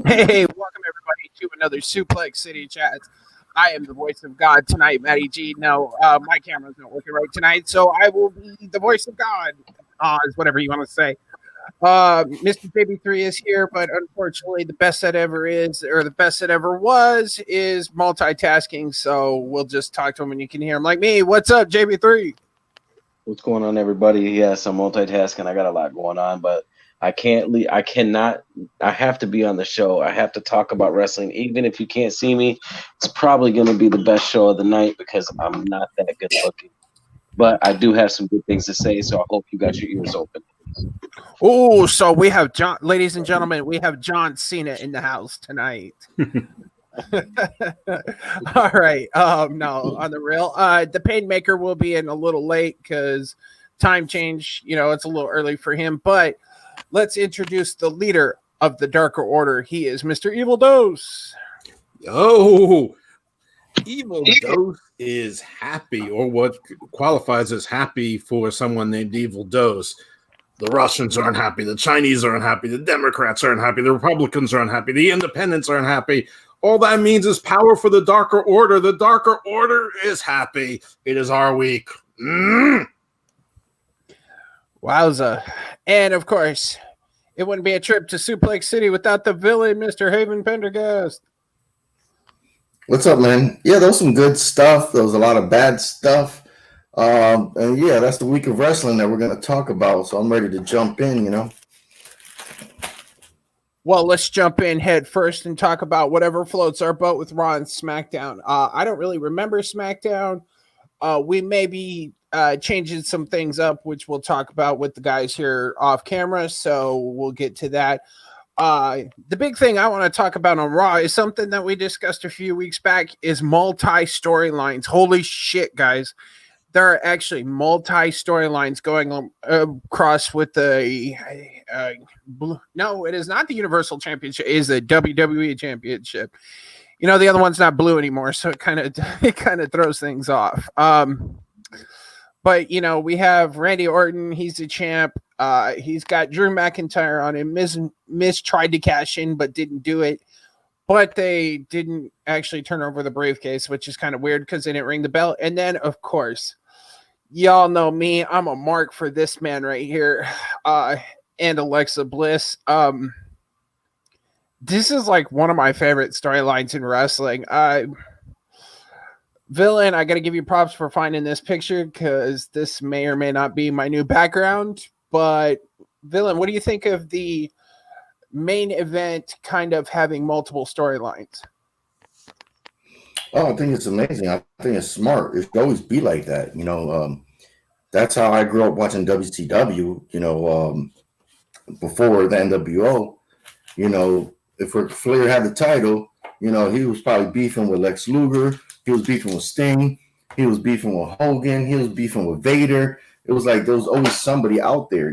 Hey, welcome everybody to another Suplex City Chat. I am the voice of God tonight, Matty G. No, my camera's not working right tonight, so I will be the voice of God, is whatever you want to say. Mr. JB3 is here, but unfortunately, the best that ever is, or the best that ever was, is multitasking. So we'll just talk to him, and you can hear him like me. What's up, JB3? What's going on, everybody? Yes, I'm multitasking. I got a lot going on, but I can't leave. I cannot. I have to be on the show. I have to talk about wrestling, even if you can't see me. It's probably going to be the best show of the night because I'm not that good looking. But I do have some good things to say, so I hope you got your ears open. Oh, so we have John, ladies and gentlemen, we have John Cena in the house tonight. All right. No, on the real. The Paynemaker will be in a little late because time change, it's a little early for him. But let's introduce the leader of the Darker Order. He is Mr. Evil Dose. Oh, Evil Dose is happy, or what qualifies as happy for someone named Evil Dose. The Russians aren't happy. The Chinese aren't happy. The Democrats aren't happy. The Republicans aren't happy. The Independents aren't happy. All that means is power for the Darker Order. The Darker Order is happy. It is our week. Wowza. And, of course, it wouldn't be a trip to Suplex City without the villain, Mr. Haven Pendergast. What's up, man? Yeah, there was some good stuff. There was a lot of bad stuff. And yeah, that's the week of wrestling that we're going to talk about. So I'm ready to jump in, Well, let's jump in head first and talk about whatever floats our boat with Raw and SmackDown. I don't really remember SmackDown. We may be changing some things up, which we'll talk about with the guys here off camera. So we'll get to that. The big thing I want to talk about on Raw is something that we discussed a few weeks back is multi-storylines. Holy shit, guys. There are actually multi-storylines going across with the no, it is not the Universal Championship. It is the WWE Championship. The other one's not blue anymore, so it kind of throws things off. But we have Randy Orton. He's the champ. He's got Drew McIntyre on him. Miz tried to cash in, but didn't do it. But they didn't actually turn over the briefcase, which is kind of weird because they didn't ring the bell. And then, of course, y'all know me. I'm a mark for this man right here. And Alexa Bliss. This is like one of my favorite storylines in wrestling. Villain, I got to give you props for finding this picture because this may or may not be my new background. But Villain, what do you think of the main event kind of having multiple storylines? Oh, I think it's amazing. I think it's smart. It should always be like that. That's how I grew up watching WCW, before the NWO. If Ric Flair had the title, he was probably beefing with Lex Luger. He was beefing with Sting. He was beefing with Hogan. He was beefing with Vader. It was like there was always somebody out there,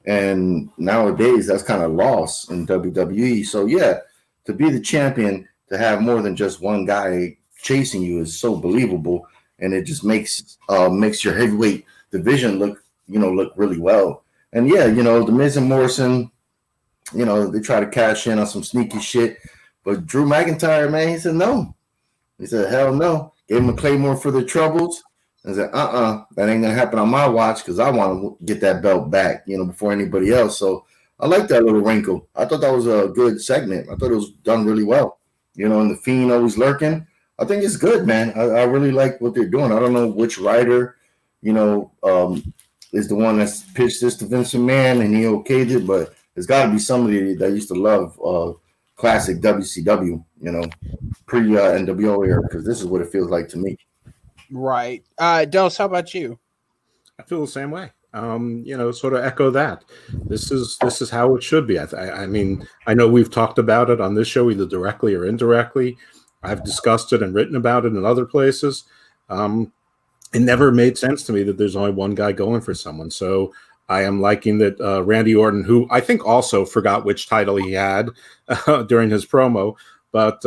And nowadays, that's kind of lost in WWE. So, yeah, to be the champion, to have more than just one guy chasing you is so believable. And it just makes your heavyweight division look really well. And, yeah, The Miz and Morrison, they try to cash in on some sneaky shit. But Drew McIntyre, man, he said no. He said, hell no. Gave him a Claymore for the troubles. And said, that ain't going to happen on my watch because I want to get that belt back, before anybody else. So I like that little wrinkle. I thought that was a good segment. I thought it was done really well. And the Fiend always lurking. I think it's good, man. I really like what they're doing. I don't know which writer, is the one that's pitched this to Vince McMahon and he okayed it, but it's got to be somebody that used to love classic WCW, pre-NWO era, because this is what it feels like to me. Right. Dose, how about you? I feel the same way. Sort of echo that. This is how it should be. I mean, I know we've talked about it on this show either directly or indirectly. I've discussed it and written about it in other places. It never made sense to me that there's only one guy going for someone. So I am liking that Randy Orton, who I think also forgot which title he had during his promo, but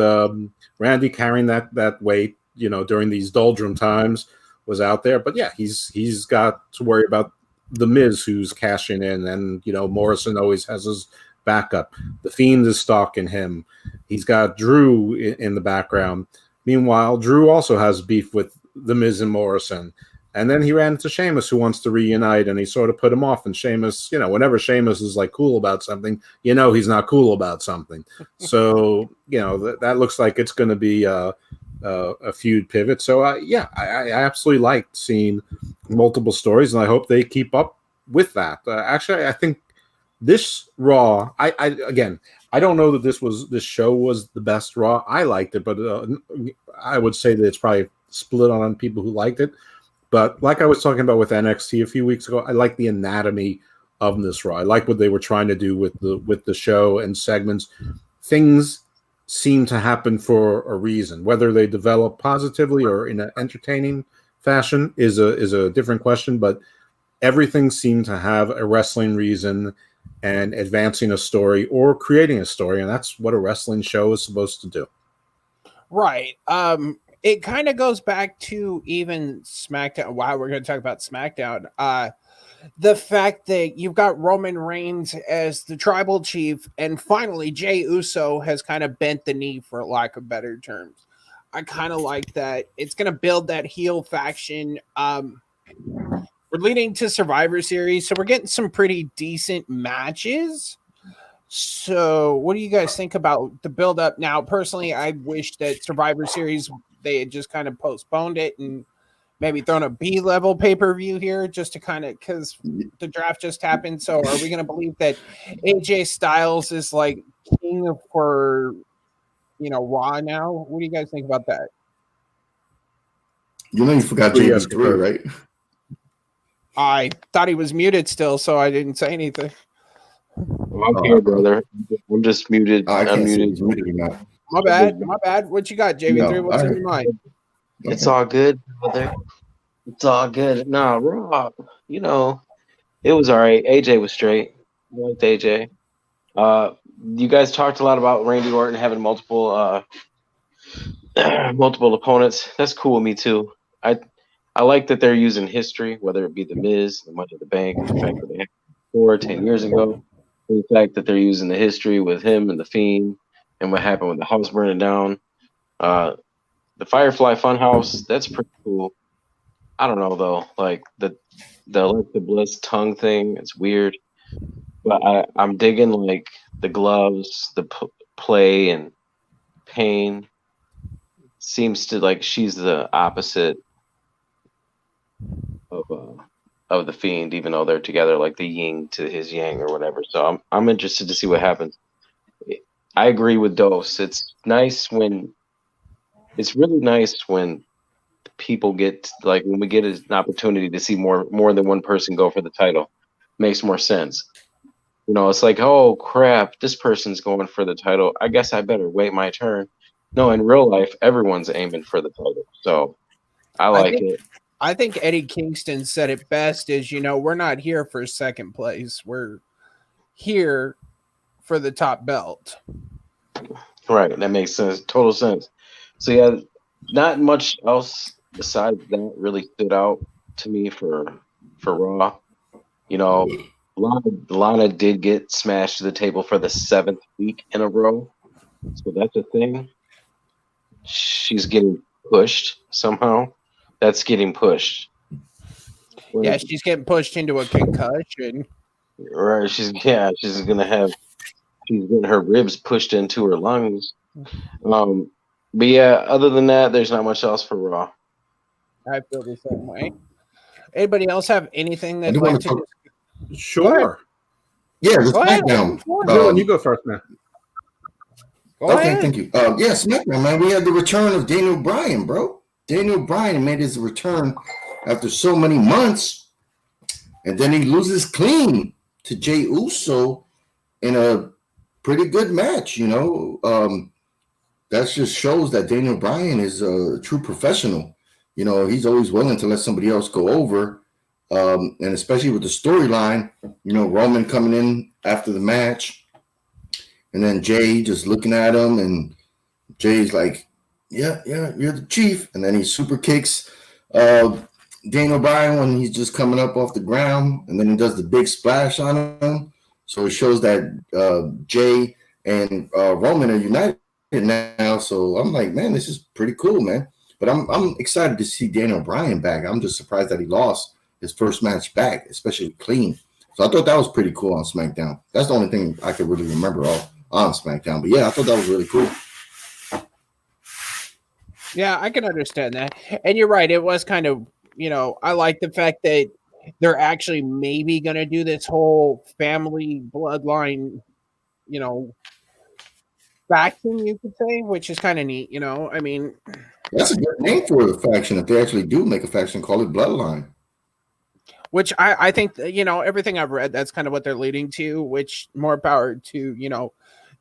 Randy carrying that weight, during these doldrum times was out there. But yeah, he's got to worry about the Miz, who's cashing in, and Morrison always has his backup. The Fiend is stalking him. He's got Drew in the background. Meanwhile, Drew also has beef with The Miz and Morrison. And then he ran into Sheamus, who wants to reunite, and he sort of put him off. And Sheamus, whenever Sheamus is like cool about something, he's not cool about something. So, that looks like it's going to be a feud pivot. So, I absolutely liked seeing multiple stories, and I hope they keep up with that. Actually, I think this Raw, I don't know that this show was the best Raw. I liked it, but I would say that it's probably split on people who liked it. But like I was talking about with NXT a few weeks ago, I like the anatomy of this Raw. I like what they were trying to do with the show and segments. Things seem to happen for a reason. Whether they develop positively or in an entertaining fashion is a different question. But everything seemed to have a wrestling reason and advancing a story or creating a story, and that's what a wrestling show is supposed to do. Right. It kind of goes back to even SmackDown. Wow, we're going to talk about SmackDown. The fact that you've got Roman Reigns as the tribal chief, and finally Jey Uso has kind of bent the knee, for lack of better terms. I kind of like that. It's going to build that heel faction. We're leading to Survivor Series, so we're getting some pretty decent matches. So what do you guys think about the build up? Now, personally, I wish that Survivor Series, they had just kind of postponed it and maybe thrown a B-level pay-per-view here just to kind of, because the draft just happened. So are we going to believe that AJ Styles is like king for, Raw now? What do you guys think about that? You forgot JB3, right? I thought he was muted still, so I didn't say anything. I'm here, brother. I'm just muted. I'm muted. My bad. What you got, JV3? What's in your mind? It's all good, brother. It's all good. Nah, Raw, it was all right. AJ was straight. I liked AJ. You guys talked a lot about Randy Orton having multiple opponents. That's cool with me too. I like that they're using history, whether it be The Miz, the Money in the Bank, the fact that they had 10 years ago, the fact that they're using the history with him and the Fiend and what happened with the house burning down. The Firefly Funhouse, that's pretty cool. I don't know though, like the Alexa Bliss tongue thing, it's weird. But I'm digging like the gloves, the play, and Payne seems to like she's the opposite of the Fiend, even though they're together, like the yin to his yang or whatever. So I'm interested to see what happens. I agree with Dose. It's really nice when people get like when we get an opportunity to see more than one person go for the title. Makes more sense. It's like, oh crap, this person's going for the title. I guess I better wait my turn. No, in real life, everyone's aiming for the title. So I like it. I think Eddie Kingston said it best is, we're not here for second place. We're here for the top belt. Right. That makes sense. Total sense. So, yeah, not much else besides that really stood out to me for Raw. Lana did get smashed to the table for the 7th week in a row. So that's a thing. She's getting pushed somehow. That's getting pushed. Yeah, she's getting pushed into a concussion. Right. She's getting her ribs pushed into her lungs. But yeah, other than that, there's not much else for Raw. I feel the same way. Anybody else have anything they'd like to? Sure. Yeah, the SmackDown. Dylan, you go first, man. Okay, thank you. Yeah, SmackDown, man. We had the return of Daniel Bryan, bro. Daniel Bryan made his return after so many months, and then he loses clean to Jey Uso in a pretty good match. That just shows that Daniel Bryan is a true professional. He's always willing to let somebody else go over, and especially with the storyline. Roman coming in after the match, and then Jey just looking at him, and Jay's like, yeah, you're the chief. And then he super kicks Daniel Bryan when he's just coming up off the ground. And then he does the big splash on him. So it shows that Jay and Roman are united now. So I'm like, man, this is pretty cool, man. But I'm excited to see Daniel Bryan back. I'm just surprised that he lost his first match back, especially clean. So I thought that was pretty cool on SmackDown. That's the only thing I could really remember on SmackDown. But yeah, I thought that was really cool. Yeah, I can understand that. And you're right. It was kind of, I like the fact that they're actually maybe going to do this whole family bloodline, faction, you could say, which is kind of neat. I mean, that's a good name for the faction. If they actually do make a faction, call it Bloodline. Which I think, everything I've read, that's kind of what they're leading to, which more power to,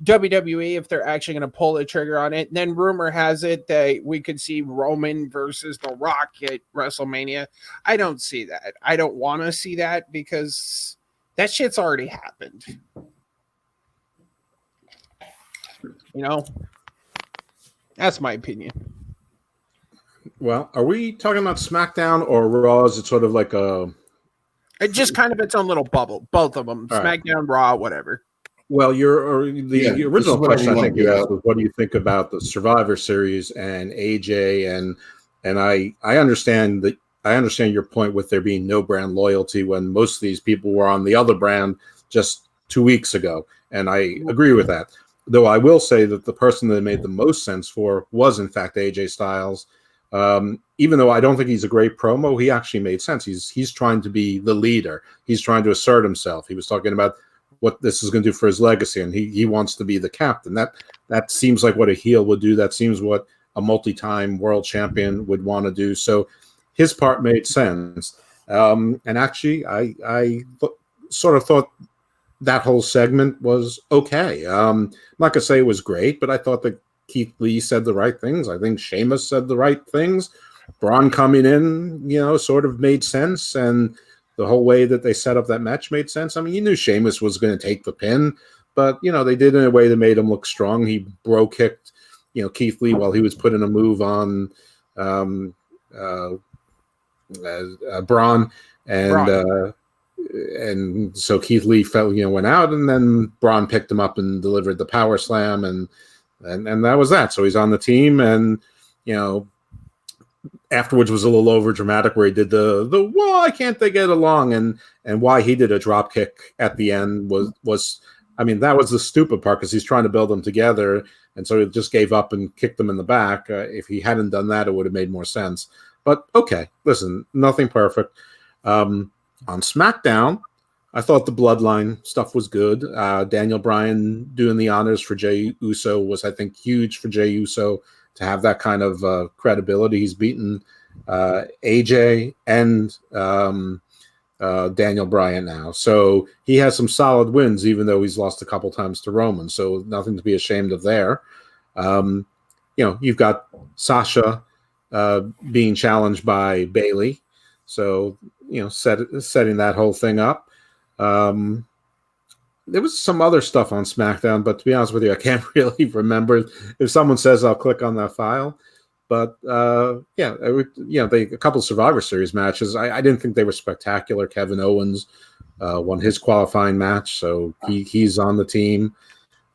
WWE if they're actually going to pull the trigger on it. And then rumor has it that we could see Roman versus The Rock at WrestleMania. I don't see that. I don't want to see that because that shit's already happened. That's my opinion. Well, are we talking about SmackDown or Raw? Is it sort of like a... It's just kind of its own little bubble, both of them. All SmackDown, Raw, whatever. Well, the original question I think you asked was, what do you think about the Survivor Series and AJ? And I understand that. I understand your point with there being no brand loyalty when most of these people were on the other brand just 2 weeks ago, and I agree with that. Though I will say that the person that made the most sense for was in fact AJ Styles. Even though I don't think he's a great promo, he actually made sense. He's trying to be the leader. He's trying to assert himself. He was talking about what this is going to do for his legacy, and he wants to be the captain. That seems like what a heel would do. That seems what a multi-time world champion would want to do. So his part made sense. And actually, I sort of thought that whole segment was okay. I'm not going to say it was great, but I thought that Keith Lee said the right things. I think Sheamus said the right things. Braun coming in, sort of made sense, and the whole way that they set up that match made sense. I mean, you knew Sheamus was going to take the pin, but, they did it in a way that made him look strong. He bro-kicked, Keith Lee while he was putting a move on Braun, and so Keith Lee went out, and then Braun picked him up and delivered the power slam, and that was that. So he's on the team, and, afterwards was a little over dramatic where he did the why can't they get along, and why he did a drop kick at the end was I mean, that was the stupid part because he's trying to build them together, and so he just gave up and kicked them in the back. If he hadn't done that, it would have made more sense. But okay, listen, nothing perfect. On SmackDown, I thought the Bloodline stuff was good. Daniel Bryan doing the honors for Jey Uso was, I think, huge for Jey Uso to have that kind of credibility. He's beaten AJ and Daniel Bryan now. So he has some solid wins, even though he's lost a couple times to Roman. So nothing to be ashamed of there. You've got Sasha being challenged by Bayley. So, setting that whole thing up. There was some other stuff on SmackDown, but to be honest with you, I can't really remember. If someone says, I'll click on that file. But a couple Survivor Series matches. I didn't think they were spectacular. Kevin Owens won his qualifying match, so he's on the team.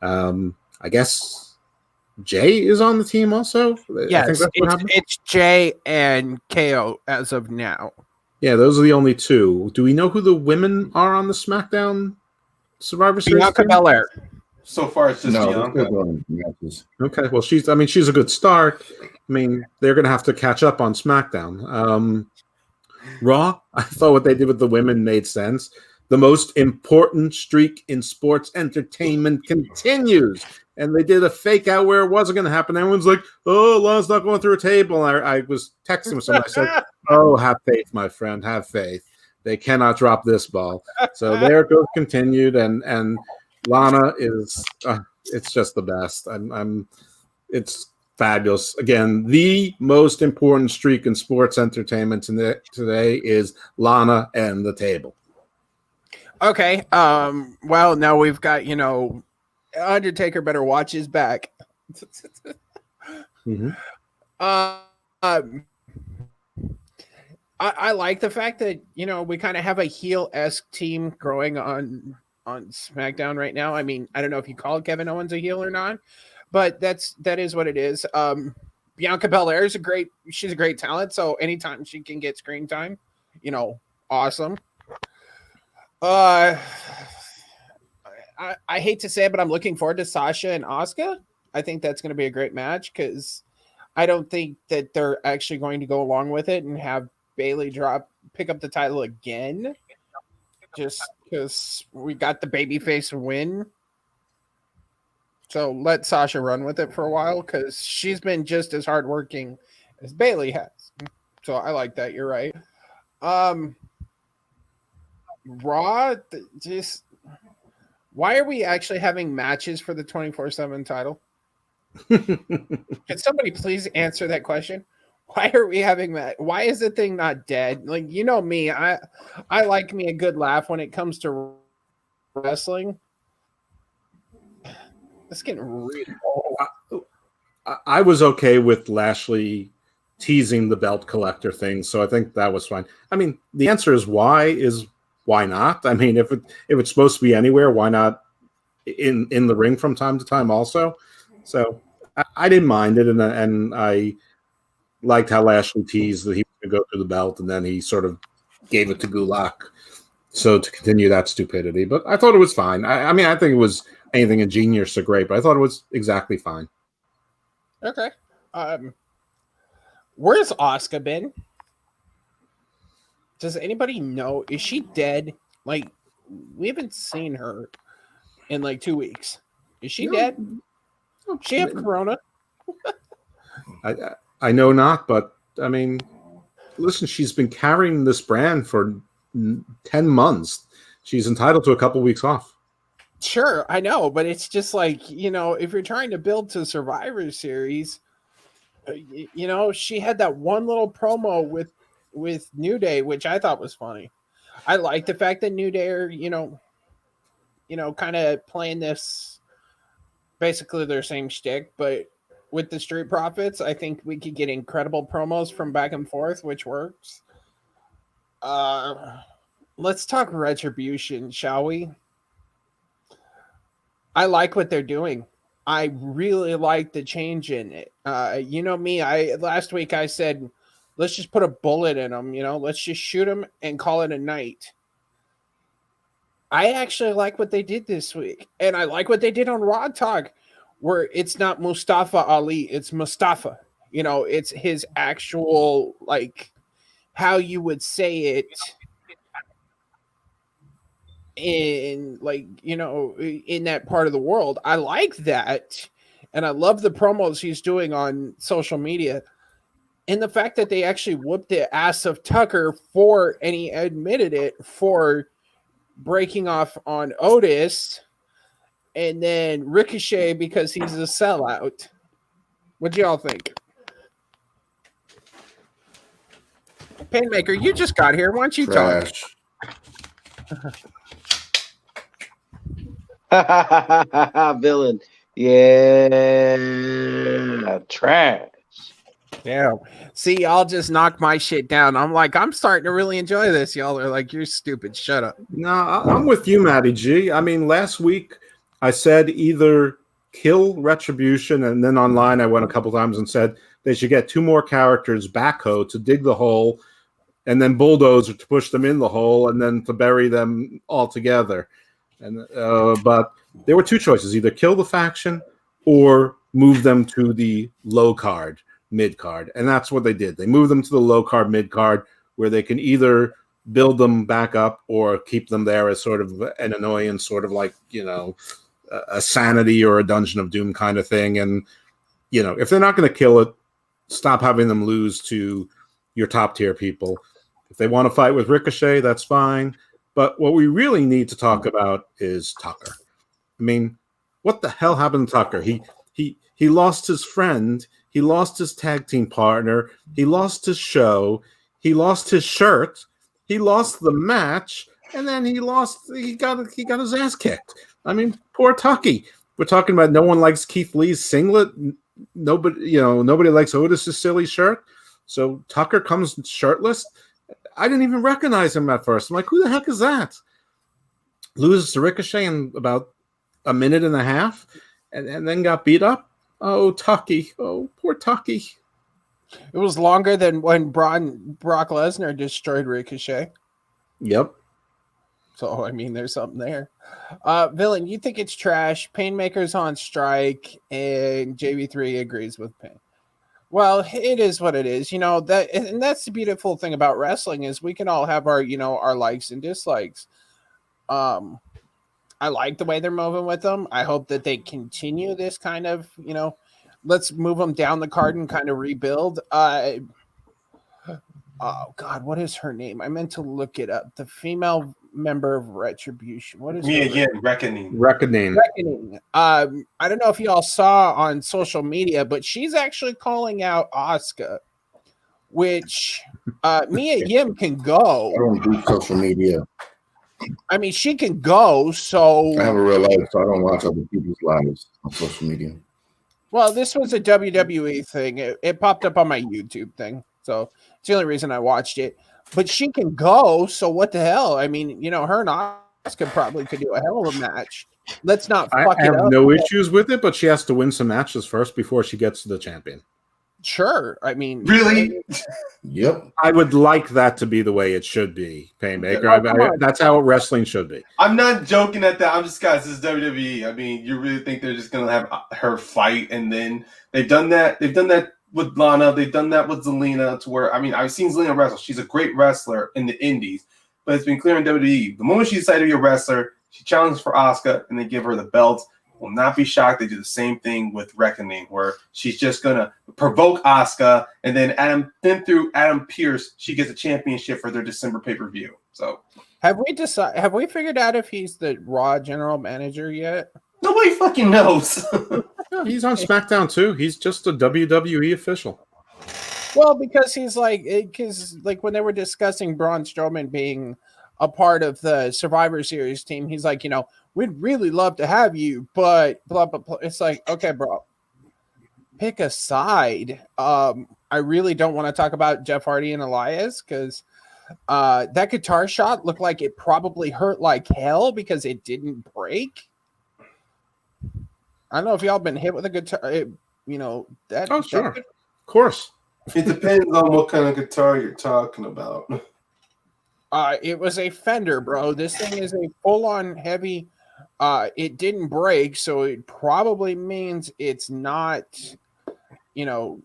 I guess Jay is on the team also. Yes, I think that's what happened. It's Jay and KO as of now. Yeah, those are the only two. Do we know who the women are on the SmackDown Survivor Series? Bianca Belair. So far, it's just Bianca. Okay, well, she's a good start. I mean, they're going to have to catch up on SmackDown. Raw, I thought what they did with the women made sense. The most important streak in sports entertainment continues. And they did a fake out where it wasn't going to happen. Everyone's like, oh, Lana's not going through a table. And I was texting with someone. I said, oh, have faith, my friend. Have faith. They cannot drop this ball. So there it goes, continued. And Lana is, it's just the best. It's fabulous. Again, the most important streak in sports entertainment today is Lana and the table. Okay. Well, now we've got, Undertaker better watch his back. Mm-hmm. I like the fact that, we kind of have a heel-esque team growing on on SmackDown right now. I mean, I don't know if you call Kevin Owens a heel or not, but that is what it is. Bianca Belair is she's a great talent. So anytime she can get screen time, awesome. I hate to say it, but I'm looking forward to Sasha and Asuka. I think that's going to be a great match because I don't think that they're actually going to go along with it and have Bayley pick up the title again, just because we got the babyface win. So let Sasha run with it for a while because she's been just as hardworking as Bayley has. So I like that. You're right. Raw, just why are we actually having matches for the 24/7 title? Can somebody please answer that question? Why are we having that? Why is the thing not dead? Like, me, I like me a good laugh when it comes to wrestling. It's getting really old. I was okay with Lashley teasing the belt collector thing, so I think that was fine. I mean, the answer is why not? I mean, if it's supposed to be anywhere, why not in the ring from time to time also? So I didn't mind it, and I liked how Lashley teased that he was going to go through the belt, and then he sort of gave it to Gulak, so to continue that stupidity. But I thought it was fine. I mean, I think it was anything ingenious or great, but I thought it was exactly fine. Okay. Where's Asuka been? Does anybody know? Is she dead? Like, we haven't seen her in like 2 weeks. Is she dead? She have corona? I know not, but I mean, listen, she's been carrying this brand for 10 months. She's entitled to a couple weeks off. Sure, I know, but it's just like, if you're trying to build to Survivor Series, she had that one little promo with New Day, which I thought was funny. I like the fact that New Day are, kind of playing this basically their same shtick, but with the Street Profits, I think we could get incredible promos from back and forth, which works. Let's talk Retribution, shall we? I like what they're doing. I really like the change in it. Me, last week I said, let's just put a bullet in them, let's just shoot them and call it a night. I actually like what they did this week. And I like what they did on Raw Talk, where it's not Mustafa Ali, it's Mustafa. It's his actual, like, how you would say it in, like, in that part of the world. I like that. And I love the promos he's doing on social media. And the fact that they actually whooped the ass of Tucker and he admitted it, for breaking off on Otis, and then Ricochet because he's a sellout. What do y'all think? Paynemaker, you just got here. Why don't you Trash. talk? Villain. Yeah. Trash. Yeah. See, y'all just knocked my shit down. I'm starting to really enjoy this. Y'all are like, you're stupid. Shut up. No, I'm with you, Matty G. I mean, last week I said either kill Retribution, and then online I went a couple times and said they should get 2 more characters, backhoe to dig the hole, and then bulldozer to push them in the hole, and then to bury them all together. And but there were 2 choices: either kill the faction or move them to the low card, mid card, and that's what they did. They moved them to the low card, mid card, where they can either build them back up or keep them there as sort of an annoyance, sort of like, a Sanity or a Dungeon of Doom kind of thing. And, if they're not going to kill it, stop having them lose to your top tier people. If they want to fight with Ricochet, that's fine. But what we really need to talk about is Tucker. I mean, what the hell happened to Tucker? He lost his friend. He lost his tag team partner. He lost his show. He lost his shirt. He lost the match, and then he got his ass kicked. I mean, poor Tucky. We're talking about no one likes Keith Lee's singlet. Nobody likes Otis's silly shirt. So Tucker comes shirtless. I didn't even recognize him at first. I'm like, who the heck is that? loses to Ricochet in about a minute and a half, and then got beat up. Oh, Tucky. Oh, poor Tucky. It was longer than when Brock Lesnar destroyed Ricochet. Yep. So, I mean, there's something there. Villain, you think it's trash. Paynemaker's on strike, and JB3 agrees with Payne. Well, it is what it is. And that's the beautiful thing about wrestling is we can all have our, our likes and dislikes. I like the way they're moving with them. I hope that they continue this kind of, let's move them down the card and kind of rebuild. Oh God, what is her name? I meant to look it up. The female member of Retribution. What is me again? Reckoning. I don't know if you all saw on social media, but she's actually calling out Asuka, which Mia Yim can go. I don't do social media. I mean, she can go. So I have a real life, so I don't watch other people's lives on social media. Well, this was a WWE thing. It popped up on my YouTube thing. So it's the only reason I watched it. But she can go, so what the hell? I mean, her and Asuka probably could do a hell of a match. Let's not fuck it up. I have no issues with it, but she has to win some matches first before she gets to the champion. Sure. I mean, really? Yep. I would like that to be the way it should be, Paynemaker. That's how wrestling should be. I'm not joking at that. I'm just, guys, this is WWE. I mean, you really think they're just going to have her fight, and then they've done that. They've done that with Lana. They've done that with Zelina, to where, I mean, I've seen Zelina wrestle. She's a great wrestler in the indies, but it's been clear in WWE. The moment she decided to be a wrestler, she challenged for Asuka, and they give her the belt. Will not be shocked they do the same thing with Reckoning, where she's just gonna provoke Asuka, and then through Adam Pearce, she gets a championship for their December pay-per-view. So, have we figured out if he's the Raw general manager yet? Nobody fucking knows. Yeah, he's on SmackDown too. He's just a WWE official. Well, because he's like when they were discussing Braun Strowman being a part of the Survivor Series team, he's like, we'd really love to have you, but blah, blah, blah. It's like, okay, bro, pick a side. I really don't want to talk about Jeff Hardy and Elias because that guitar shot looked like it probably hurt like hell because it didn't break. I don't know if y'all been hit with a guitar, that. Oh, sure. Of course. It depends on what kind of guitar you're talking about. It was a Fender, bro. This thing is a full-on heavy. It didn't break, so it probably means it's not,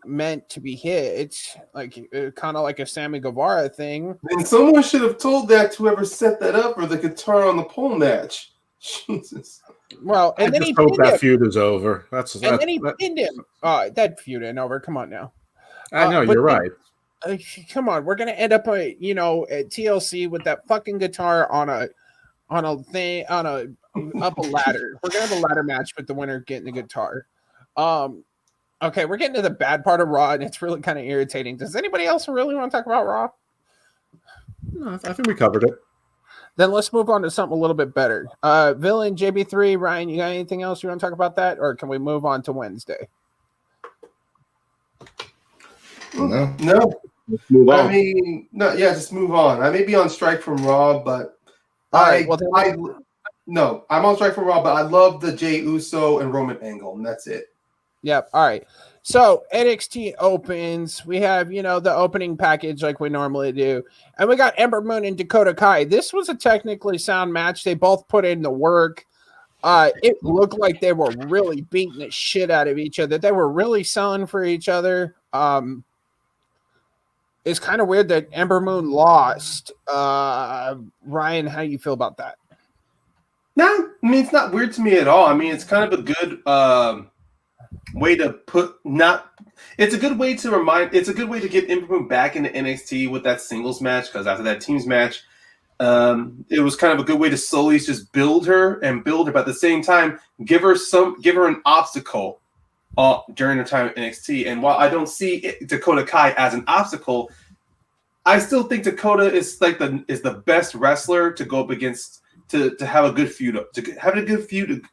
meant to be hit. It's like kind of like a Sammy Guevara thing. And someone should have told that to whoever set that up for the guitar on the pole match. Jesus. Well, and then he hope that feud is over. Then he pinned him. That feud ain't over. Come on now. I know you're right. Come on, we're gonna end up at TLC with that fucking guitar on a ladder. We're gonna have a ladder match with the winner getting the guitar. Okay, we're getting to the bad part of Raw, and it's really kind of irritating. Does anybody else really want to talk about Raw? No, I think we covered it. Then let's move on to something a little bit better. Villain JB3, Ryan, you got anything else you want to talk about that, or can we move on to Wednesday? No. Let's move on. I mean, no, yeah, just move on. I may be on strike from Raw, but I'm on strike from Raw, but I love the Jey Uso and Roman angle, and that's it. Yep. All right. So NXT opens. We have, the opening package like we normally do. And we got Ember Moon and Dakota Kai. This was a technically sound match. They both put in the work. It looked like they were really beating the shit out of each other. They were really selling for each other. It's kind of weird that Ember Moon lost. Ryan, how do you feel about that? No, I mean, it's not weird to me at all. I mean, it's kind of a good way to it's a good way to get Ember Moon back into NXT with that singles match, because after that teams match, it was kind of a good way to slowly just build her, but at the same time give her an obstacle during her time at NXT. And while I don't see Dakota Kai as an obstacle, I still think Dakota is the best wrestler to go up against, to have a good feud,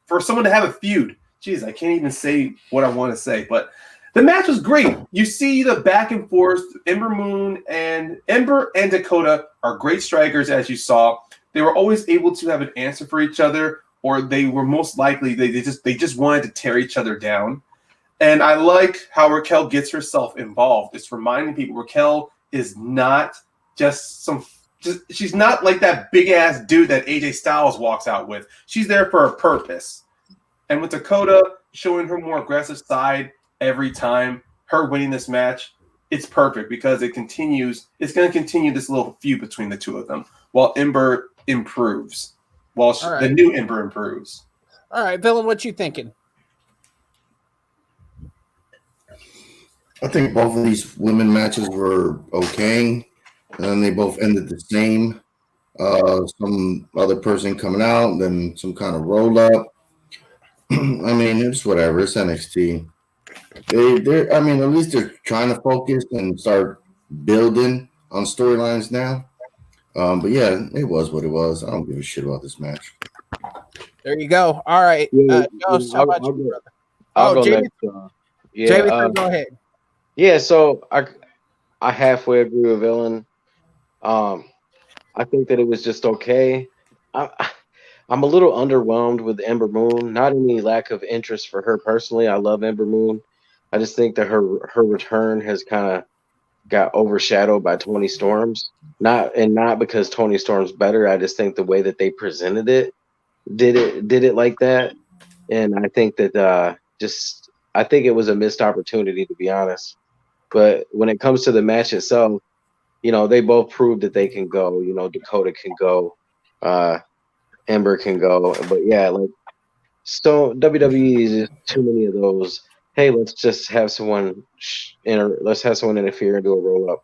for someone to have a feud. Jeez, I can't even say what I want to say, but the match was great. You see the back and forth. Ember and Dakota are great strikers, as you saw. they were always able to have an answer for each other, or they were most likely they just wanted to tear each other down. And I like how Raquel gets herself involved. It's reminding people Raquel is not she's not like that big ass dude that AJ Styles walks out with. She's there for a purpose. And with Dakota showing her more aggressive side every time, her winning this match, it's perfect because it's going to continue this little feud between the two of them while Ember improves. The new Ember improves. All right, Villain, what you thinking? I think both of these women matches were okay, and they both ended the same. Some other person coming out, then some kind of roll up. I mean, it's whatever. It's NXT. I mean, at least they're trying to focus and start building on storylines now. But yeah, it was what it was. I don't give a shit about this match. There you go. All right. Ghost, how about you, brother? I'll go Jamie, next. Jamie, go ahead. Yeah, so I halfway agree with Villain. I think that it was just okay. I'm a little underwhelmed with Ember Moon. Not any lack of interest for her personally. I love Ember Moon. I just think that her return has kind of got overshadowed by Toni Storm's. Not because Toni Storm's better. I just think the way that they presented it did it like that. And I think that I think it was a missed opportunity, to be honest. But when it comes to the match itself, they both proved that they can go. Dakota can go, Ember can go. But yeah, WWE is just too many of those. Hey, let's just have someone interfere and do a roll up.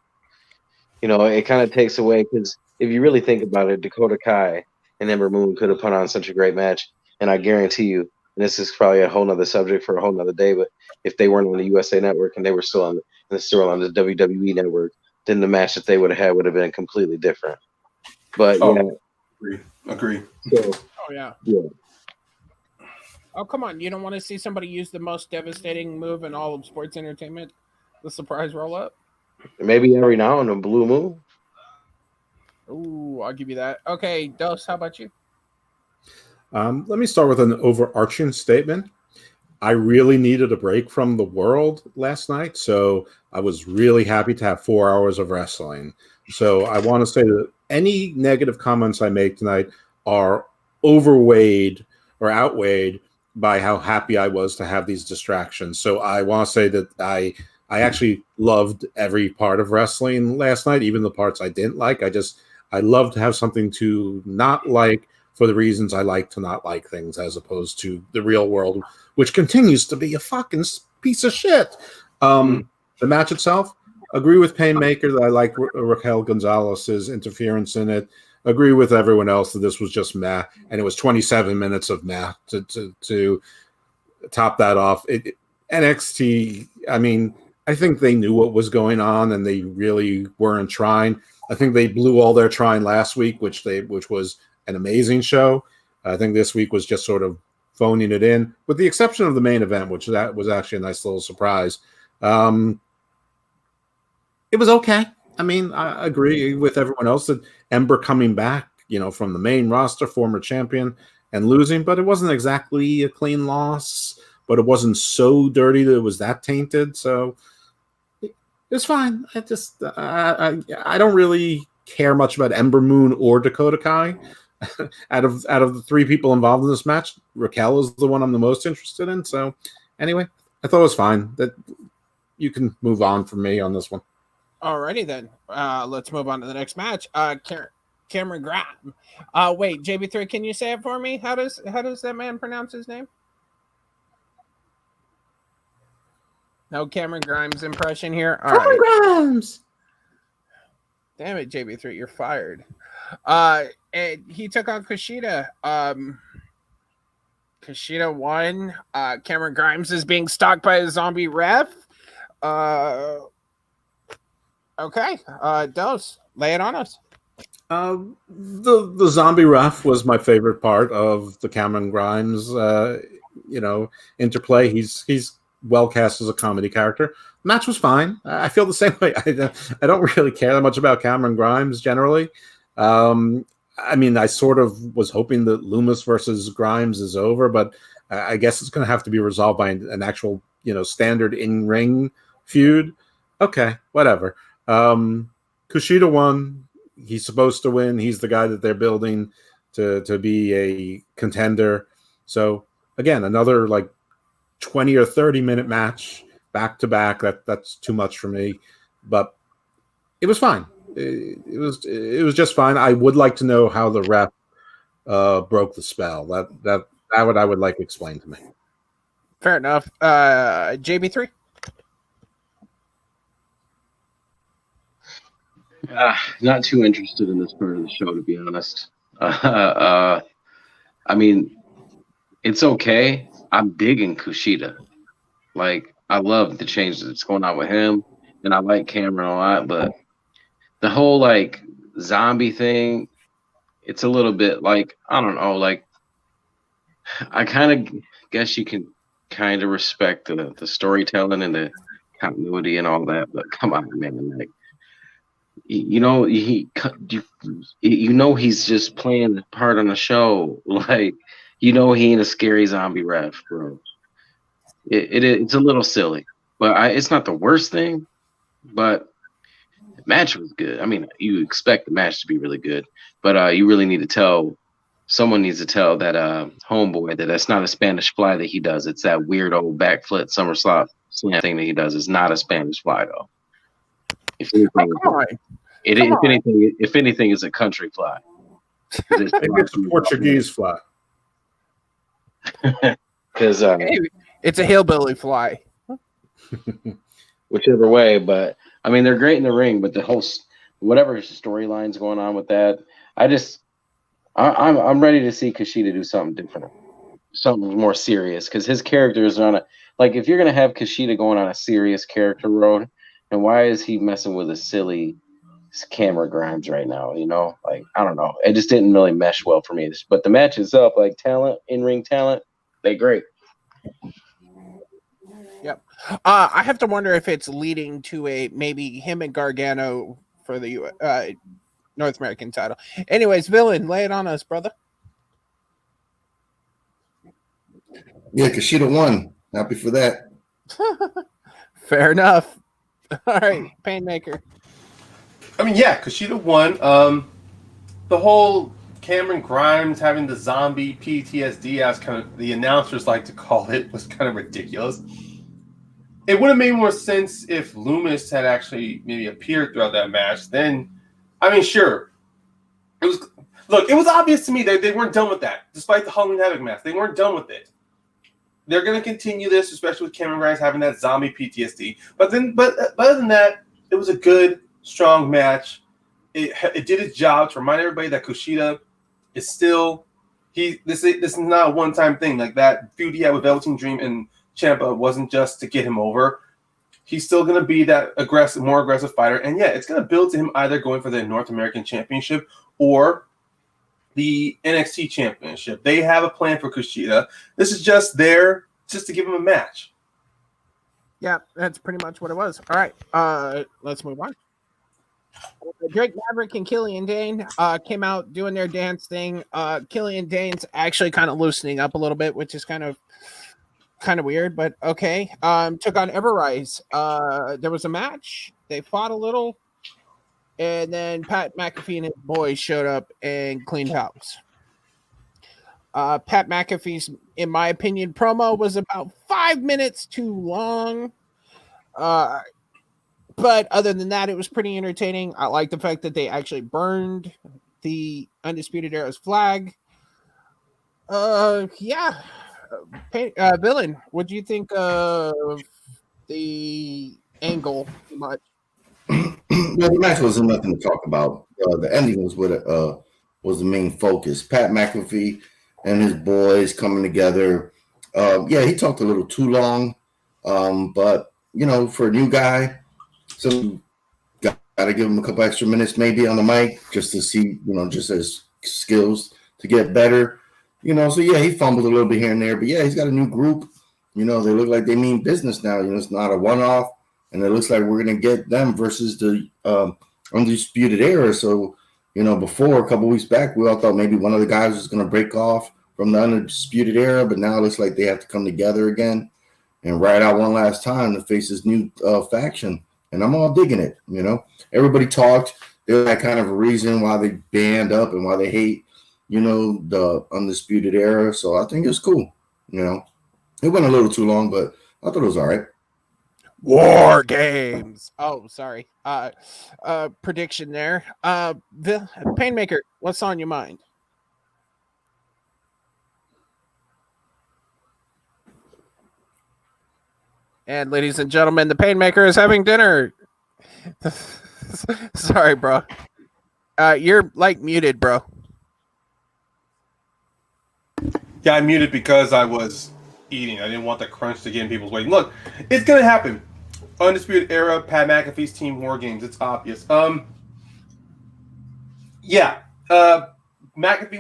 It kind of takes away, because if you really think about it, Dakota Kai and Ember Moon could have put on such a great match, and I guarantee you, and this is probably a whole nother subject for a whole nother day, but if they weren't on the USA Network and they were still on the WWE Network, then the match that they would have had would have been completely different. But agree. So, yeah. Yeah. Oh, come on. You don't want to see somebody use the most devastating move in all of sports entertainment? The surprise roll-up? Maybe every now and then, blue moon. Ooh, I'll give you that. Okay, Dos, how about you? Let me start with an overarching statement. I really needed a break from the world last night, so I was really happy to have 4 hours of wrestling. So I want to say that any negative comments I make tonight are outweighed by how happy I was to have these distractions. So I want to say that I actually loved every part of wrestling last night, even the parts I didn't like. I love to have something to not like for the reasons I like to not like things, as opposed to the real world, which continues to be a fucking piece of shit. The match itself, agree with Paynemaker that I like Raquel Gonzalez's interference in it. Agree with everyone else that this was just meh, and it was 27 minutes of meh to top that off. NXT, I mean, I think they knew what was going on, and they really weren't trying. I think they blew all their trying last week, which was an amazing show. I think this week was just sort of phoning it in, with the exception of the main event, which that was actually a nice little surprise. It was okay. I mean, I agree with everyone else that Ember coming back, from the main roster, former champion, and losing, but it wasn't exactly a clean loss, but it wasn't so dirty that it was that tainted. So it's fine. I don't really care much about Ember Moon or Dakota Kai. out of the three people involved in this match, Raquel is the one I'm the most interested in. So anyway, I thought it was fine. That you can move on from me on this one. Alrighty then. Let's move on to the next match. Cameron Grimes. Wait, JB3, can you say it for me? How does that man pronounce his name? No Cameron Grimes impression here. All right. Grimes. Damn it, JB3, you're fired. And he took on Kushida. Kushida won. Cameron Grimes is being stalked by a zombie ref. Okay. Dos, lay it on us. The zombie ref was my favorite part of the Cameron Grimes interplay. He's well cast as a comedy character. Match was fine. I feel the same way. I don't really care that much about Cameron Grimes generally. I mean, I sort of was hoping that Loomis versus Grimes is over, but I guess it's going to have to be resolved by an actual, standard in-ring feud. Okay, whatever. Kushida won. He's supposed to win. He's the guy that they're building to be a contender. So again, another like 20 or 30-minute match back to back. That's too much for me, but it was fine. It was just fine. I would like to know how the ref broke the spell. That what I would like explained to me. Fair enough. JB3. Not too interested in this part of the show, to be honest. I mean, it's okay. I'm digging Kushida. Like, I love the changes that's going on with him, and I like Cameron a lot, but the whole, like, zombie thing, it's a little bit, like, I don't know, like, I kind of guess you can kind of respect the storytelling and the continuity and all that, but come on, man, like, he's just playing a part on the show. Like, he ain't a scary zombie ref, bro. It's a little silly, but it's not the worst thing. But the match was good. I mean, you expect the match to be really good, but you really need to someone needs to tell that homeboy that's not a Spanish fly that he does. It's that weird old backflip somersault slam thing that he does. It's not a Spanish fly though. If anything, it's a country fly. Maybe it's a Portuguese fly. Because it's a hillbilly fly. Whichever way, but I mean, they're great in the ring, but the whole whatever storyline's going on with that, I'm ready to see Kushida do something different, something more serious, because his character is if you're gonna have Kushida going on a serious character road, and why is he messing with a silly camera Grimes right now? Like, I don't know. It just didn't really mesh well for me. But the match itself, like talent, in-ring talent, they great. Yep. I have to wonder if it's leading to maybe him and Gargano for the North American title. Anyways, Villain, lay it on us, brother. Yeah, Kushida won. Happy for that. Fair enough. All right, Paynemaker. I mean, yeah, Kushida won. The whole Cameron Grimes having the zombie PTSD, as kind of the announcers like to call it, was kind of ridiculous. It would have made more sense if Loomis had actually maybe appeared throughout that match. Then, I mean, sure. It was obvious to me that they weren't done with that, despite the Halloween Havoc match. They weren't done with it. They're going to continue this, especially with Cameron Grimes having that zombie PTSD. But other than that, it was a good, strong match. It did its job to remind everybody that Kushida is still this is not a one-time thing. Like that feud he had with Velveteen Dream and Ciampa wasn't just to get him over. He's still going to be that more aggressive fighter. And yeah, it's going to build to him either going for the North American Championship or the NXT Championship. They have a plan for Kushida. This is just there just to give him a match. Yeah, that's pretty much what it was. All right, let's move on. Drake Maverick and Killian Dane came out doing their dance thing. Killian Dane's actually kind of loosening up a little bit, which is kind of weird, but okay. Took on Everrise. There was a match. They fought a little, and then Pat McAfee and his boys showed up and cleaned house. Pat McAfee's, in my opinion, promo was about 5 minutes too long. But other than that, it was pretty entertaining. I like the fact that they actually burned the Undisputed Era's flag. Yeah. Villain, what do you think of the angle? Much? Well, the match wasn't nothing to talk about. The ending was what was the main focus. Pat McAfee and his boys coming together. Yeah, he talked a little too long, but for a new guy, so got to give him a couple extra minutes maybe on the mic just to see, just as skills to get better. So yeah, he fumbled a little bit here and there, but yeah, he's got a new group. They look like they mean business now. It's not a one-off, and it looks like we're gonna get them versus the Undisputed Era. So You know, before a couple weeks back, we all thought maybe one of the guys was going to break off from the Undisputed Era, but now it looks like they have to come together again and ride out one last time to face this new faction. And I'm all digging it. You know, everybody talked. They had kind of a reason why they band up and why they hate, you know, the Undisputed Era. So I think it's cool. You know, it went a little too long, but I thought it was all right. War games. Oh, sorry. Prediction there. The Paynemaker, what's on your mind? And ladies and gentlemen, the Paynemaker is having dinner. Sorry, bro. You're like muted, bro. Yeah, I muted because I was eating. I didn't want the crunch to get in people's way. Look, it's gonna happen. Undisputed Era, Pat McAfee's Team War Games. It's obvious. McAfee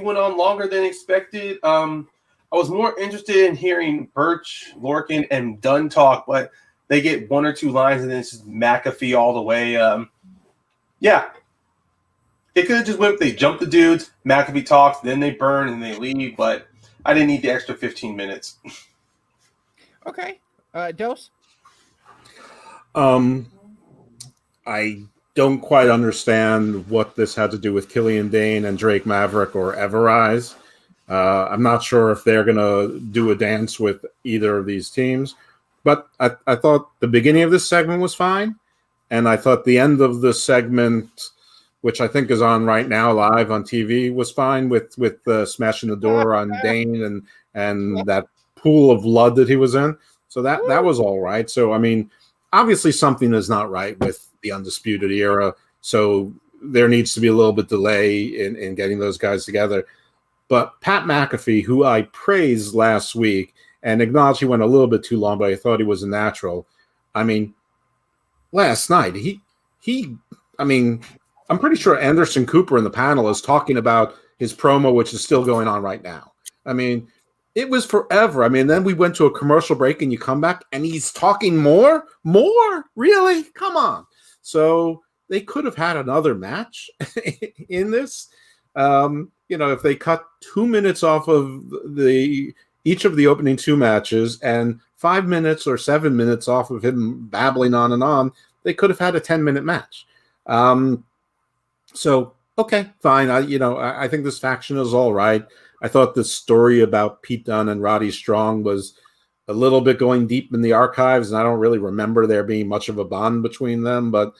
went on longer than expected. I was more interested in hearing Birch, Lorcan, and Dunn talk, but they get one or two lines and then it's just McAfee all the way. It could have just went. They jump the dudes. McAfee talks, then they burn and they leave. But I didn't need the extra 15 minutes. Okay, Dose. I don't quite understand what this had to do with Killian Dane and Drake Maverick or Everrise. I'm not sure if they're going to do a dance with either of these teams, but I thought the beginning of this segment was fine, and I thought the end of the segment, which I think is on right now live on TV, was fine with smashing the door on Dane and that pool of blood that he was in. So that was all right. So, I mean, obviously something is not right with the Undisputed Era, so there needs to be a little bit delay in getting those guys together. But Pat McAfee, who I praised last week and acknowledged he went a little bit too long, but I thought he was a natural. I mean, last night, I'm pretty sure Anderson Cooper in the panel is talking about his promo, which is still going on right now. I mean, it was forever. I mean, then we went to a commercial break and you come back and he's talking more? Really? Come on. So they could have had another match in this. If they cut 2 minutes off of each of the opening two matches and 5 minutes or 7 minutes off of him babbling on and on, they could have had a 10-minute match. So, okay, fine. I think this faction is all right. I thought the story about Pete Dunne and Roddy Strong was a little bit going deep in the archives, and I don't really remember there being much of a bond between them, but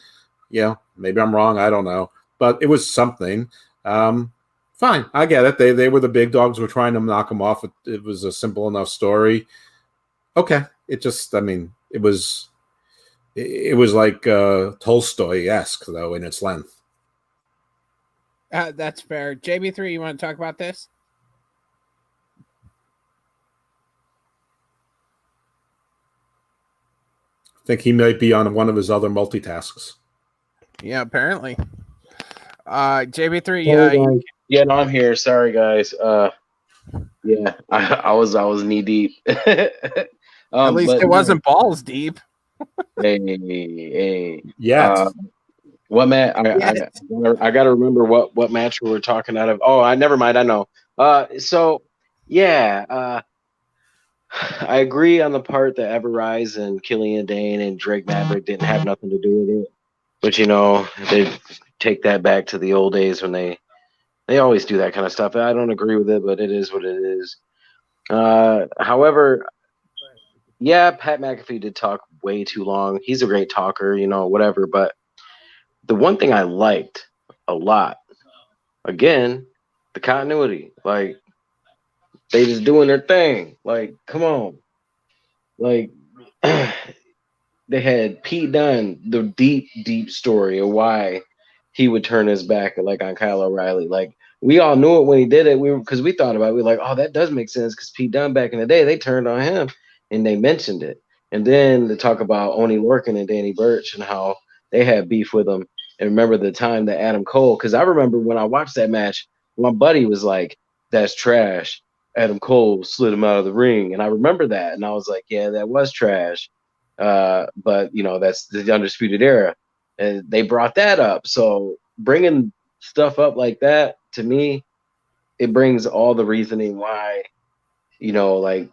maybe I'm wrong. I don't know. But it was something. Fine, I get it. They were the big dogs. We're trying to knock them off. It was a simple enough story. Okay. It just, it was like Tolstoy-esque, though, in its length. That's fair. JB3, you want to talk about this? I think he might be on one of his other multitasks. Yeah, apparently. JB3, yeah, no, I'm here. Sorry, guys. I was knee deep. At least it wasn't balls deep. Hey. Yes. What match? I got to remember what match we were talking out of. Oh, never mind. I know. I agree on the part that Everrise and Killian Dane and Drake Maverick didn't have nothing to do with it. But, they take that back to the old days when they always do that kind of stuff. I don't agree with it, but it is what it is. However, Pat McAfee did talk way too long. He's a great talker, whatever. But the one thing I liked a lot, again, the continuity. Like, they just doing their thing. Like, come on. Like, they had Pete Dunne, the deep, deep story of why he would turn his back on Kyle O'Reilly. Like, we all knew it when he did it. Because we thought about it. We were like, oh, that does make sense. Because Pete Dunne back in the day, they turned on him and they mentioned it. And then to talk about Oney Lorcan and Danny Burch and how they had beef with him. And remember the time that Adam Cole, because I remember when I watched that match, my buddy was like, that's trash. Adam Cole slid him out of the ring. And I remember that. And I was like, yeah, that was trash. But, that's the Undisputed Era. And they brought that up. So bringing stuff up like that, to me, it brings all the reasoning why, like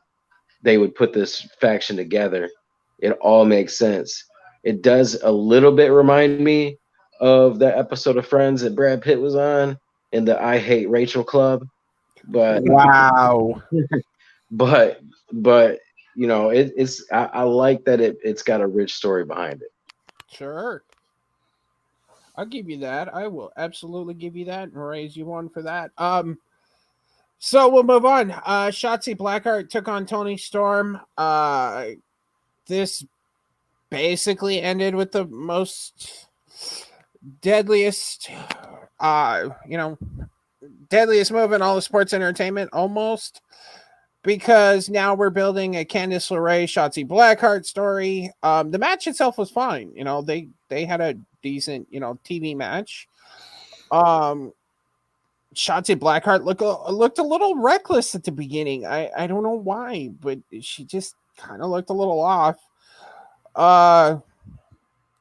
they would put this faction together. It all makes sense. It does a little bit remind me of the episode of Friends that Brad Pitt was on in the I Hate Rachel Club. But wow. but I like that it's got a rich story behind it. Sure. I'll give you that. I will absolutely give you that and raise you one for that. So we'll move on. Shotzi Blackheart took on Toni Storm. This basically ended with the most deadliest move in all of sports entertainment almost, because now we're building a Candice LeRae Shotzi Blackheart story. The match itself was fine. They had a decent TV match. Shotzi Blackheart looked a little reckless at the beginning. I don't know why, but she just kind of looked a little off.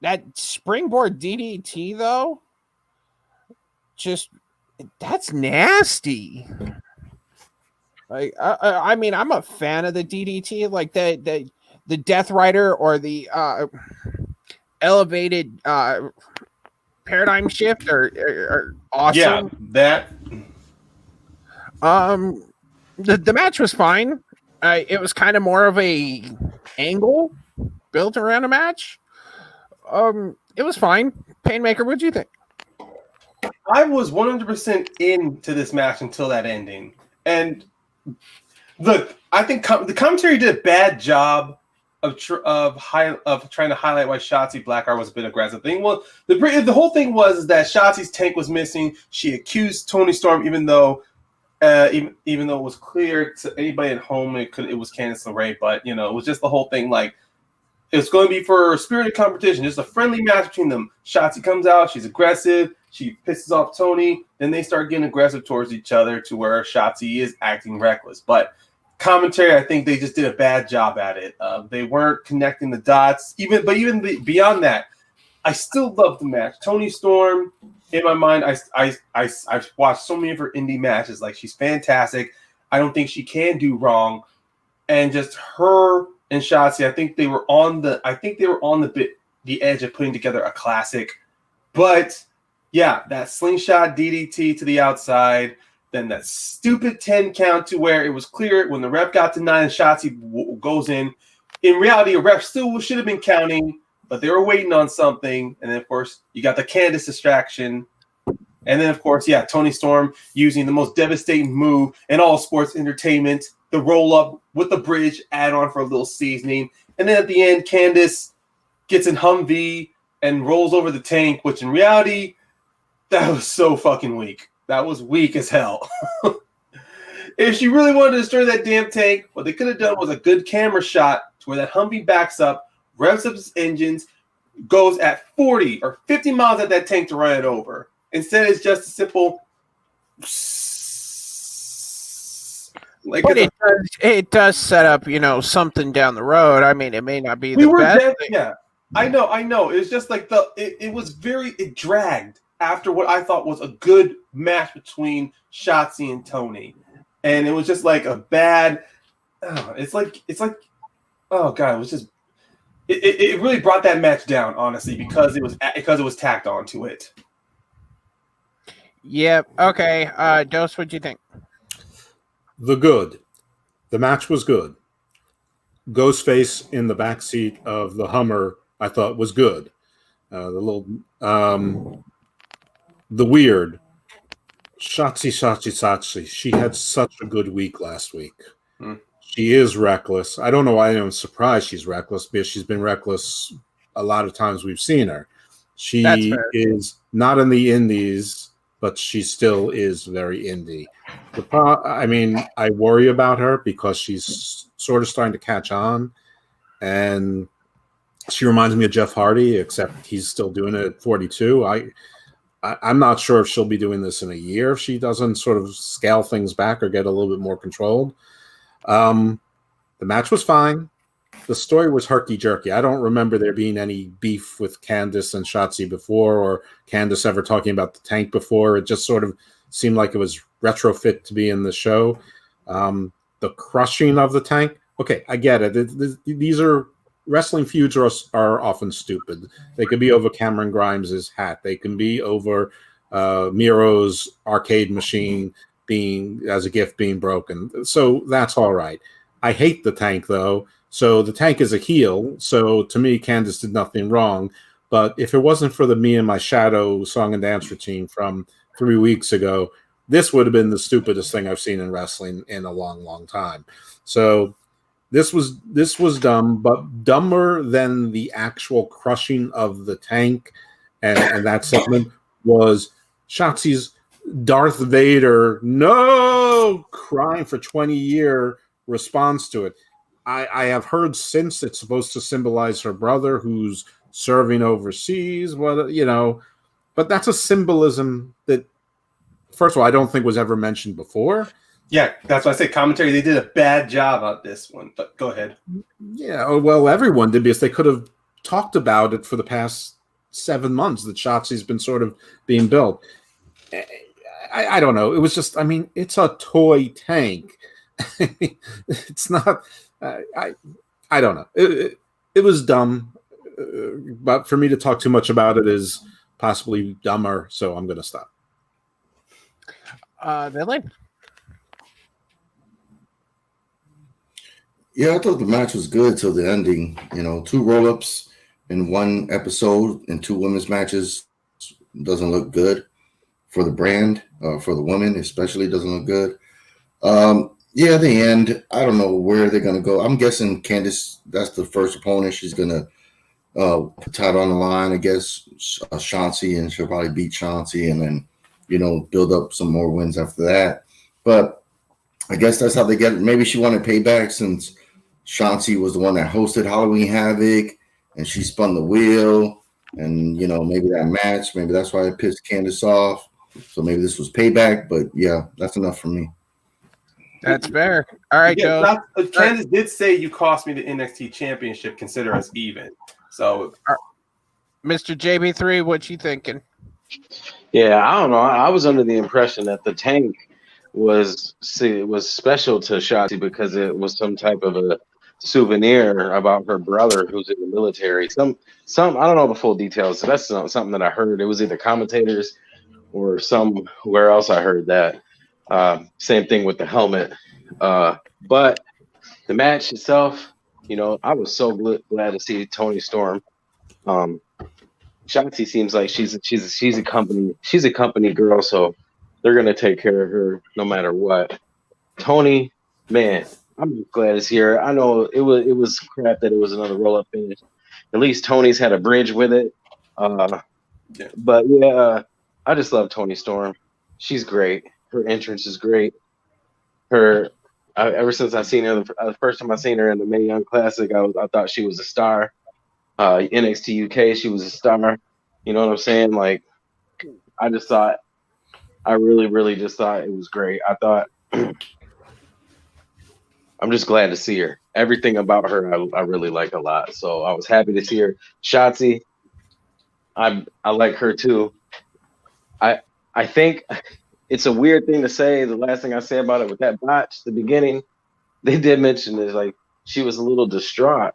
That springboard DDT though, that's nasty. Like I mean, I'm a fan of the DDT, like the Death Rider or the elevated paradigm shift are awesome. Yeah, that. The match was fine. It was kind of more of a angle built around a match. It was fine. Paynemaker, what'd you think? I was 100% into this match until that ending. And look, I think the commentary did a bad job of trying to highlight why Shotzi Blackheart was a bit aggressive. Well, the whole thing was that Shotzi's tank was missing. She accused Toni Storm, even though it was clear to anybody at home it was Candice LeRae. But it was just the whole thing like it's going to be for spirited competition, just a friendly match between them. Shotzi comes out, she's aggressive, she pisses off Toni, then they start getting aggressive towards each other to where Shotzi is acting reckless. But commentary, I think they just did a bad job at it. They weren't connecting the dots. Even beyond that, I still love the match. Toni Storm, in my mind, I've watched so many of her indie matches. Like, she's fantastic. I don't think she can do wrong. And just her and Shotzi, I think they were on the edge of putting together a classic. But yeah, that slingshot DDT to the outside, then that stupid 10 count to where it was clear when the ref got to 9 and Shotzi goes in. In reality, a ref still should have been counting, but they were waiting on something. And then, of course, you got the Candice distraction. And then, of course, yeah, Toni Storm using the most devastating move in all sports entertainment, the roll-up with the bridge add-on for a little seasoning. And then at the end, Candice gets in Humvee and rolls over the tank, which in reality, that was so fucking weak. That was weak as hell. If she really wanted to destroy that damn tank, what they could have done was a good camera shot to where that Humvee backs up, revs up its engines, goes at 40 or 50 miles at that tank to run it over. Instead, it's just a simple... Like, but it does set up, something down the road. I mean, it may not be the best thing. Yeah, I know. It was just like it dragged after what I thought was a good match between Shotzi and Toni, and it was just like a bad. It's like oh god, it was just it really brought that match down, honestly, because it was tacked onto it. Yep. Okay. Dose, what'd you think? The match was good. Ghostface in the backseat of the Hummer, I thought was good. The weird Shotzi. She had such a good week last week. She is reckless. I don't know why I'm surprised she's reckless, because she's been reckless a lot of times we've seen her. She is not in the indies, but she still is very indie. I worry about her because she's sort of starting to catch on, and she reminds me of Jeff Hardy, except he's still doing it at 42. I'm not sure if she'll be doing this in a year if she doesn't sort of scale things back or get a little bit more controlled. The match was fine. the story was herky-jerky. I don't remember there being any beef with Candice and Shotzi before, or Candice ever talking about the tank before. It just sort of seemed like it was retrofit to be in the show. The crushing of the tank, okay, I get it. These are wrestling feuds are often stupid. They could be over Cameron Grimes' hat. They can be over Miro's arcade machine being as a gift being broken. So that's all right. I hate the tank though. So the tank is a heel. So to me, Candice did nothing wrong. But if it wasn't for the Me and My Shadow song and dance routine from 3 weeks ago, this would have been the stupidest thing I've seen in wrestling in a long, long time. So this was dumb, but dumber than the actual crushing of the tank and that segment was Shotzi's Darth Vader no crying for 20-year response to it. I have heard since it's supposed to symbolize her brother who's serving overseas. Well, but that's a symbolism that, first of all, I don't think was ever mentioned before. Yeah, that's why I say commentary. They did a bad job on this one, but go ahead. Yeah, well, everyone did, because they could have talked about it for the past 7 months that Shotzi's been sort of being built. I don't know. It was just, it's a toy tank. It's not. I don't know. It was dumb, but for me to talk too much about it is possibly dumber. So I'm going to stop. Billy? Yeah, I thought the match was good till the ending. 2 roll-ups in one episode in 2 women's matches doesn't look good for the brand, for the women especially doesn't look good. Yeah, the end, I don't know where they're going to go. I'm guessing Candice, that's the first opponent. She's going to put title on the line, I guess, Chauncey, and she'll probably beat Chauncey and then, build up some more wins after that. But I guess that's how they get it. Maybe she wanted payback since Chauncey was the one that hosted Halloween Havoc and she spun the wheel. And, maybe that match, maybe that's why it pissed Candice off. So maybe this was payback. But, yeah, that's enough for me. That's fair. All right, Joe. Candice did say you cost me the NXT championship. Consider us even. So, Mr. JB3, what you thinking? Yeah, I don't know. I was under the impression that the tank was special to Shotzi because it was some type of a souvenir about her brother who's in the military. Some I don't know the full details. So that's something that I heard. It was either commentators or somewhere else I heard that. Same thing with the helmet. But the match itself, I was so glad to see Toni Storm. Shotzi seems like she's a company girl, so they're gonna take care of her no matter what. Toni, man, I'm just glad it's here. I know it was crap that it was another roll-up finish. At least Toni's had a bridge with it. Yeah. But yeah, I just love Toni Storm. She's great. Her entrance is great. Ever since I seen her, the first time I seen her in the Mae Young Classic, I thought she was a star. NXT UK, she was a star. You know what I'm saying? Like, I really, really just thought it was great. I thought, I'm just glad to see her. Everything about her, I really like a lot. So I was happy to see her. Shotzi, I like her too. I think it's a weird thing to say. The last thing I say about it with that botch, the beginning, they did mention is like she was a little distraught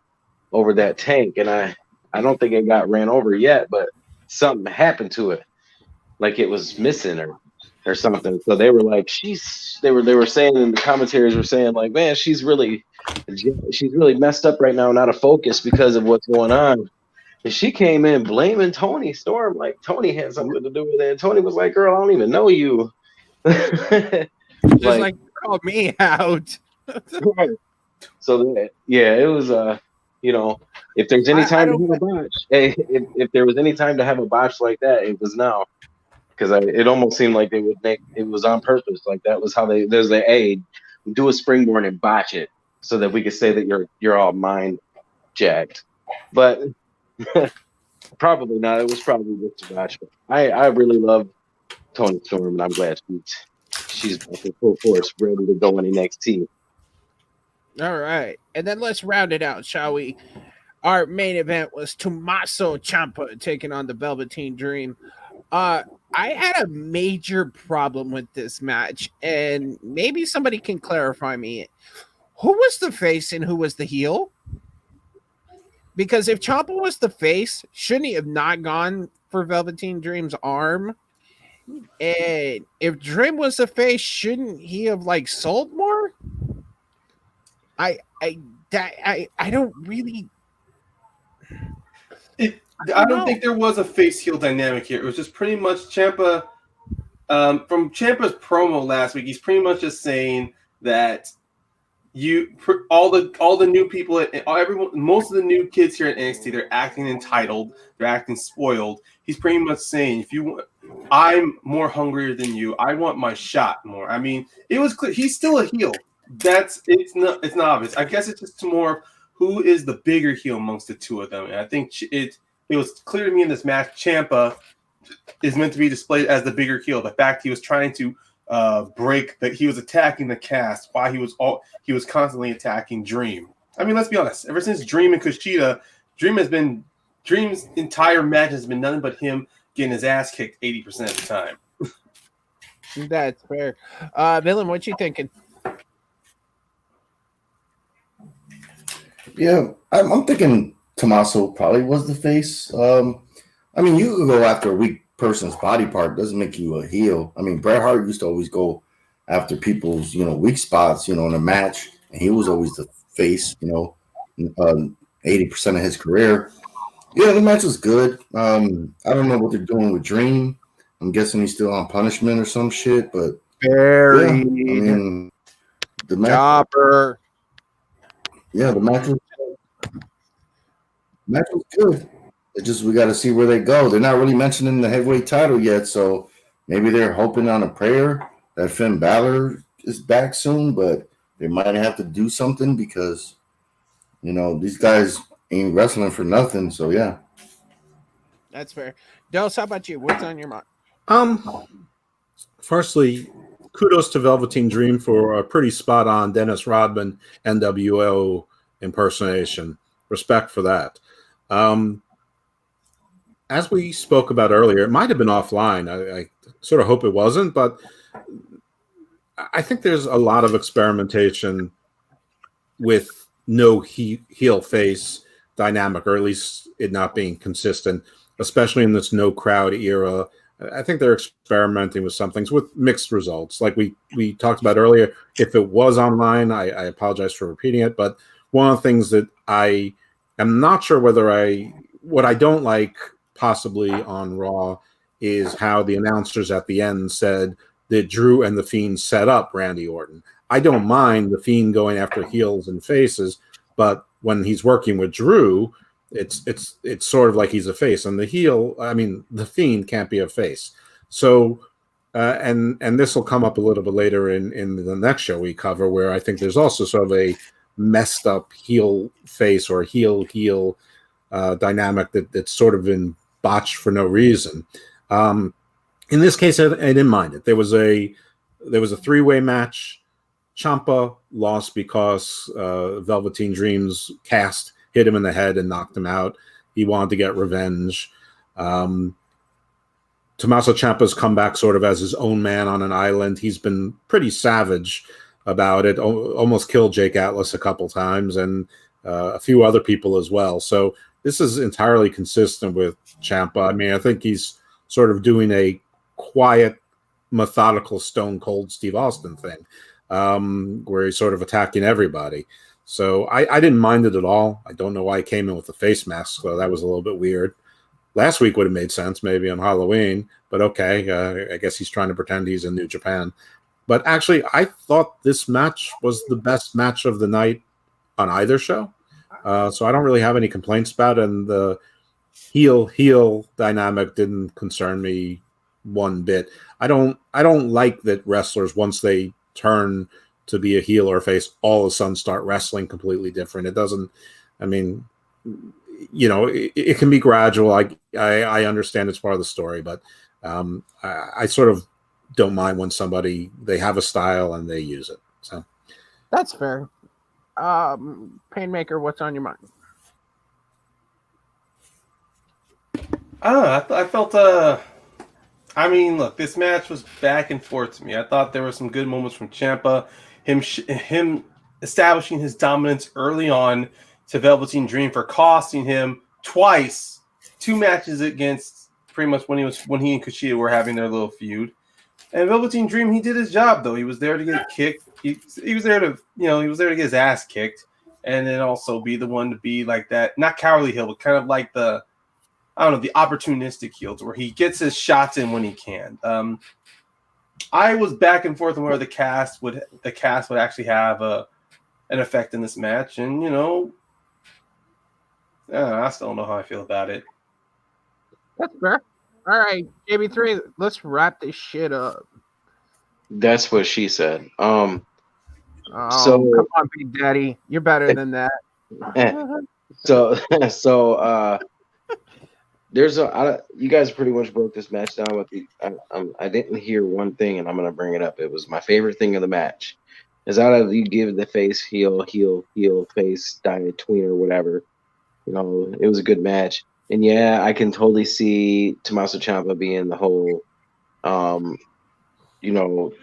over that tank, and I don't think it got ran over yet, but something happened to it, like it was missing or something. So they were like, they were saying, and the commentators were saying like, man, she's really messed up right now, not a focus because of what's going on. And she came in blaming Toni Storm, like Toni had something to do with it. And Toni was like, girl, I don't even know you. Just like called me out. So yeah, it was if there's any time to have a botch, if there was any time to have a botch like that, it was now. Because it almost seemed like they would make it was on purpose. Like that was how there's do a springboard and botch it so that we could say that you're all mind jacked. But probably not. It was probably just a botch. I really love Toni Storm, and I'm glad she's back in full force, ready to go in NXT. All right. And then let's round it out, shall we? Our main event was Tommaso Ciampa taking on the Velveteen Dream. I had a major problem with this match, and maybe somebody can clarify me. Who was the face and who was the heel? Because if Ciampa was the face, shouldn't he have not gone for Velveteen Dream's arm? And if Dream was the face, shouldn't he have like sold more? I don't really. I don't think there was a face heel dynamic here. It was just pretty much Ciampa. From Ciampa's promo last week, he's pretty much just saying that all the new people, everyone, most of the new kids here at NXT, they're acting entitled, they're acting spoiled. He's pretty much saying, I'm more hungrier than you. I want my shot more. I mean, it was clear he's still a heel. It's not obvious. I guess it's just more of who is the bigger heel amongst the two of them. And I think it was clear to me in this match, Ciampa is meant to be displayed as the bigger heel. The fact he was trying to break that, he was attacking the cast while he was constantly attacking Dream. I mean, let's be honest. Ever since Dream and Kushida, Dream's entire match has been nothing but him getting his ass kicked 80% of the time. That's fair. Villain, what you thinking? Yeah, I'm thinking Tommaso probably was the face. I mean, you could go after a weak person's body part. Doesn't make you a heel. I mean, Bret Hart used to always go after people's, weak spots, in a match. And he was always the face, 80% of his career. Yeah, the match was good. I don't know what they're doing with Dream. I'm guessing he's still on punishment or some shit, but Very. Yeah, I mean, the match. Chopper. Yeah, the match was good. It's just we got to see where they go. They're not really mentioning the heavyweight title yet, so maybe they're hoping on a prayer that Finn Balor is back soon, but they might have to do something because, these guys ain't wrestling for nothing. So, yeah. That's fair. Dos, how about you? What's on your mind? Firstly, kudos to Velveteen Dream for a pretty spot-on Dennis Rodman NWO impersonation. Respect for that. As we spoke about earlier, it might have been offline. I sort of hope it wasn't, but I think there's a lot of experimentation with no heel face dynamic, or at least it not being consistent, especially in this no crowd era. I think they're experimenting with some things with mixed results. Like we talked about earlier, if it was online, I apologize for repeating it, but one of the things that I am not sure what I don't like possibly on Raw is how the announcers at the end said that Drew and The Fiend set up Randy Orton. I don't mind The Fiend going after heels and faces, but when he's working with Drew, it's sort of like he's a face, and The Fiend can't be a face. So, and this will come up a little bit later in the next show we cover, where I think there's also sort of a messed up heel face or heel dynamic that's sort of been botched for no reason. In this case, I didn't mind it. There was a three-way match. Ciampa lost because Velveteen Dream's cast hit him in the head and knocked him out. He wanted to get revenge. Tommaso Ciampa's come back sort of as his own man on an island. He's been pretty savage about it. Almost killed Jake Atlas a couple times and a few other people as well. So this is entirely consistent with Ciampa. I mean, I think he's sort of doing a quiet, methodical, stone cold Steve Austin thing, where he's sort of attacking everybody. So I didn't mind it at all. I don't know why he came in with the face mask, so that was a little bit weird. Last week would have made sense, maybe on Halloween, but okay. I guess he's trying to pretend he's in New Japan. But actually, I thought this match was the best match of the night on either show. So I don't really have any complaints about it, and the heel dynamic didn't concern me one bit. I don't like that wrestlers, once they turn to be a heel or a face, all of a sudden start wrestling completely different. It doesn't. I mean, it can be gradual. I understand it's part of the story, but I sort of don't mind when they have a style and they use it. So that's fair. Paynemaker, what's on your mind? I don't know. I felt. I mean, look, this match was back and forth to me. I thought there were some good moments from Ciampa, him establishing his dominance early on to Velveteen Dream for costing him twice 2 matches against pretty much when he and Kushida were having their little feud. And Velveteen Dream, he did his job though. He was there to get kicked. He was there to he was there to get his ass kicked, and then also be the one to be like that, not cowardly heel, but kind of like the opportunistic heels where he gets his shots in when he can. I was back and forth on where the cast would actually have an effect in this match, and I still don't know how I feel about it. That's fair. All right, JB3, let's wrap this shit up. That's what she said. So come on, Big Daddy, you're better than that. So there's you guys pretty much broke this match down with I didn't hear one thing, and I'm gonna bring it up. It was my favorite thing of the match. Is out of you give the face heel face diet tweener whatever. It was a good match. And yeah, I can totally see Tommaso Ciampa being the whole,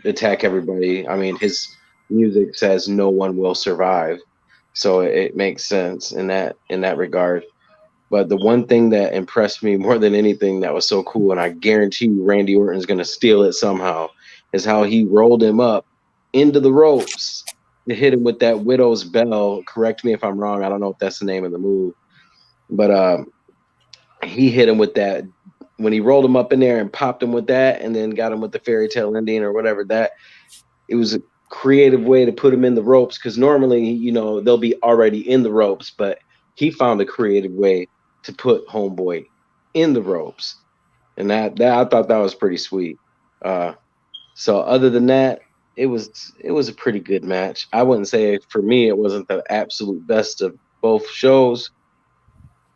attack everybody. I mean, his music says no one will survive, so it makes sense in that regard. But the one thing that impressed me more than anything that was so cool, and I guarantee you Randy Orton's going to steal it somehow, is how he rolled him up into the ropes to hit him with that Widow's Bell. Correct me if I'm wrong. I don't know if that's the name of the move. But he hit him with that when he rolled him up in there and popped him with that, and then got him with the fairy tale ending or whatever. That it was a creative way to put him in the ropes, because normally they'll be already in the ropes, but he found a creative way to put homeboy in the ropes, and that I thought that was pretty sweet. So other than that, it was a pretty good match. I wouldn't say for me it wasn't the absolute best of both shows.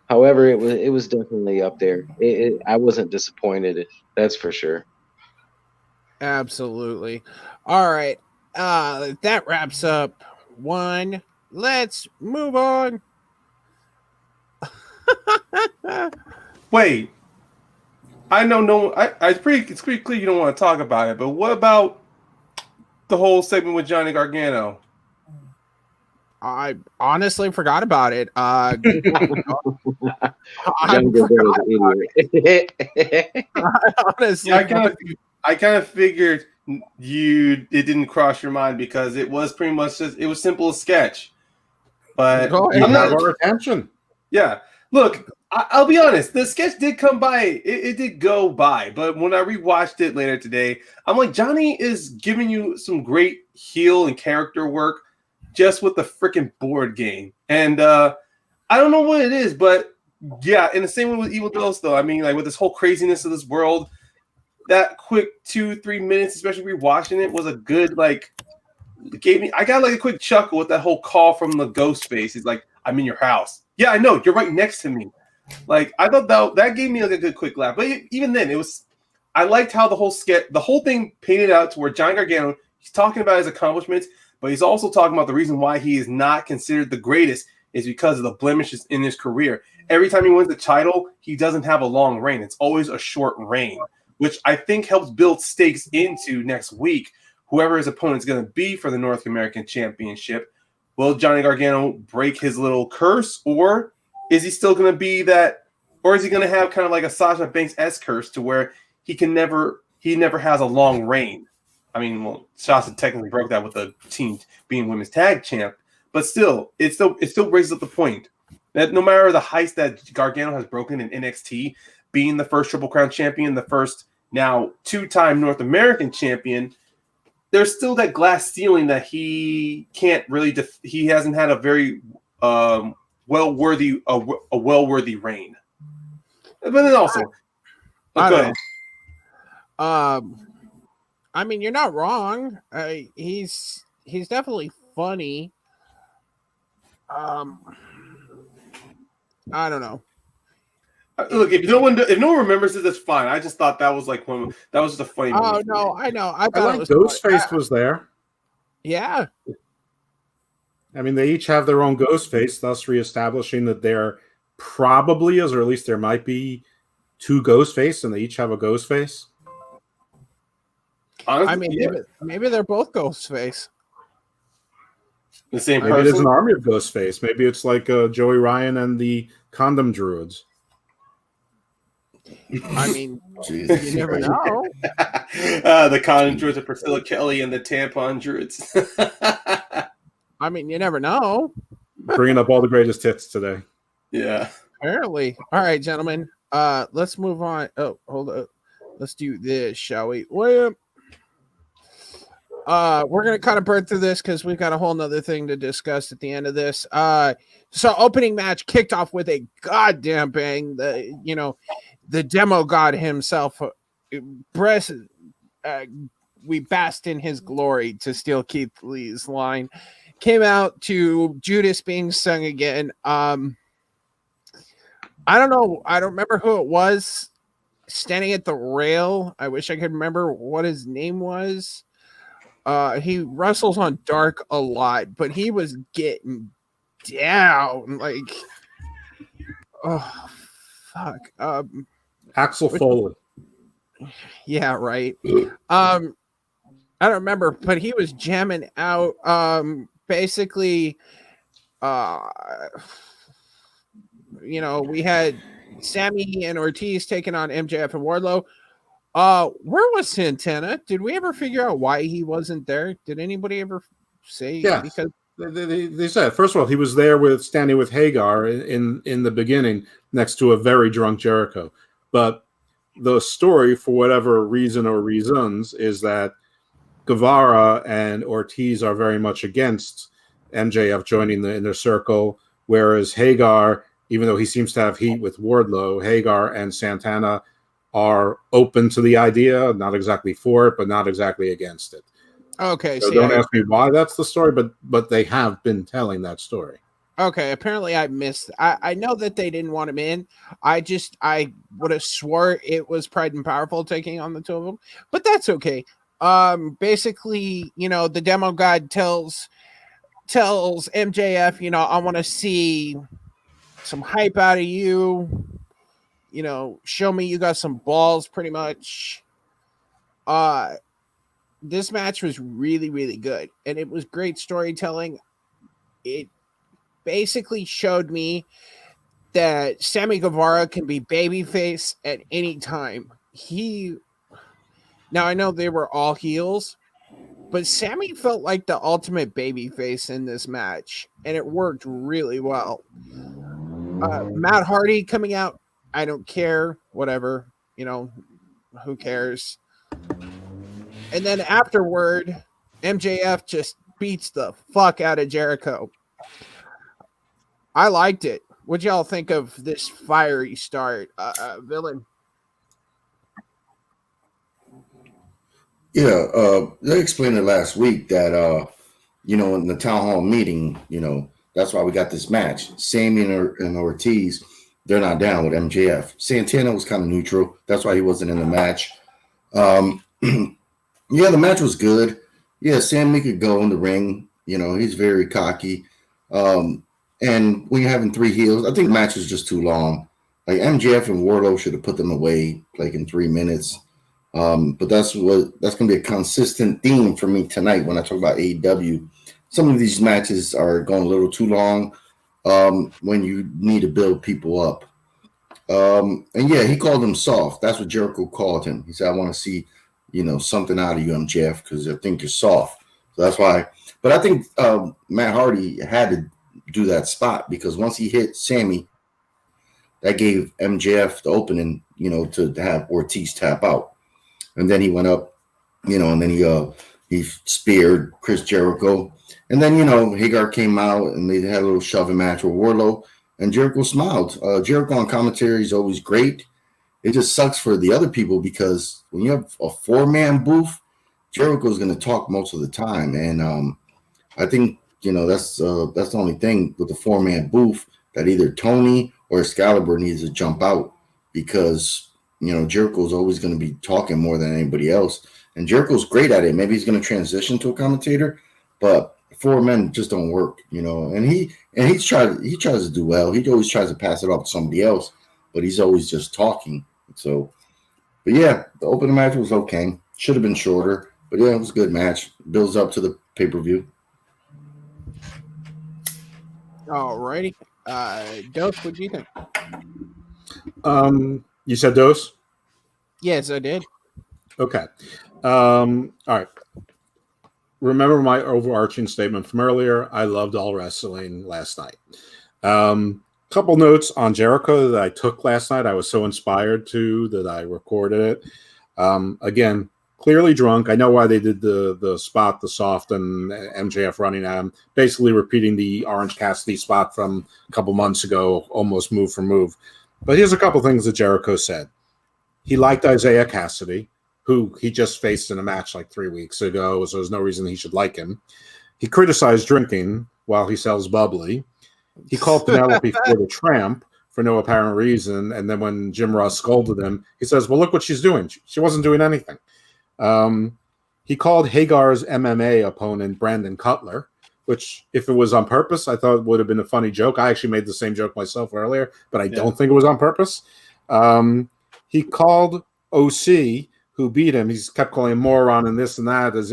However, it was definitely up there. I wasn't disappointed. That's for sure. Absolutely. All right. That wraps up one. Let's move on. Wait. I know it's pretty clear you don't want to talk about it, but what about the whole segment with Johnny Gargano? I honestly forgot about it. Honestly, I kind of figured it didn't cross your mind because it was pretty much it was simple as sketch. But you have our attention. Yeah, look, I'll be honest. The sketch did come by. It did go by. But when I rewatched it later today, I'm like, Johnny is giving you some great heel and character work just with the freaking board game. And I don't know what it is, but yeah, in the same way with Evil Dose, though. I mean, like with this whole craziness of this world, that quick 2-3 minutes, especially rewatching it, was a good I got like a quick chuckle with that whole call from the ghost face. He's like, I'm in your house. Yeah, I know, you're right next to me. Like, I thought that gave me like a good quick laugh. But even then, I liked how the whole thing painted out to where Johnny Gargano, he's talking about his accomplishments, but he's also talking about the reason why he is not considered the greatest is because of the blemishes in his career. Every time he wins the title, he doesn't have a long reign. It's always a short reign, which I think helps build stakes into next week. Whoever his opponent's going to be for the North American Championship, will Johnny Gargano break his little curse, or is he still going to be that, or is he going to have kind of like a Sasha Banks-esque curse to where he never has a long reign? I mean, well, Sasha technically broke that with the team being women's tag champ, but still, it still raises up the point that no matter the heights that Gargano has broken in NXT, being the first Triple Crown champion, the first now 2-time North American champion, there's still that glass ceiling that he can't really. He hasn't had a very well-worthy reign. But then also, go ahead. I mean, you're not wrong. He's definitely funny. I don't know. Look, if no one remembers it, that's fine. I just thought that was that was just a funny moment. Oh no, I know. I like Ghostface was there. Yeah. I mean, they each have their own ghost face, thus reestablishing that there probably is, or at least there might be, two ghost face, and they each have a ghost face. Honestly, I mean, maybe they're both Ghostface. the same Maybe there's person. an army of ghost face. Maybe it's like Joey Ryan and the condom druids. I mean, Jesus you never Christ. know. The condom druids are Priscilla Kelly and the tampon druids. I mean, you never know. Bringing up all the greatest hits today. Yeah. Apparently. All right, gentlemen. Let's move on. Oh, hold up. Let's do this, shall we? Well, we're gonna kind of burn through this because we've got a whole nother thing to discuss at the end of this. So opening match kicked off with a goddamn bang. The demo god himself, we basked in his glory, to steal Keith Lee's line. Came out to Judas being sung again. I don't know. I don't remember who it was standing at the rail. I wish I could remember what his name was. He wrestles on Dark a lot, but he was getting down like, oh fuck. Axel Foley. Yeah, right. I don't remember, but he was jamming out. Basically, we had Sammy and Ortiz taking on MJF and Wardlow. Where was Santana? Did we ever figure out why he wasn't there? Did anybody ever say? Yeah, because they said, first of all, he was there standing with Hagar in the beginning next to a very drunk Jericho. But the story, for whatever reason or reasons, is that Guevara and Ortiz are very much against MJF joining the inner circle, whereas Hagar, even though he seems to have heat with Wardlow, Hagar and Santana are open to the idea, not exactly for it, but not exactly against it. Okay, so don't ask me why that's the story, but they have been telling that story. Okay, apparently I missed. I know that they didn't want him in. I would have swore it was Pride and Powerful taking on the two of them, but that's okay. Basically, the demo god tells MJF, I want to see some hype out of you. Show me you got some balls, pretty much. This match was really, really good, and it was great storytelling. It basically showed me that Sammy Guevara can be babyface at any time. Now I know they were all heels, but Sammy felt like the ultimate babyface in this match, and it worked really well. Matt Hardy coming out, I don't care, whatever, who cares? And then afterward, MJF just beats the fuck out of Jericho. I liked it. What'd y'all think of this fiery start, Villain? Yeah, they explained it last week that in the town hall meeting, that's why we got this match. Sammy and Ortiz, they're not down with MJF. Santana was kind of neutral. That's why he wasn't in the match. Yeah, the match was good. Yeah, Sammy could go in the ring. He's very cocky. And when you're having three heels, I think the match was just too long. Like MJF and Wardlow should have put them away like in 3 minutes. But that's going to be a consistent theme for me tonight when I talk about AEW. Some of these matches are going a little too long when you need to build people up. And yeah, he called him soft. That's what Jericho called him. He said, I want to see, something out of you, MJF, because I think you're soft. So that's why. But I think Matt Hardy had to do that spot because once he hit Sammy, that gave MJF the opening, to have Ortiz tap out. And then he went up, and then he speared Chris Jericho. And then, Hagar came out and they had a little shoving match with Wardlow, and Jericho smiled. Jericho on commentary is always great. It just sucks for the other people because when you have a 4-man booth, Jericho's going to talk most of the time. And I think, that's the only thing with the 4-man booth that either Tony or Excalibur needs to jump out because, Jericho's always going to be talking more than anybody else. And Jericho's great at it. Maybe he's going to transition to a commentator, but four men just don't work, And he tries to do well. He always tries to pass it off to somebody else, but he's always just talking. So, but yeah, the opening match was okay. Should have been shorter, but yeah, it was a good match. Builds up to the pay-per-view. All righty. Dose, what do you think? You said Dose? Yes, I did. Okay. All right. Remember my overarching statement from earlier. I loved all wrestling last night. Couple notes on Jericho that I took last night. I was so inspired to that I recorded it. Again, clearly drunk. I know why they did the spot, the soft, and MJF running at him, basically repeating the Orange Cassidy spot from a couple months ago, almost move for move. But here's a couple things that Jericho said. He liked Isaiah Cassidy, who he just faced in a match like 3 weeks ago, so there's no reason he should like him. He criticized drinking while he sells bubbly. He called Penelope for the tramp for no apparent reason, and then when Jim Ross scolded him, he says, well, look what she's doing. She wasn't doing anything. He called Hagar's MMA opponent Brandon Cutler, which, if it was on purpose, I thought would have been a funny joke. I actually made the same joke myself earlier, but I don't think it was on purpose. He called OC, who beat him. He's kept calling him moron and this and that, as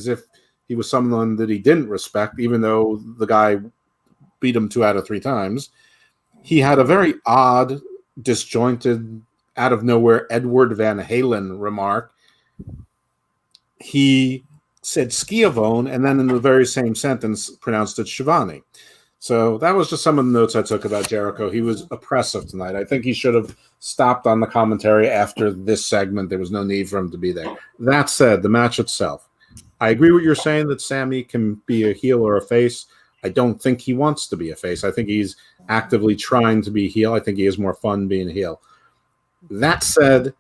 if he was someone that he didn't respect, even though the guy beat him 2 out of 3 times. He had a very odd, disjointed, out of nowhere Edward Van Halen remark. He said Schiavone, and then in the very same sentence pronounced it Shivani. So that was just some of the notes I took about Jericho. He was oppressive tonight. I think he should have stopped on the commentary after this segment. There was no need for him to be there. That said, the match itself. I agree with you're saying that Sammy can be a heel or a face. I don't think he wants to be a face. I think he's actively trying to be a heel. I think he has more fun being a heel. That said,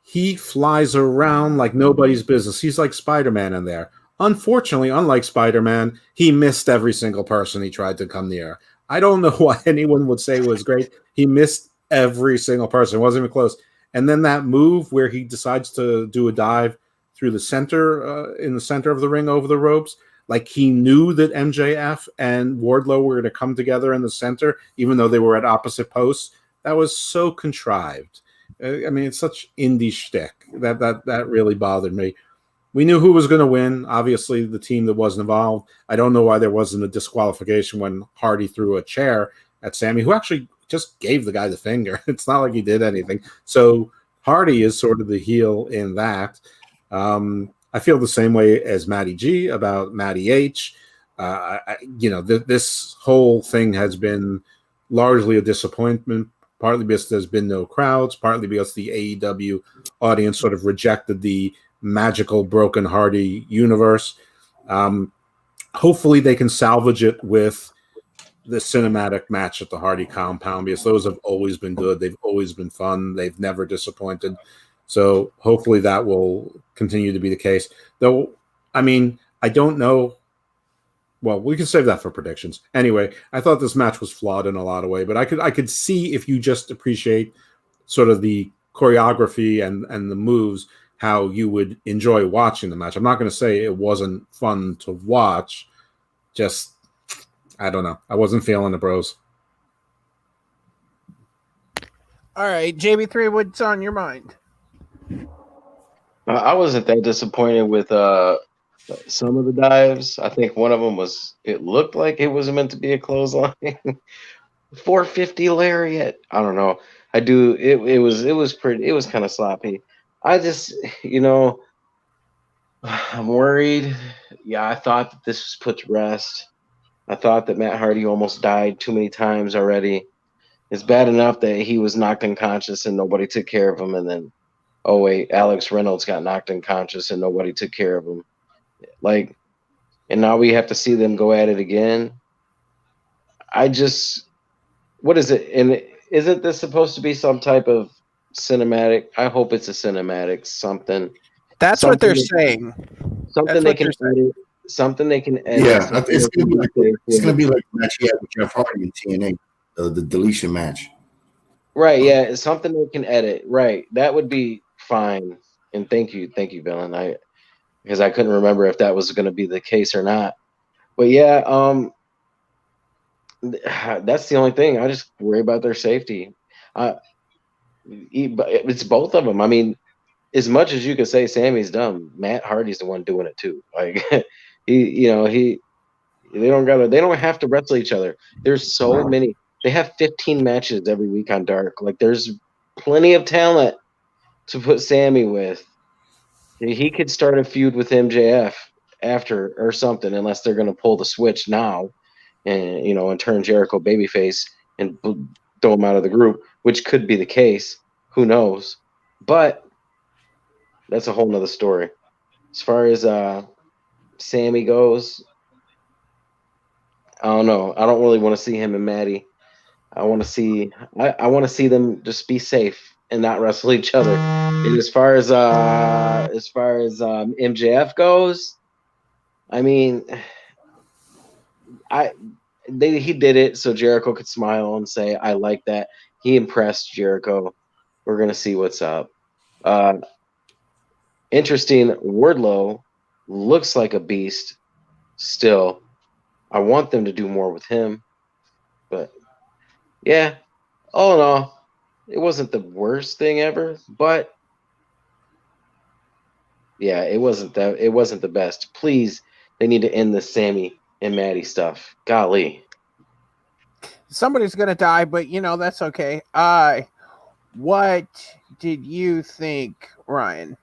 he flies around like nobody's business. He's like Spider-Man in there. Unfortunately, unlike Spider-Man, he missed every single person he tried to come near. I don't know why anyone would say it was great. He missed every single person. It wasn't even close. And then that move where he decides to do a dive through the center, in the center of the ring over the ropes, like he knew that MJF and Wardlow were going to come together in the center, even though they were at opposite posts. That was so contrived. I mean, it's such indie shtick that really bothered me. We knew who was going to win. Obviously, the team that wasn't involved. I don't know why there wasn't a disqualification when Hardy threw a chair at Sammy, who actually just gave the guy the finger. It's not like he did anything. So Hardy is sort of the heel in that. I feel the same way as Matty G about Matty H. This whole thing has been largely a disappointment, partly because there's been no crowds, partly because the AEW audience sort of rejected the magical broken Hardy universe. Hopefully they can salvage it with the cinematic match at the Hardy compound, because those have always been good. They've always been fun. They've never disappointed. So hopefully that will continue to be the case. Though, I mean, I don't know. Well, we can save that for predictions. Anyway, I thought this match was flawed in a lot of ways, but I could see, if you just appreciate sort of the choreography and the moves, how you would enjoy watching the match. I'm not going to say it wasn't fun to watch. Just, I don't know. I wasn't feeling the bros. All right, JB3, what's on your mind? I wasn't that disappointed with some of the dives. I think one of them it looked like it was meant to be a clothesline. 450 lariat. I don't know. It was kind of sloppy. I just, I'm worried. Yeah, I thought that this was put to rest. I thought that Matt Hardy almost died too many times already. It's bad enough that he was knocked unconscious and nobody took care of him, and then, oh wait, Alex Reynolds got knocked unconscious and nobody took care of him. And now we have to see them go at it again. What is it? And isn't this supposed to be some type of cinematic? I hope it's a cinematic something. That's what they're saying. Something they can edit. Something they can edit. Yeah, it's gonna be like the match he had with Jeff Hardy in TNA, the deletion match. Right. Yeah, it's something they can edit. Right. That would be fine. And thank you, Villain. Because I couldn't remember if that was going to be the case or not. But yeah, that's the only thing. I just worry about their safety. It's both of them. I mean, as much as you can say Sammy's dumb, Matt Hardy's the one doing it too. Like they don't have to wrestle each other. There's so many. They have 15 matches every week on Dark. Like there's plenty of talent to put Sammy with. He could start a feud with MJF after or something, unless they're going to pull the switch now and turn Jericho babyface and throw him out of the group, which could be the case. Who knows? But that's a whole nother story. As far as Sammy goes, I don't know. I don't really want to see him and Matty. I want to see them just be safe and not wrestle each other. And as far as MJF goes, I mean, he did it so Jericho could smile and say, "I like that." He impressed Jericho. We're gonna see what's up. Interesting. Wardlow looks like a beast. Still, I want them to do more with him, but yeah, all in all, it wasn't the worst thing ever, but yeah, it wasn't the best. Please, they need to end the Sammy and Matty stuff. Golly. Somebody's gonna die, but that's okay. What did you think, Ryan?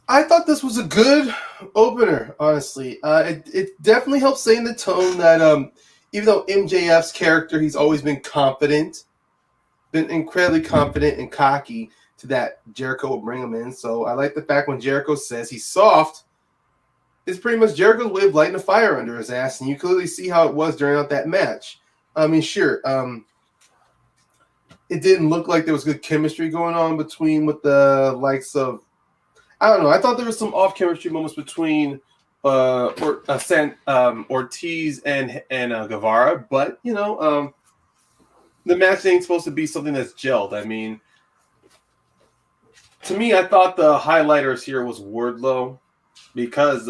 I thought this was a good opener, honestly. It definitely helps setting the tone that even though MJF's character, he's always been confident, been incredibly confident and cocky, to that Jericho will bring him in. So I like the fact when Jericho says he's soft, it's pretty much Jericho's way of lighting a fire under his ass, and you clearly see how it was during that match. I mean, sure, it didn't look like there was good chemistry going on with the likes of, I don't know. I thought there was some off chemistry moments between Ortiz and Guevara, but the match ain't supposed to be something that's gelled. I mean, to me, I thought the highlighters here was Wardlow, because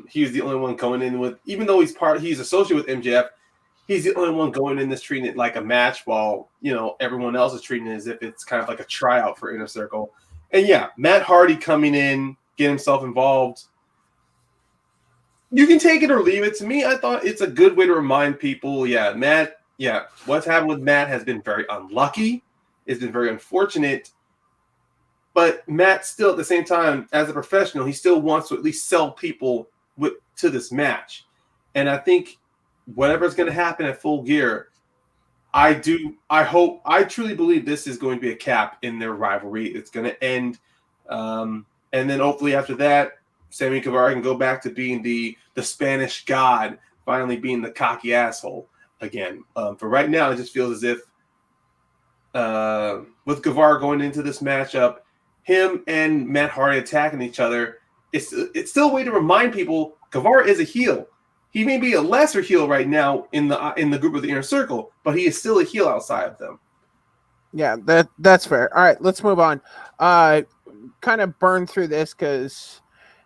he was the only one going in with, even though he's associated with MJF, he's the only one going in this treating it like a match, while everyone else is treating it as if it's kind of like a tryout for Inner Circle. And yeah, Matt Hardy coming in, get himself involved. You can take it or leave it. To me, I thought it's a good way to remind people, what's happened with Matt has been very unlucky. It's been very unfortunate. But Matt still, at the same time, as a professional, he still wants to at least sell people to this match. And I think whatever's going to happen at Full Gear, I truly believe this is going to be a cap in their rivalry. It's going to end. And then hopefully after that, Sammy Guevara can go back to being the Spanish god, finally being the cocky asshole again. For right now, it just feels as if with Guevara going into this matchup, him and Matt Hardy attacking each other, it's still a way to remind people Guevara is a heel. He may be a lesser heel right now in the group of the Inner Circle, but he is still a heel outside of them. Yeah, that's fair. All right, let's move on. Kind of burn through this because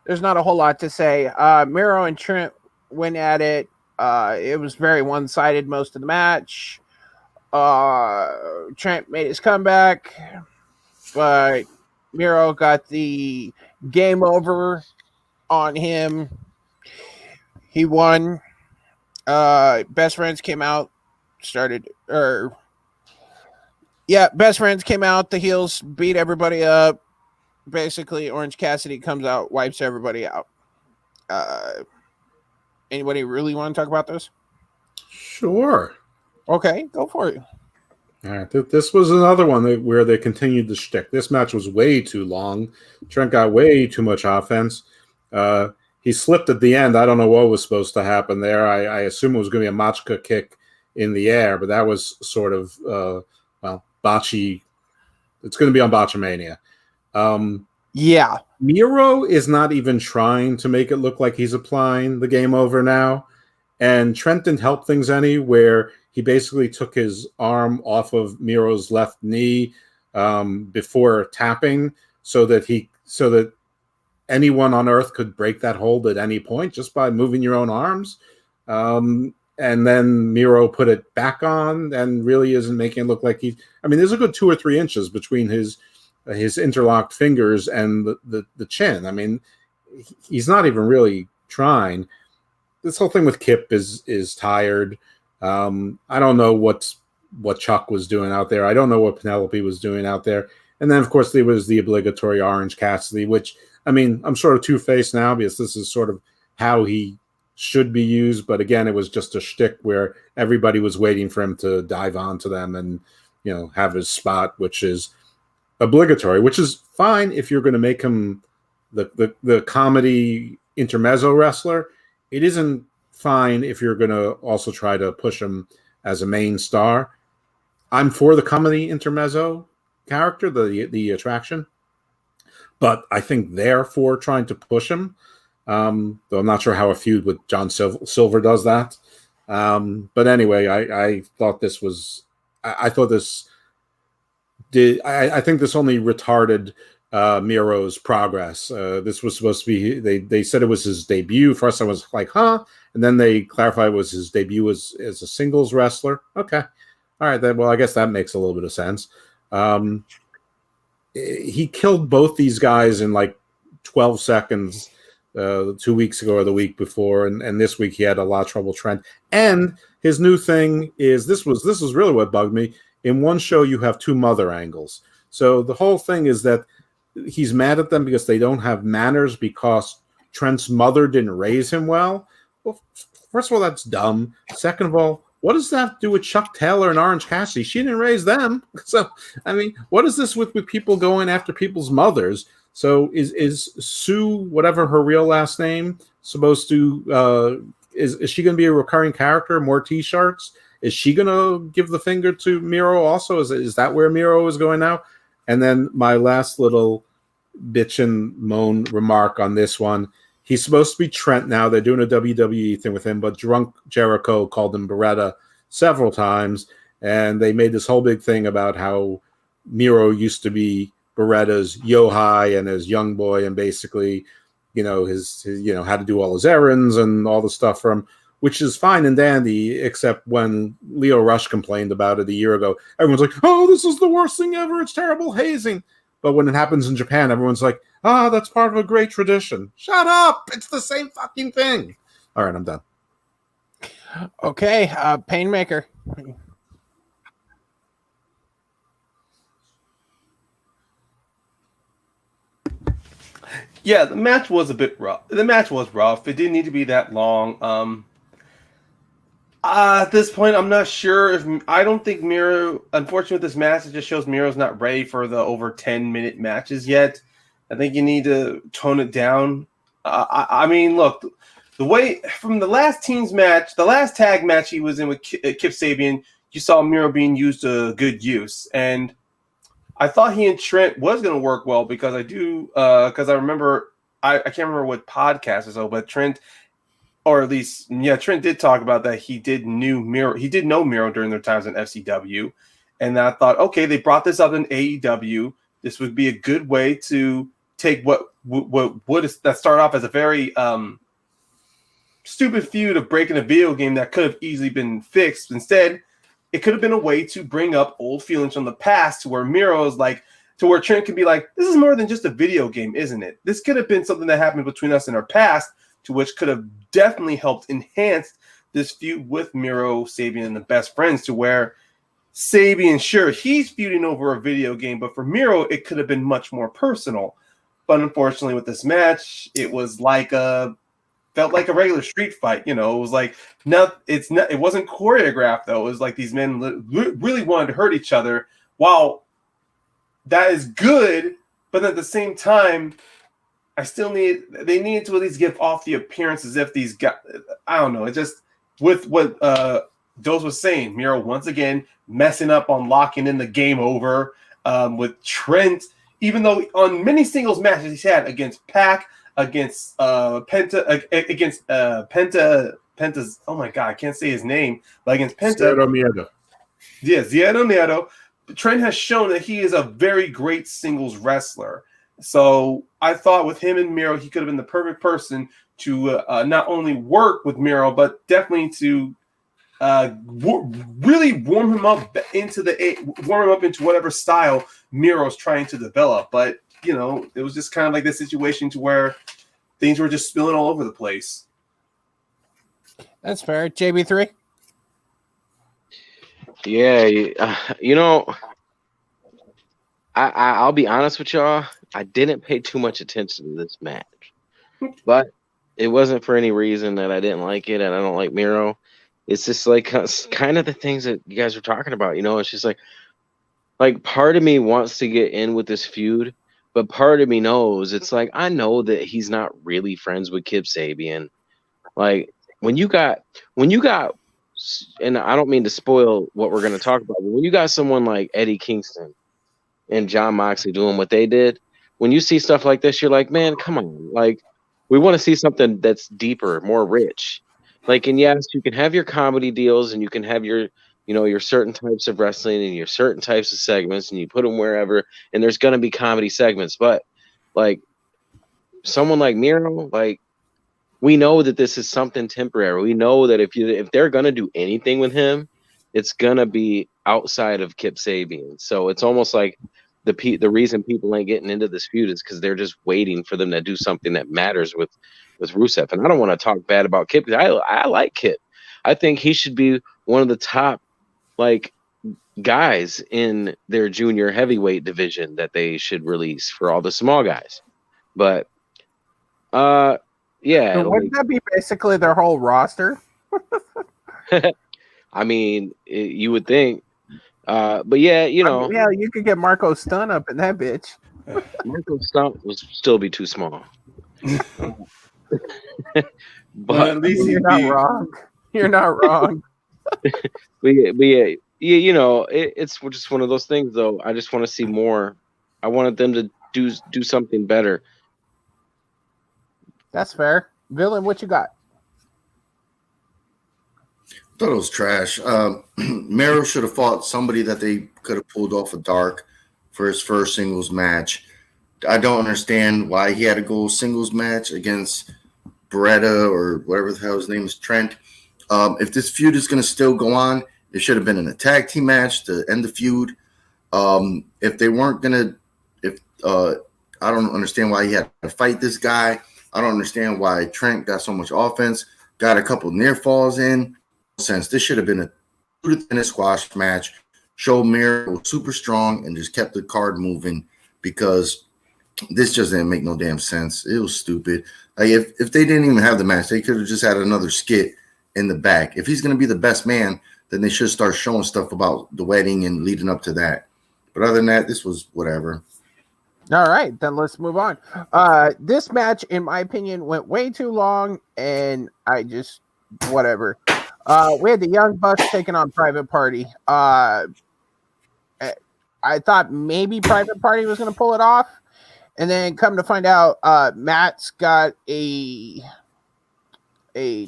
there's not a whole lot to say. Miro and Trent went at it. It was very one-sided most of the match. Trent made his comeback, but Miro got the game over on him. He won. Best Friends came out. Best Friends came out. The heels beat everybody up. Basically, Orange Cassidy comes out, wipes everybody out. Anybody really want to talk about this? Sure. Okay, go for it. All right, this was another one where they continued the shtick. This match was way too long. Trent got way too much offense. He slipped at the end. I don't know what was supposed to happen there. I assume it was going to be a Machka kick in the air, but that was sort of, botchy. It's going to be on Botchamania. Yeah. Miro is not even trying to make it look like he's applying the game over now. And Trent didn't help things any, where he basically took his arm off of Miro's left knee before tapping, so that anyone on earth could break that hold at any point just by moving your own arms. And then Miro put it back on and really isn't making it look like there's a good 2 or 3 inches between his interlocked fingers and the chin. I mean, he's not even really trying. This whole thing with Kip is tired. I don't know what Chuck was doing out there. I don't know what Penelope was doing out there. And then, of course, there was the obligatory Orange Cassidy, which, I'm sort of two-faced now because this is sort of how he should be used. But again, it was just a shtick where everybody was waiting for him to dive onto them and, have his spot, which is obligatory, which is fine if you're going to make him the comedy intermezzo wrestler. It isn't fine if you're going to also try to push him as a main star. I'm for the comedy intermezzo character, the attraction, but I think they're for trying to push him. Though I'm not sure how a feud with John Silver does that. But anyway, I thought this was. I thought this did. I think this only retarded Miro's progress. This was supposed to be. They said it was his debut. First, I was like, huh, and then they clarified it was his debut as a singles wrestler. Okay, all right. Then, well, I guess that makes a little bit of sense. He killed both these guys in like 12 seconds 2 weeks ago or the week before, and this week he had a lot of trouble Trent. And his new thing is this was really what bugged me. In one show, you have 2 mother angles. So the whole thing is that he's mad at them because they don't have manners because Trent's mother didn't raise him well. Well, first of all, that's dumb. Second of all, what does that do with Chuck Taylor and Orange Cassidy? She didn't raise them. So, what is this with people going after people's mothers? So is Sue, whatever her real last name, supposed to is she going to be a recurring character? More T-shirts? Is she going to give the finger to Miro also? Is that where Miro is going now? And then my last little bitch and moan remark on this one. He's supposed to be Trent now. They're doing a WWE thing with him, but drunk Jericho called him Beretta several times, and they made this whole big thing about how Miro used to be Beretta's yo-hi and his young boy, and basically, his how to do all his errands and all the stuff for him, which is fine and dandy, except when Leo Rush complained about it a year ago, everyone's like, oh, this is the worst thing ever. It's terrible hazing. But when it happens in Japan, everyone's like, that's part of a great tradition. Shut up. It's the same fucking thing. All right, I'm done. Okay, Paynemaker. Yeah, the match was a bit rough. The match was rough. It didn't need to be that long. At this point, I'm not sure I don't think Miro, unfortunately with this match, it just shows Miro's not ready for the over 10-minute matches yet. I think you need to tone it down. Look, the way from the last team's match, the last tag match he was in with Kip Sabian, you saw Miro being used to good use. And I thought he and Trent was going to work well because I remember, I can't remember what podcast or so, but Trent, or at least, Trent did talk about that he did know Miro during their times in FCW. And I thought, okay, they brought this up in AEW. This would be a good way to take what would that start off as a very stupid feud of breaking a video game that could have easily been fixed. Instead, it could have been a way to bring up old feelings from the past to where Miro is like, to where Trent can be like, this is more than just a video game, isn't it? This could have been something that happened between us in our past, to which could have definitely helped enhance this feud with Miro, Sabian, and the Best Friends, to where Sabian, sure, he's feuding over a video game, but for Miro, it could have been much more personal. But unfortunately, with this match, it was like felt like a regular street fight. It was like it wasn't choreographed though. It was like these men really wanted to hurt each other. While that is good, but at the same time, they needed to at least give off the appearance as if these guys, I don't know. It just, with what Dose was saying, Miro once again messing up on locking in the game over with Trent, even though on many singles matches he's had against Pac, against Penta's, oh my God, I can't say his name, but against Penta. Zero Miedo. Yeah, Zero Miedo. Trent has shown that he is a very great singles wrestler. So I thought with him and Miro, he could have been the perfect person to not only work with Miro, but definitely to really warm him up into whatever style Miro's trying to develop. But it was just kind of like this situation to where things were just spilling all over the place. That's fair. JB3. Yeah, I'll be honest with y'all. I didn't pay too much attention to this match, but it wasn't for any reason that I didn't like it, and I don't like Miro. It's just like kind of the things that you guys were talking about. It's just like part of me wants to get in with this feud, but part of me knows it's like I know that he's not really friends with Kip Sabian. Like when you got, and I don't mean to spoil what we're going to talk about, but when you got someone like Eddie Kingston and John Moxley doing what they did, when you see stuff like this, you're like, man, come on. Like, we want to see something that's deeper, more rich. Like, and yes, you can have your comedy deals and you can have your, your certain types of wrestling and your certain types of segments and you put them wherever, and there's going to be comedy segments. But like someone like Miro, like, we know that this is something temporary. We know that if they're going to do anything with him, it's going to be outside of Kip Sabian. So it's almost like the reason people ain't getting into this feud is because they're just waiting for them to do something that matters with Rusev. And I don't want to talk bad about Kip because I like Kip. I think he should be one of the top like guys in their junior heavyweight division that they should release for all the small guys. But yeah, So wouldn't that be basically their whole roster? I mean, you would think. But yeah, yeah, you could get Marco Stunt up in that bitch. Marco Stunt would still be too small. But at least you're not wrong. You're not wrong. but yeah, it's just one of those things, though. I just want to see more. I wanted them to do something better. That's fair. Villain, what you got? I thought it was trash. Miro should have fought somebody that they could have pulled off a dark for his first singles match. I don't understand why he had to go singles match against Beretta or whatever the hell his name is, Trent. If this feud is going to still go on, it should have been in a tag team match to end the feud. If they weren't going to, I don't understand why he had to fight this guy. I don't understand why Trent got so much offense, got a couple near falls in. Sense this should have been a 2-minute squash match. Show Miro was super strong and just kept the card moving because this just didn't make no damn sense. It was stupid. Like if they didn't even have the match, they could have just had another skit in the back. If he's going to be the best man, then they should start showing stuff about the wedding and leading up to that. But other than that, this was whatever. All right, then let's move on. This match, in my opinion, went way too long, and I just whatever. We had the Young Bucks taking on Private Party. I thought maybe Private Party was going to pull it off, and then come to find out, Matt's got a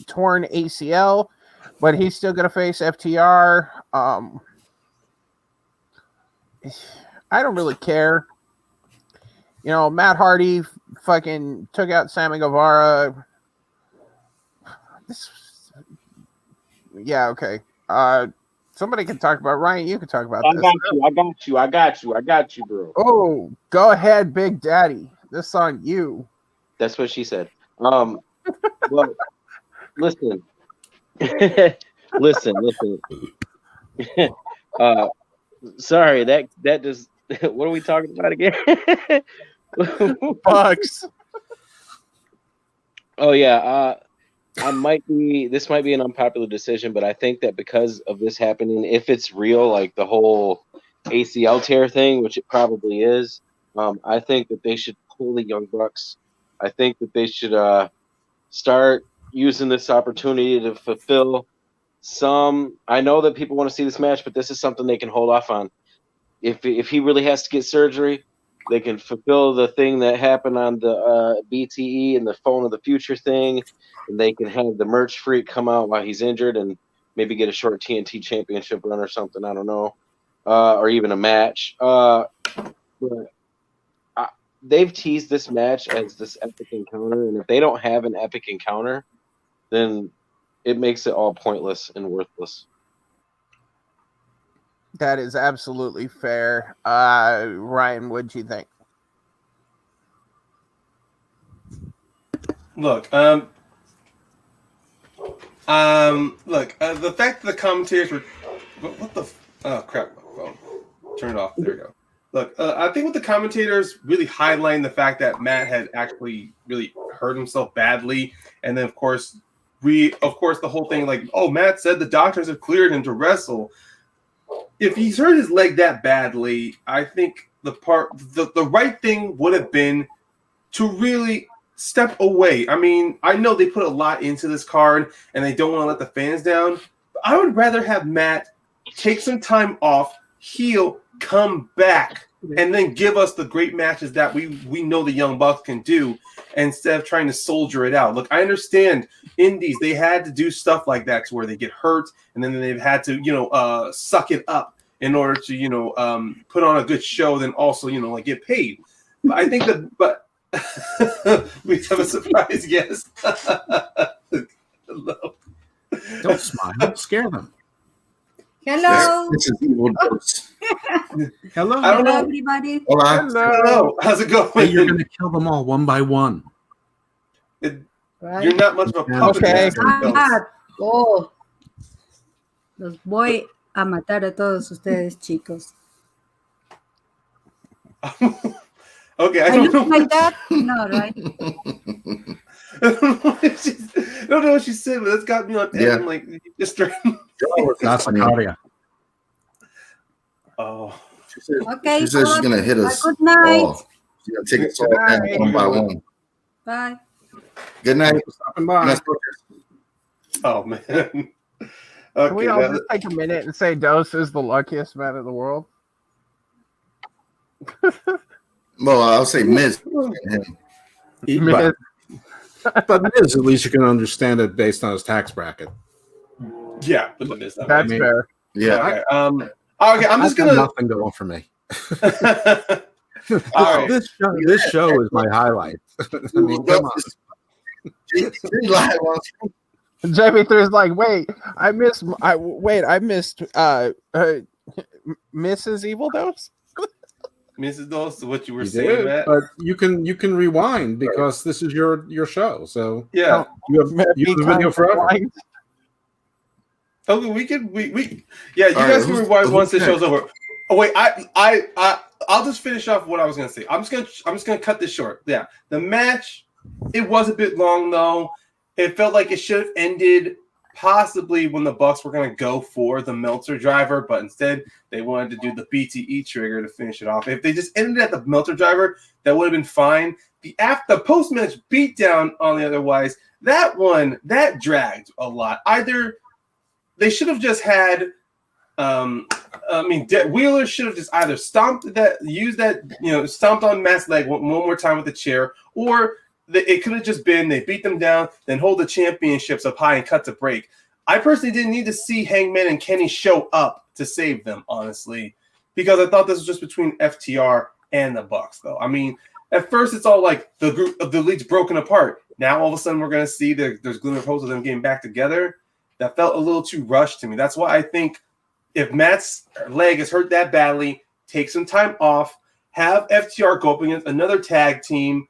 torn ACL, but he's still going to face FTR. I don't really care. Matt Hardy fucking took out Sammy Guevara. Yeah, okay. Somebody can talk about Ryan. You can talk about this. I got you, bro. Oh, go ahead, Big Daddy. This on you. That's what she said. Well, listen. listen. Sorry, that just. What are we talking about again? Bucks. Oh yeah, this might be an unpopular decision, but I think that because of this happening, if it's real, like the whole ACL tear thing, which it probably is, I think that they should pull the Young Bucks. I think that they should start using this opportunity to fulfill some. I know that people want to see this match, but this is something they can hold off on. If he really has to get surgery, they can fulfill the thing that happened on the BTE and the Phone of the Future thing, and they can have the merch freak come out while he's injured and maybe get a short TNT championship run or something. I don't know, or even a match. But they've teased this match as this epic encounter, and if they don't have an epic encounter, then it makes it all pointless and worthless. That is absolutely fair. Ryan, what'd you think? Look, the fact that the commentators were, what the, oh crap, my phone, turn it off. There we go. Look, I think with the commentators really highlighting the fact that Matt had actually really hurt himself badly, and then of course the whole thing like, oh, Matt said the doctors have cleared him to wrestle. If he's hurt his leg that badly, I think the right thing would have been to really step away. I mean, I know they put a lot into this card and they don't want to let the fans down, but I would rather have Matt take some time off, heal, come back, and then give us the great matches that we know the Young Bucks can do instead of trying to soldier it out. Look, I understand indies, they had to do stuff like that to where they get hurt and then they've had to, suck it up in order to, put on a good show, then also, like get paid. But I think but we have a surprise guest. Hello. Don't smile. Scare them. Hello. This is evil dose. Hello. I don't know. Everybody. Hola. Hello. How's it going? Hey, you're going to kill them all one by one. You're not much of a puppet. Okay. Oh. Los voy a matar a todos ustedes, chicos. Okay, I I don't look know. like that? No, right? I don't know what she said, but that's got me on edge. Yeah. I'm like, just That's Claudia. oh. Okay. She says she's gonna hit us. Good night. all. She's gonna take us all down one by one. Bye. Good night. Stopping by. Nice Oh man. Can Okay. we all just take a minute and say Dose is the luckiest man in the world? Well, I'll say Miz. But Miz, at least you can understand it based on his tax bracket. Yeah, but it is. That's fair. Yeah. Okay. Okay, I'm just I've got gonna. nothing going for me. All right. This show is my highlight. I mean, come on. JP3 is like, wait, I missed Mrs. Evil Dose? Mrs. Dose, what you were You saying, did, Matt? but you can rewind because this is your show. So Yeah. you have the video forever. Okay, we yeah, you guys can rewind once the show's over. Oh wait, I'll just finish off what I was gonna say. I'm just gonna cut this short. Yeah, the match, it was a bit long though. It felt like it should have ended possibly when the Bucks were gonna go for the Meltzer driver, but instead they wanted to do the BTE trigger to finish it off. If they just ended at the Meltzer driver, that would have been fine. The post match beatdown on the otherwise, that dragged a lot. Either they should have just had, Wheeler should have just either stomped on Matt's leg one more time with the chair, or it could have just been they beat them down, then hold the championships up high and cut to break. I personally didn't need to see Hangman and Kenny show up to save them, honestly, because I thought this was just between FTR and the Bucks, though. I mean, at first it's all like the group of the league's broken apart. Now all of a sudden we're going to see there's glimmer of hopes of them getting back together. That felt a little too rushed to me. That's why I think if Matt's leg is hurt that badly, take some time off, have FTR go up against another tag team.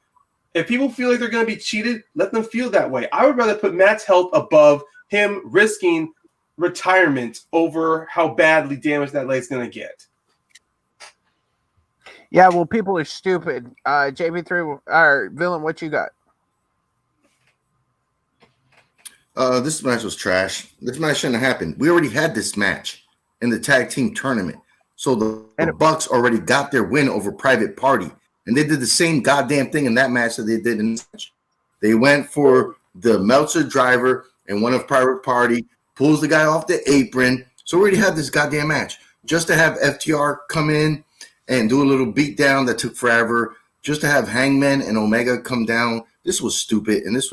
If people feel like they're going to be cheated, let them feel that way. I would rather put Matt's health above him risking retirement over how badly damaged that leg's going to get. Yeah, well, people are stupid. JP3, or Villain, what you got? This match was trash. This match shouldn't have happened. We already had this match in the tag team tournament. So the Bucks already got their win over Private Party. And they did the same goddamn thing in that match that they did in this match. They went for the Meltzer driver, and one of Private Party pulls the guy off the apron. So we already had this goddamn match. Just to have FTR come in and do a little beatdown that took forever, just to have Hangman and Omega come down, this was stupid. And that's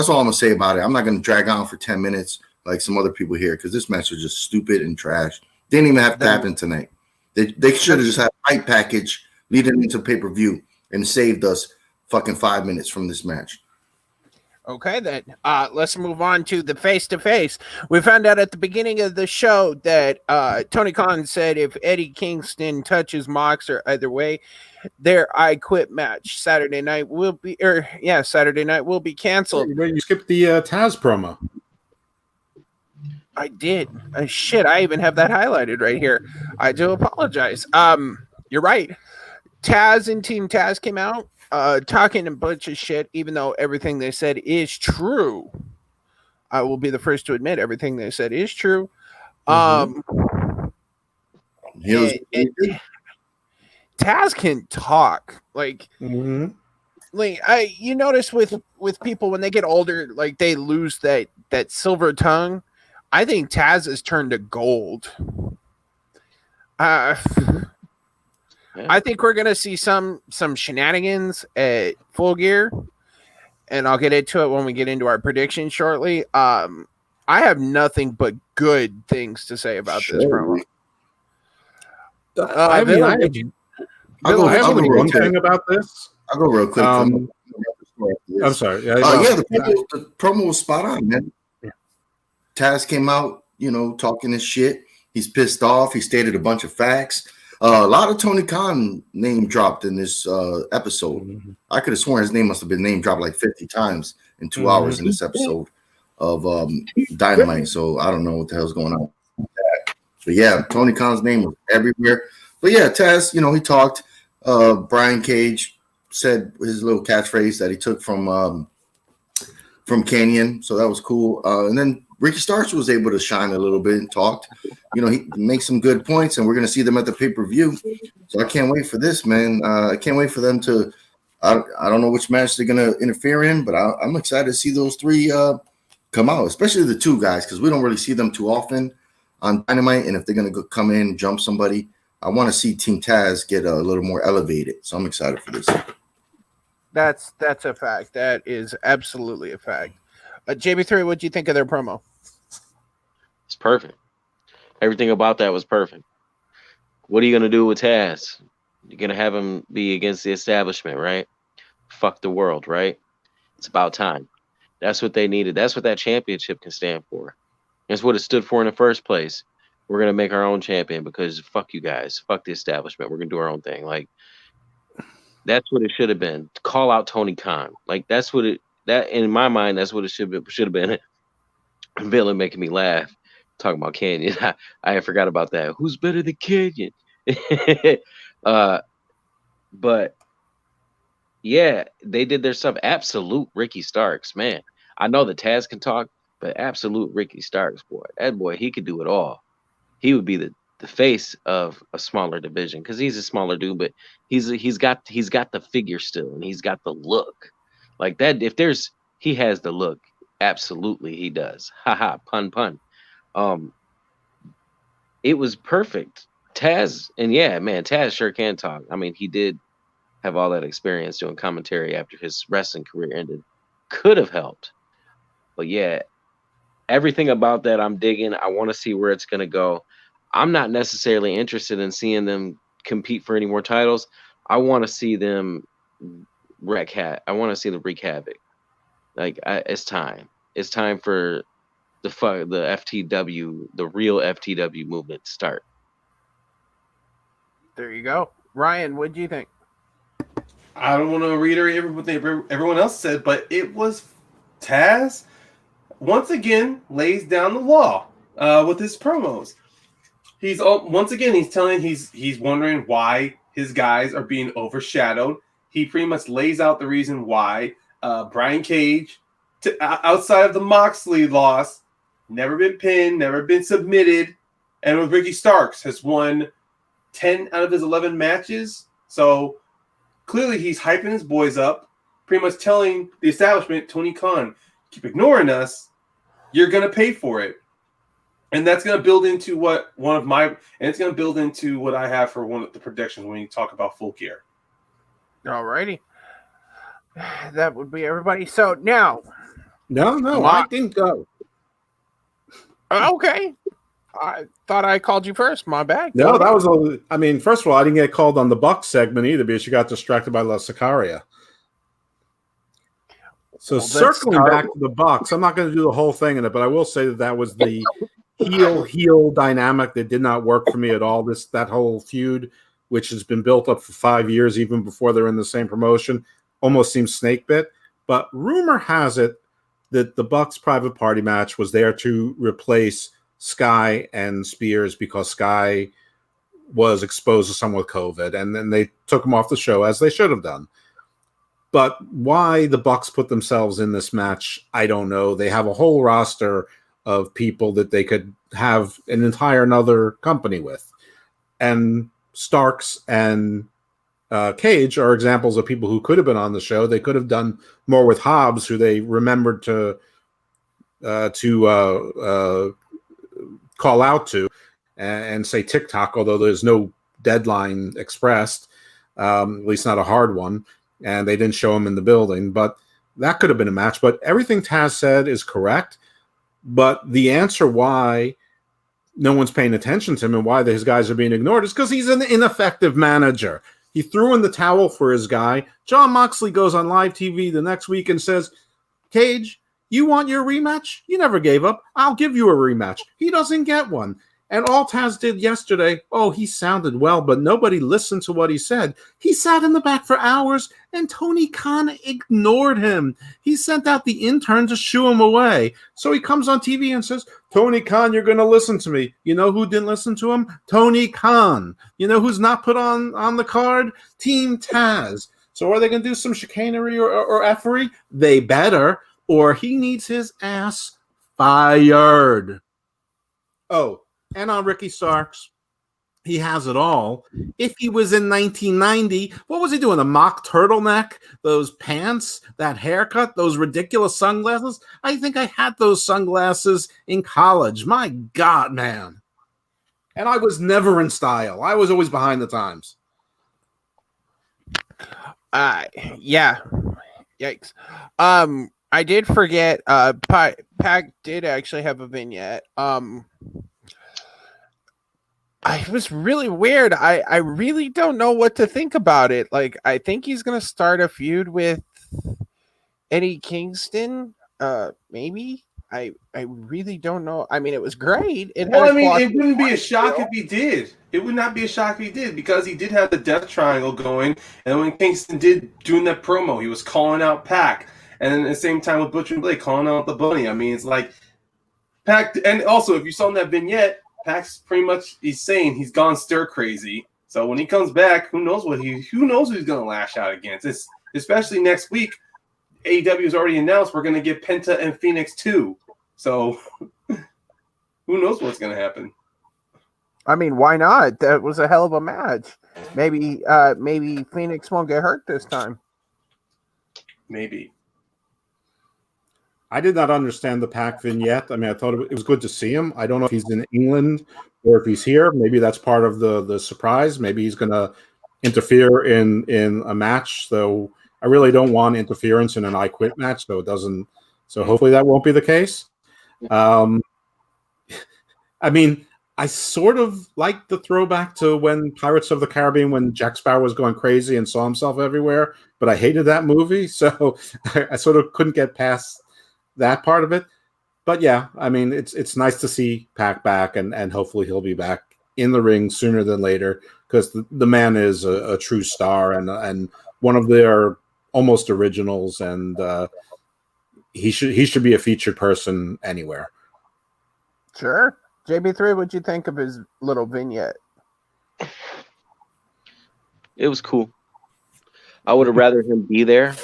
all I'm going to say about it. I'm not going to drag on for 10 minutes like some other people here because this match was just stupid and trash. Didn't even have to happen tonight. They should have just had a hype package leading into pay-per-view. and saved us fucking 5 minutes from this match. Okay, then let's move on to the face-to-face. We found out at the beginning of the show that Tony Khan said if Eddie Kingston touches Mox or either way, their I Quit match Saturday night will be canceled. Wait, you skipped the Taz promo. I did. Shit, I even have that highlighted right here. I do apologize. You're right. Taz and Team Taz came out talking a bunch of shit, even though everything they said is true. I will be the first to admit everything they said is true. Taz can talk. Like you notice with people when they get older, like they lose that silver tongue. I think Taz has turned to gold. I think we're gonna see some shenanigans at Full Gear, and I'll get into it when we get into our prediction shortly. I have nothing but good things to say about this promo. I have one thing about this. I'll go real quick. I'm sorry. The promo was spot on, man. Yeah. Taz came out, talking his shit. He's pissed off. He stated a bunch of facts. A lot of Tony Khan name dropped in this episode. Mm-hmm. I could have sworn his name must have been name dropped like 50 times in 2 hours in this episode of Dynamite. So I don't know what the hell's going on with that. But yeah, Tony Khan's name was everywhere. But yeah, Taz, he talked. Brian Cage said his little catchphrase that he took from Canyon. So that was cool. And then Ricky Starks was able to shine a little bit and talked. He makes some good points, and we're going to see them at the pay-per-view. So I can't wait for this, man. I can't wait for them to I don't know which match they're going to interfere in, but I'm excited to see those three come out, especially the two guys, because we don't really see them too often on Dynamite. And if they're going to come in and jump somebody, I want to see Team Taz get a little more elevated. So I'm excited for this. That's a fact. That is absolutely a fact. JB3, what do you think of their promo? It's perfect. Everything about that was perfect. What are you going to do with Taz? You're going to have him be against the establishment, right? Fuck the world, right? It's about time. That's what they needed. That's what that championship can stand for. That's what it stood for in the first place. We're going to make our own champion because fuck you guys. Fuck the establishment. We're going to do our own thing. Like, that's what it should have been. Call out Tony Khan. Like, that's what it, that in my mind, that's what it should have been. Villain making me laugh. Talking about Canyon. I forgot about that. Who's better than Canyon? But yeah, they did their stuff. Absolute Ricky Starks, man. I know that Taz can talk, but absolute Ricky Starks, boy. That boy, he could do it all. He would be the face of a smaller division because he's a smaller dude, but he's got the figure still, and he's got the look. Like that, he has the look. Absolutely, he does. Haha, pun. It was perfect. Taz, and yeah, man, Taz sure can talk. I mean, he did have all that experience doing commentary after his wrestling career ended. Could have helped. But yeah, everything about that I'm digging. I want to see where it's going to go. I'm not necessarily interested in seeing them compete for any more titles. I want to see them I want to see them wreak havoc. Like, it's time. It's time for the FTW, the real FTW movement to start. There you go. Ryan, what do you think? I don't want to reiterate everything everyone else said, but it was Taz once again lays down the law with his promos. He's wondering why his guys are being overshadowed. He pretty much lays out the reason why Brian Cage, outside of the Moxley loss, never been pinned, never been submitted, and with Ricky Starks has won 10 out of his 11 matches. So clearly he's hyping his boys up, pretty much telling the establishment, Tony Khan, keep ignoring us, you're going to pay for it. And that's going to build into what I have for one of the predictions when you talk about Full Gear. Alrighty. That would be everybody. So now. No, I didn't go. Okay. I thought I called you first. My bad. No, that was I mean, first of all, I didn't get called on the Bucks segment either because you got distracted by La Sicaria. So circling back to the Bucks, I'm not going to do the whole thing in it, but I will say that was the heel dynamic that did not work for me at all. That whole feud, which has been built up for 5 years, even before they're in the same promotion, almost seems snake bit. But rumor has it that the Bucks private party match was there to replace Sky and Spears because Sky was exposed to someone with COVID, and then they took him off the show, as they should have done. But why the Bucks put themselves in this match, I don't know. They have a whole roster of people that they could have an entire another company with. And Starks and Cage are examples of people who could have been on the show. They could have done more with Hobbs, who they remembered to call out to and say TikTok, although there's no deadline expressed, at least not a hard one. And they didn't show him in the building, but that could have been a match. But everything Taz said is correct. But the answer why no one's paying attention to him and why his guys are being ignored is because he's an ineffective manager. He threw in the towel for his guy. Jon Moxley goes on live TV the next week and says, Cage, you want your rematch? You never gave up. I'll give you a rematch. He doesn't get one. And all Taz did yesterday, he sounded well, but nobody listened to what he said. He sat in the back for hours, and Tony Khan ignored him. He sent out the intern to shoo him away. So he comes on TV and says, Tony Khan, you're going to listen to me. You know who didn't listen to him? Tony Khan. You know who's not put on the card? Team Taz. So are they going to do some chicanery or effery? They better, or he needs his ass fired. Oh, and on Ricky Starks, he has it all. If he was in 1990, what was he doing? A mock turtleneck, those pants, that haircut, those ridiculous sunglasses? I think I had those sunglasses in college. My God, man. And I was never in style. I was always behind the times. Yeah. Yikes. I did forget, Pac did actually have a vignette. It was really weird. I really don't know what to think about it. Like, I think he's going to start a feud with Eddie Kingston. Maybe. I really don't know. I mean, it was great. It wouldn't be a shock if he did. It would not be a shock if he did, because he did have the Death Triangle going. And when Kingston did doing that promo, he was calling out Pac. And then at the same time with Butcher and Blade calling out the Bunny. I mean, it's like Pac. And also, if you saw in that vignette, Pac's pretty much, he's saying he's gone stir crazy. So when he comes back, who knows who he's going to lash out against? Especially next week, AEW has already announced we're going to get Penta and Phoenix too. So who knows what's going to happen? I mean, why not? That was a hell of a match. Maybe Phoenix won't get hurt this time. Maybe. I did not understand the Pac vignette. I mean, I thought it was good to see him. I don't know if he's in England or if he's here. Maybe that's part of the surprise. Maybe he's going to interfere in a match. So I really don't want interference in an I Quit match. So it doesn't. So hopefully that won't be the case. I mean, I sort of like the throwback to when Pirates of the Caribbean, when Jack Sparrow was going crazy and saw himself everywhere. But I hated that movie, so I sort of couldn't get past that part of it. But yeah, I mean, it's nice to see Pac back, and hopefully he'll be back in the ring sooner than later, because the man is a true star and one of their almost originals, and he should be a featured person anywhere. Sure. JB3, what'd you think of his little vignette? It was cool. I would have rather him be there.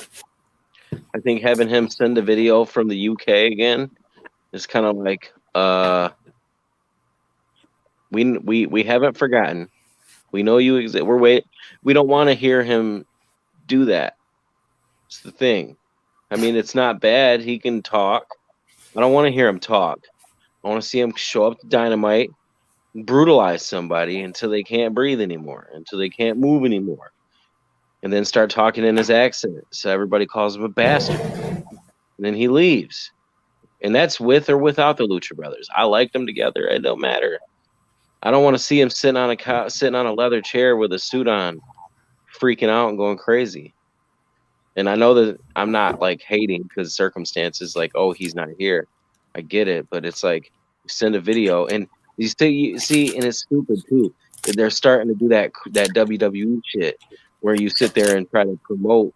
I think having him send a video from the UK again is kind of like, we haven't forgotten. We know you exist. We don't want to hear him do that. It's the thing. I mean, it's not bad. He can talk. I don't want to hear him talk. I want to see him show up to Dynamite, brutalize somebody until they can't breathe anymore, until they can't move anymore, and then start talking in his accent. So everybody calls him a bastard. And then he leaves. And that's with or without the Lucha Brothers. I like them together. It don't matter. I don't want to see him sitting on a leather chair with a suit on, freaking out and going crazy. And I know that I'm not like hating because circumstances like, oh, he's not here. I get it, but it's like send a video and you see, and it's stupid too. They're starting to do that WWE shit where you sit there and try to promote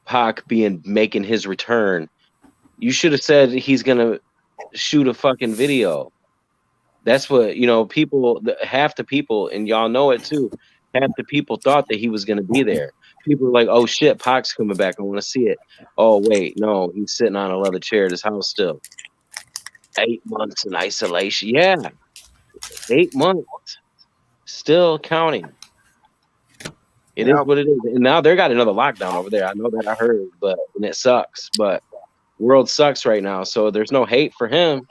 Pac making his return. You should have said he's gonna shoot a fucking video. That's what, half the people, and y'all know it too, half the people thought that he was going to be there. People were like, oh shit, Pac's coming back. I want to see it. Oh, wait, no, he's sitting on a leather chair at his house still. 8 months in isolation. Yeah, 8 months. Still counting. It is what it is. And now they got another lockdown over there. I know that I heard, and it sucks. But world sucks right now. So there's no hate for him.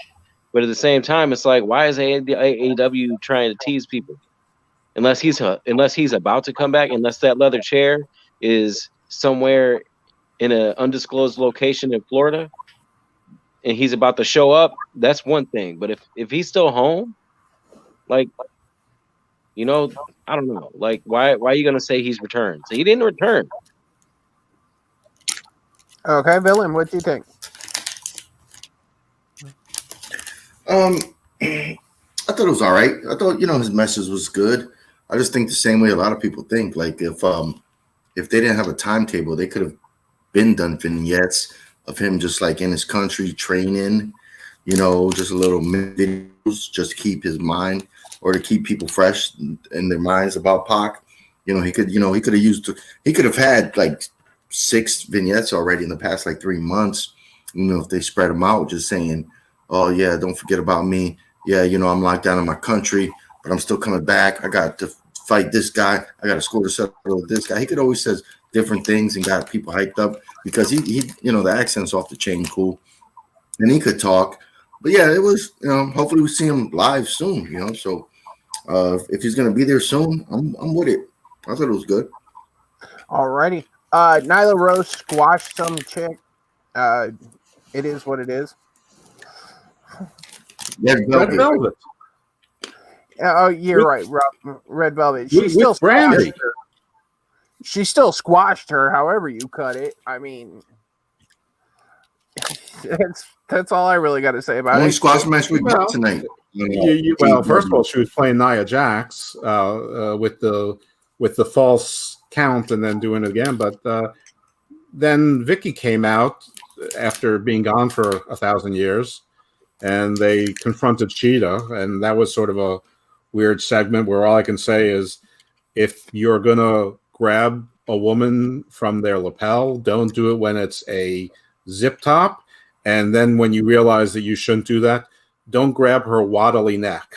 But at the same time, it's like, why is AEW trying to tease people? Unless he's about to come back, unless that leather chair is somewhere in an undisclosed location in Florida, and he's about to show up, that's one thing. But if he's still home, like, I don't know. Like, why are you gonna say he's returned? So he didn't return. Okay, Villain, what do you think? I thought it was all right. I thought, his message was good. I just think the same way a lot of people think. Like if they didn't have a timetable, they could have been done vignettes of him just like in his country training, just a little videos just to keep his mind or to keep people fresh in their minds about Pac. He could have had like 6 vignettes already in the past like 3 months. If they spread them out, just saying, oh yeah, don't forget about me. Yeah, I'm locked down in my country, but I'm still coming back. I got to fight this guy. I got to score to settle with this guy. He could always says different things and got people hyped up because he the accent's off the chain cool, and he could talk. But yeah, it was hopefully we see him live soon. So if he's gonna be there soon, I'm with it. I thought it was good. Alrighty, Nyla Rose squashed some chick. It is what it is. Red Velvet. Oh, you're right. Red Velvet. She still Brandy. She still squashed her. However you cut it. I mean, that's all I really got to say about it. Only squash match we got tonight. Well, first of all, she was playing Nia Jax with the false count and then doing it again. But then Vicky came out after being gone for 1,000 years. And they confronted Cheetah, and that was sort of a weird segment where all I can say is if you're going to grab a woman from their lapel, don't do it when it's a zip top. And then when you realize that you shouldn't do that, don't grab her waddly neck.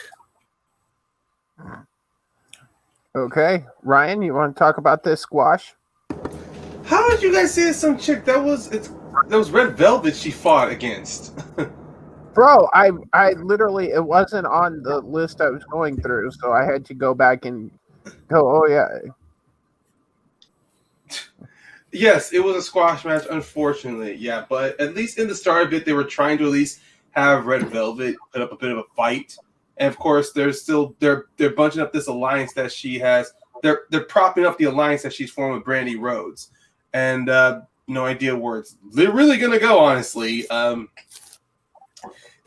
Okay. Ryan, you want to talk about this squash? How did you guys say it's some chick that was Red Velvet she fought against? Bro, I literally, it wasn't on the list I was going through, so I had to go back and go, oh yeah. Yes, it was a squash match, unfortunately. Yeah, but at least in the start of it, they were trying to at least have Red Velvet put up a bit of a fight. And of course, they're bunching up this alliance that she has. They're propping up the alliance that she's formed with Brandy Rhodes. And no idea where it's really gonna go, honestly.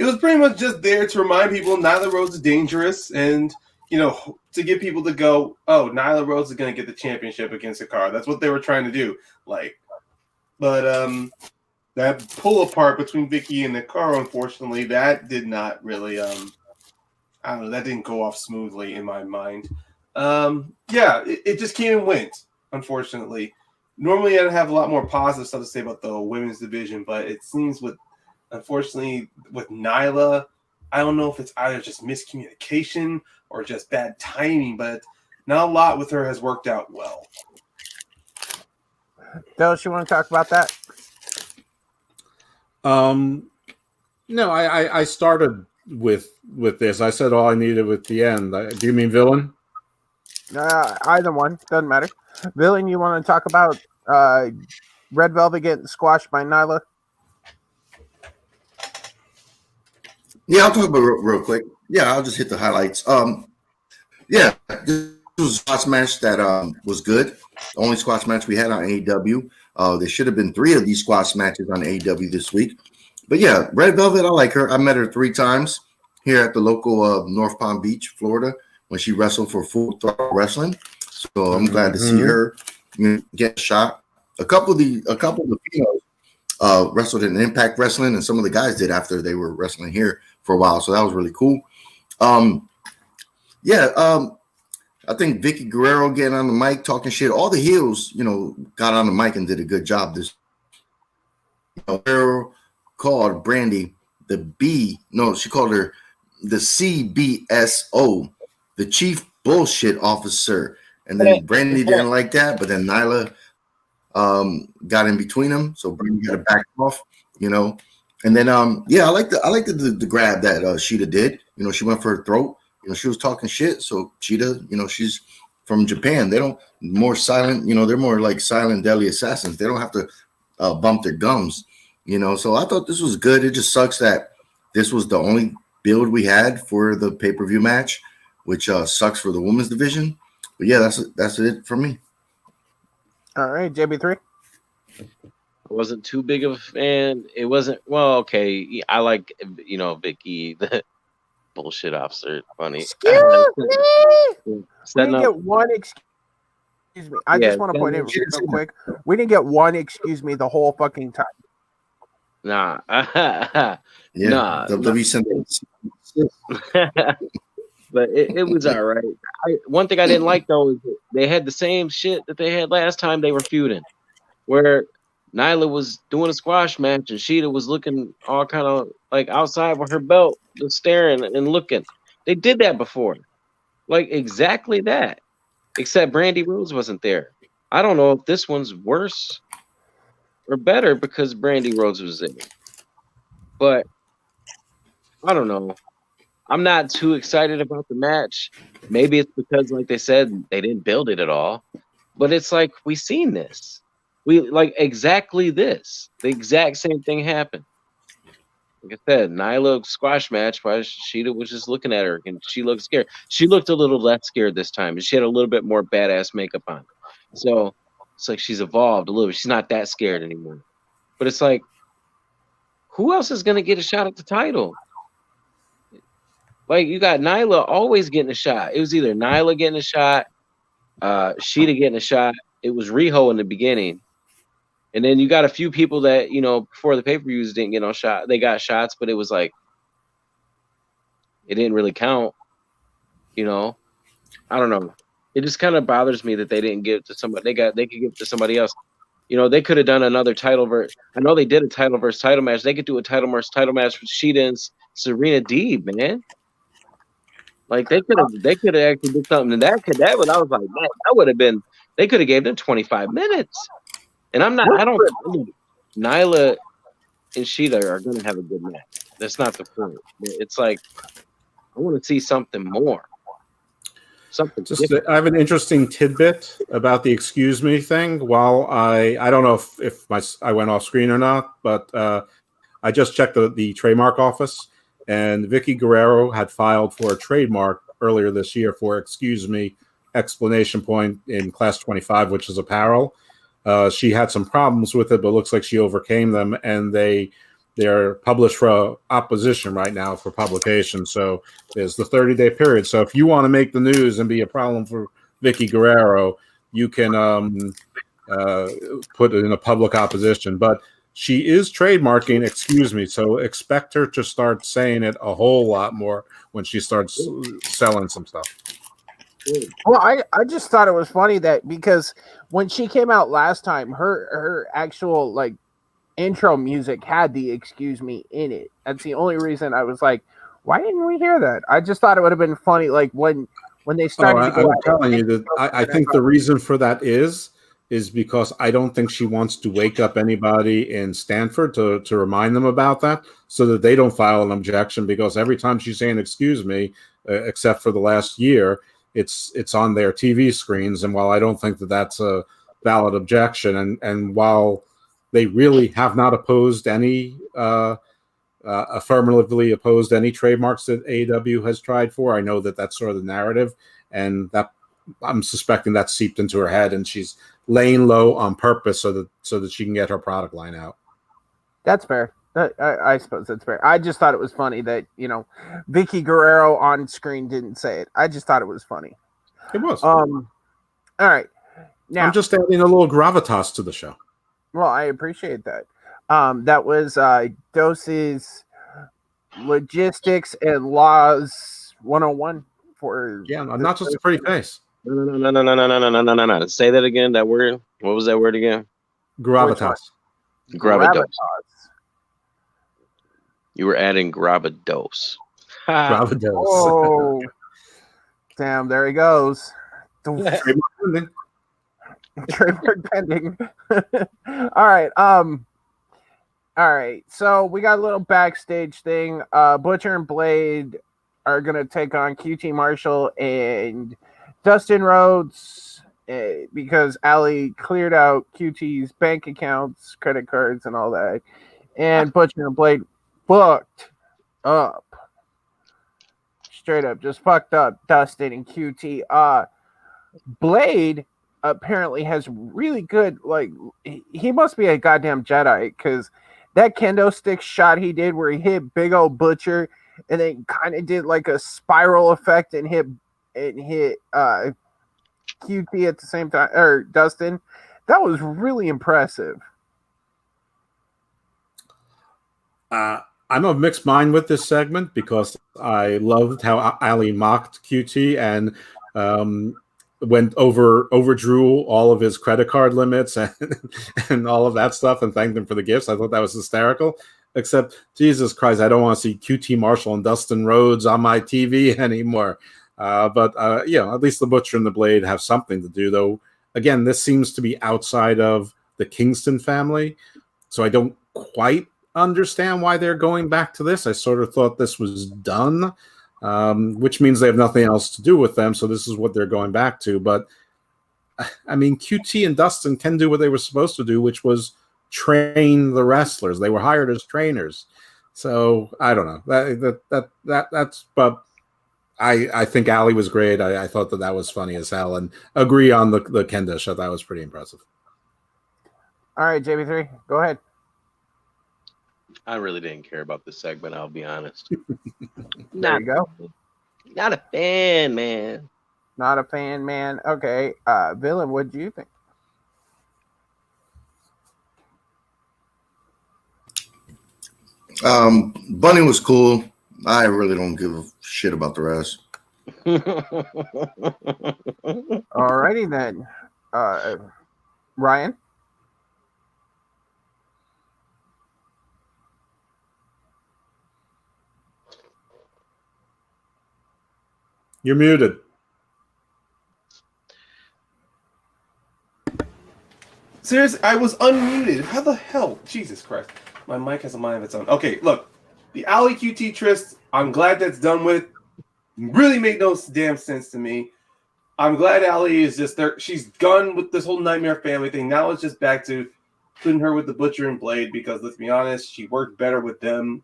It was pretty much just there to remind people Nyla Rose is dangerous and, to get people to go, oh, Nyla Rose is going to get the championship against Hikaru. That's what they were trying to do. But that pull apart between Vicky and Hikaru, unfortunately, that did not really, I don't know, that didn't go off smoothly in my mind. It just came and went, unfortunately. Normally, I'd have a lot more positive stuff to say about the women's division, but it seems unfortunately, with Nyla, I don't know if it's either just miscommunication or just bad timing, but not a lot with her has worked out well. Dallas, you want to talk about that? No, I started with this. I said all I needed with the end. Do you mean Villain? Either one. Doesn't matter. Villain, you want to talk about Red Velvet getting squashed by Nyla? Yeah, I'll talk about it real quick. Yeah, I'll just hit the highlights. Yeah, this was a squash match that was good. The only squash match we had on AEW. There should have been 3 of these squash matches on AEW this week. But yeah, Red Velvet, I like her. I met her 3 times here at the local North Palm Beach, Florida, when she wrestled for Full Throttle Wrestling. So I'm glad to see her get a shot. A couple of the females wrestled in Impact Wrestling, and some of the guys did after they were wrestling here for a while. So that was really cool. I think Vicky Guerrero getting on the mic talking shit. All the heels, got on the mic and did a good job. This Guerrero called Brandy the B. No, she called her the CBSO, the Chief Bullshit Officer. And then Brandy didn't like that, but then Nyla got in between them, so Brandy got to back off, And then I like the grab that Sheeta did. She went for her throat. She was talking shit. So Cheetah, she's from Japan. They don't more silent, they're more like silent deadly assassins. They don't have to bump their gums, So I thought this was good. It just sucks that this was the only build we had for the pay-per-view match, which sucks for the women's division. But yeah, that's it for me. All right, JB3. I wasn't too big of a fan. It wasn't okay. I like Vicky, the bullshit officer. Funny. Excuse me. We didn't get one excuse me. I just want to point out real quick. We didn't get one excuse me the whole fucking time. Nah. Nah. WWE sent But it was all right. One thing I didn't like, though, is they had the same shit that they had last time they were feuding, where Nyla was doing a squash match and Sheeta was looking all kind of like outside with her belt, just staring and looking. They did that before. Like exactly that, except Brandy Rose wasn't there. I don't know if this one's worse or better because Brandy Rose was there. But I don't know. I'm not too excited about the match. Maybe it's because, like they said, they didn't build it at all. But it's like, we seen this. We like exactly this. The exact same thing happened. Like I said, Nyla squash match while Sheeta was just looking at her and she looked scared. She looked a little less scared this time. And she had a little bit more badass makeup on. So it's like she's evolved a little bit. She's not that scared anymore. But it's like, who else is going to get a shot at the title? Like, you got Nyla always getting a shot. It was either Nyla getting a shot, Sheeta getting a shot. It was Riho in the beginning. And then you got a few people that, before the pay-per-views didn't get no shot. They got shots, but it was like, it didn't really count. I don't know. It just kind of bothers me that they didn't give it to somebody. They could give it to somebody else. They could have done another title verse. I know they did a title versus title match. They could do a title versus title match with Sheeta and Serena Deeb, man. Like they could have actually did something, and that I was like, man, that would have been. They could have gave them 25 minutes, and Nyla and Sheeta are going to have a good match. That's not the point. It's like I want to see something more. I have an interesting tidbit about the excuse me thing. While I don't know if I went off screen or not, but I just checked the trademark office. And Vicky Guerrero had filed for a trademark earlier this year for excuse me, exclamation point in class 25, which is apparel. She had some problems with it, but it looks like she overcame them. And they're published for opposition right now for publication. So there's the 30-day period. So if you want to make the news and be a problem for Vicky Guerrero, you can put it in a public opposition. But she is trademarking, excuse me, so expect her to start saying it a whole lot more when she starts selling some stuff. Well, I just thought it was funny that because when she came out last time, her actual like intro music had the excuse me in it. That's the only reason I was like, why didn't we hear that? I just thought it would have been funny, like when they started. I'm telling you that I think the reason for that is because I don't think she wants to wake up anybody in Stanford to remind them about that so that they don't file an objection, because every time she's saying excuse me, except for the last year, it's on their TV screens. And while I don't think that that's a valid objection, and while they really have not opposed any affirmatively opposed any trademarks that AEW has tried for. I know that that's sort of the narrative, and that I'm suspecting that seeped into her head, and she's laying low on purpose so that she can get her product line out. That's fair. I suppose that's fair. I just thought it was funny that, Vicky Guerrero on screen didn't say it. I just thought it was funny. It was. All right. Now, I'm just adding a little gravitas to the show. Well, I appreciate that. That was Dose's Logistics and Laws 101 for. Yeah, not just a pretty face. No. Say that again. That word. What was that word again? Gravitas. Gravitas. You were adding gravidos. Gravidos. Oh, damn! There he goes. Trademark pending. All right. So we got a little backstage thing. Butcher and Blade are gonna take on QT Marshall and Dustin Rhodes because Ali cleared out QT's bank accounts, credit cards, and all that. And Butcher and Blade fucked up. Straight up, just fucked up Dustin and QT. Blade apparently has really good, he must be a goddamn Jedi, because that kendo stick shot he did where he hit big old Butcher and then kind of did like a spiral effect and hit QT at the same time, or Dustin. That was really impressive. I'm of mixed mind with this segment because I loved how Ali mocked QT and overdrew all of his credit card limits and all of that stuff and thanked him for the gifts. I thought that was hysterical. Except, Jesus Christ, I don't want to see QT Marshall and Dustin Rhodes on my TV anymore. But at least the Butcher and the Blade have something to do, though. Again, this seems to be outside of the Kingston family, so I don't quite understand why they're going back to this. I sort of thought this was done, which means they have nothing else to do with them, so this is what they're going back to. But I mean, QT and Dustin can do what they were supposed to do, which was train the wrestlers. They were hired as trainers, so I don't know. That's. But I think Ali was great. I thought that was funny as hell, and agree on the kendo shot. That was pretty impressive. All right, JB3, go ahead. I really didn't care about this segment, I'll be honest. There you go. Not a fan, man. Not a fan, man. Okay. Villain, what do you think? Bunny was cool. I really don't give a shit about the rest. Alrighty then. Ryan? You're muted. Seriously, I was unmuted. How the hell? Jesus Christ. My mic has a mind of its own. Okay, look. The Ali QT tryst, I'm glad that's done with. Really made no damn sense to me. I'm glad Ali is just there. She's done with this whole Nightmare Family thing. Now it's just back to putting her with the Butcher and Blade because, let's be honest, she worked better with them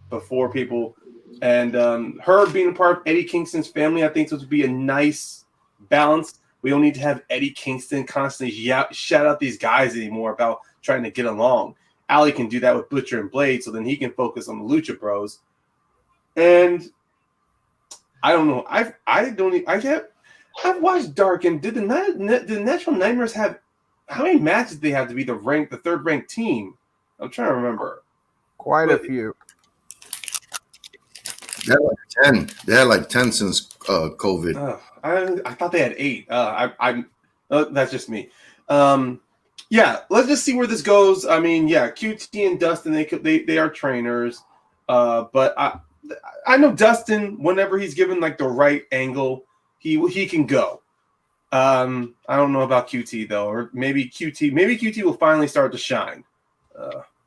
before people. And her being a part of Eddie Kingston's family, I think this would be a nice balance. We don't need to have Eddie Kingston constantly shout out these guys anymore about trying to get along. Ali can do that with Butcher and Blade, so then he can focus on the Lucha Bros. And I don't know. I've watched Dark, and did the Natural Nightmares have how many matches did they have to be the third ranked team? I'm trying to remember. Quite a few. They had like 10. They had like 10 since COVID. I thought they had 8. That's just me. Yeah, let's just see where this goes. I mean, yeah, QT and Dustin, they are trainers. But I know Dustin, whenever he's given like the right angle, he can go. I don't know about QT though, or maybe QT will finally start to shine.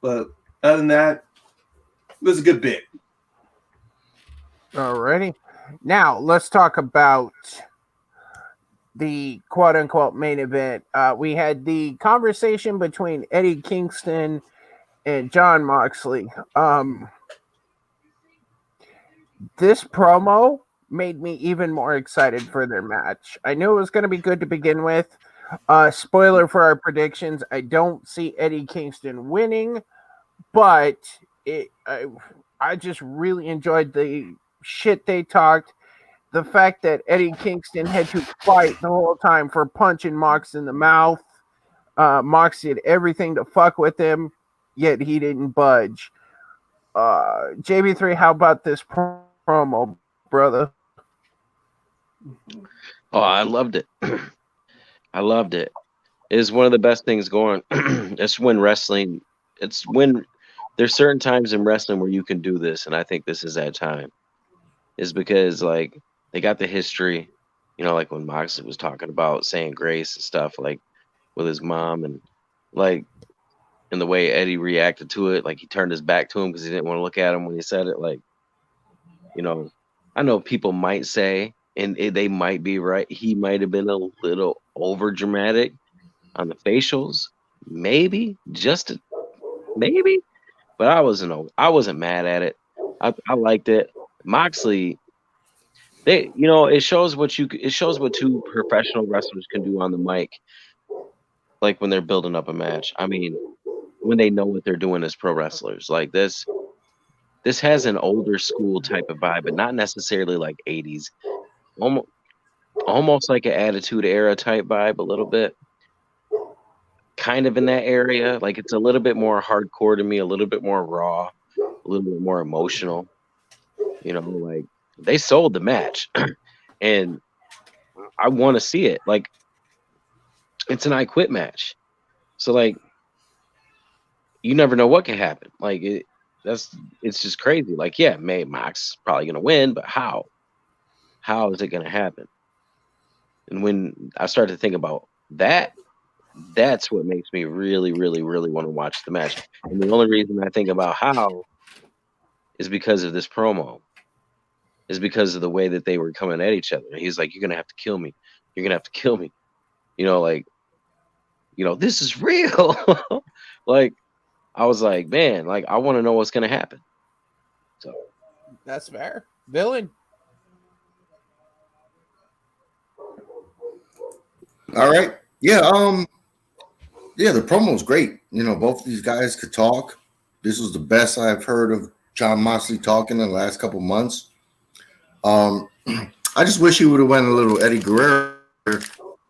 But other than that, it was a good bit. Alrighty. Now let's talk about the quote-unquote main event. We had the conversation between Eddie Kingston and John Moxley. this promo made me even more excited for their match. I knew it was going to be good to begin with. Spoiler for our predictions: I don't see Eddie Kingston winning, but I just really enjoyed the shit they talked. The fact that Eddie Kingston had to fight the whole time for punching Mox in the mouth. Mox did everything to fuck with him, yet he didn't budge. JB3, how about this promo, brother? Oh, I loved it. I loved it. It's one of the best things going. It's when wrestling. It's when there's certain times in wrestling where you can do this, and I think this is that time. Is because like they got the history, like when Moxley was talking about saying grace and stuff, like with his mom, and like in the way Eddie reacted to it, like he turned his back to him because he didn't want to look at him when he said it. Like, I know people might say, and they might be right, he might have been a little over dramatic on the facials, maybe, maybe, but I wasn't mad at it. I liked it. Moxley, it shows what two professional wrestlers can do on the mic, like when they're building up a match. I mean, when they know what they're doing as pro wrestlers, like this has an older school type of vibe, but not necessarily like 80s, almost like an Attitude Era type vibe, a little bit, kind of in that area. Like it's a little bit more hardcore to me, a little bit more raw, a little bit more emotional. Like they sold the match, and I want to see it. Like it's an I Quit match, so like you never know what can happen. Like it's just crazy. Like yeah, Mox probably gonna win, but how is it gonna happen? And when I start to think about that, that's what makes me really, really, really want to watch the match. And the only reason I think about how is because of this promo. Is because of the way that they were coming at each other. He's like, "You're gonna have to kill me. You're gonna have to kill me." This is real. Like, I was like, man, like I want to know what's gonna happen. So that's fair. Villain. All right. Yeah. Yeah, the promo was great. Both of these guys could talk. This was the best I've heard of Jon Moxley talking in the last couple months. I just wish he would have went a little Eddie Guerrero,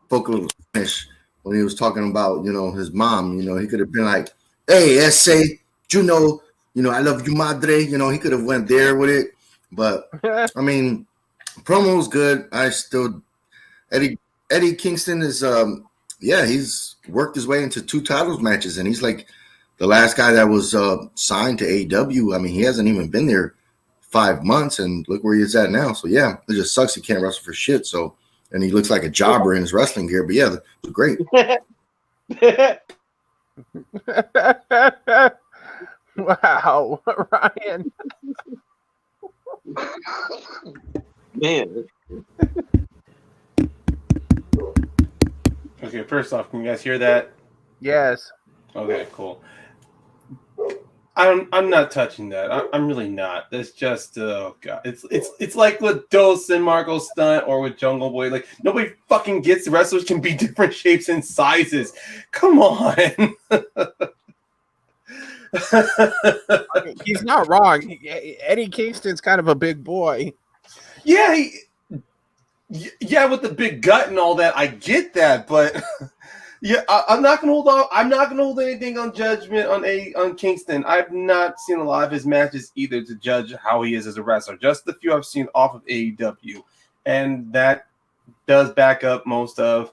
spoke a little Spanish when he was talking about, his mom. He could have been like, "Hey, ese, I love you, madre." He could have went there with it. But I mean, promo was good. Eddie Kingston is, he's worked his way into 2 titles matches, and he's like the last guy that was signed to AEW. I mean, he hasn't even been there 5 months, and look where he's at now. So yeah, it just sucks he can't wrestle for shit. So, and he looks like a jobber in his wrestling gear. But yeah, it was great. Wow, Ryan. Man. Okay, first off, can you guys hear that? Yes. Okay, cool. I'm not touching that. I'm really not. That's just oh god. It's like with Dos and Marco Stunt or with Jungle Boy. Like nobody fucking gets the wrestlers can be different shapes and sizes. Come on. He's not wrong. Eddie Kingston's kind of a big boy. Yeah, yeah, with the big gut and all that, I get that, but yeah, I'm not gonna hold on. I'm not gonna hold anything on judgment on Kingston. I've not seen a lot of his matches either to judge how he is as a wrestler. Just the few I've seen off of AEW, and that does back up most of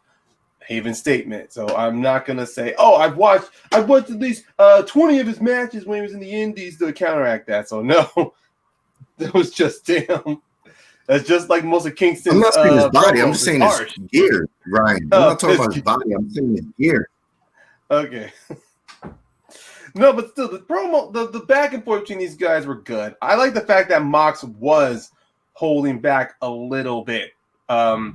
Haven's statement. So I'm not gonna say, oh, I've watched at least 20 of his matches when he was in the Indies to counteract that. So no, that was just damn. That's just like most of Kingston's. I'm not saying his body. I'm just saying his gear, Ryan. I'm not talking about his body. I'm saying his gear. Okay. No, but still, the promo, the back and forth between these guys were good. I like the fact that Mox was holding back a little bit. I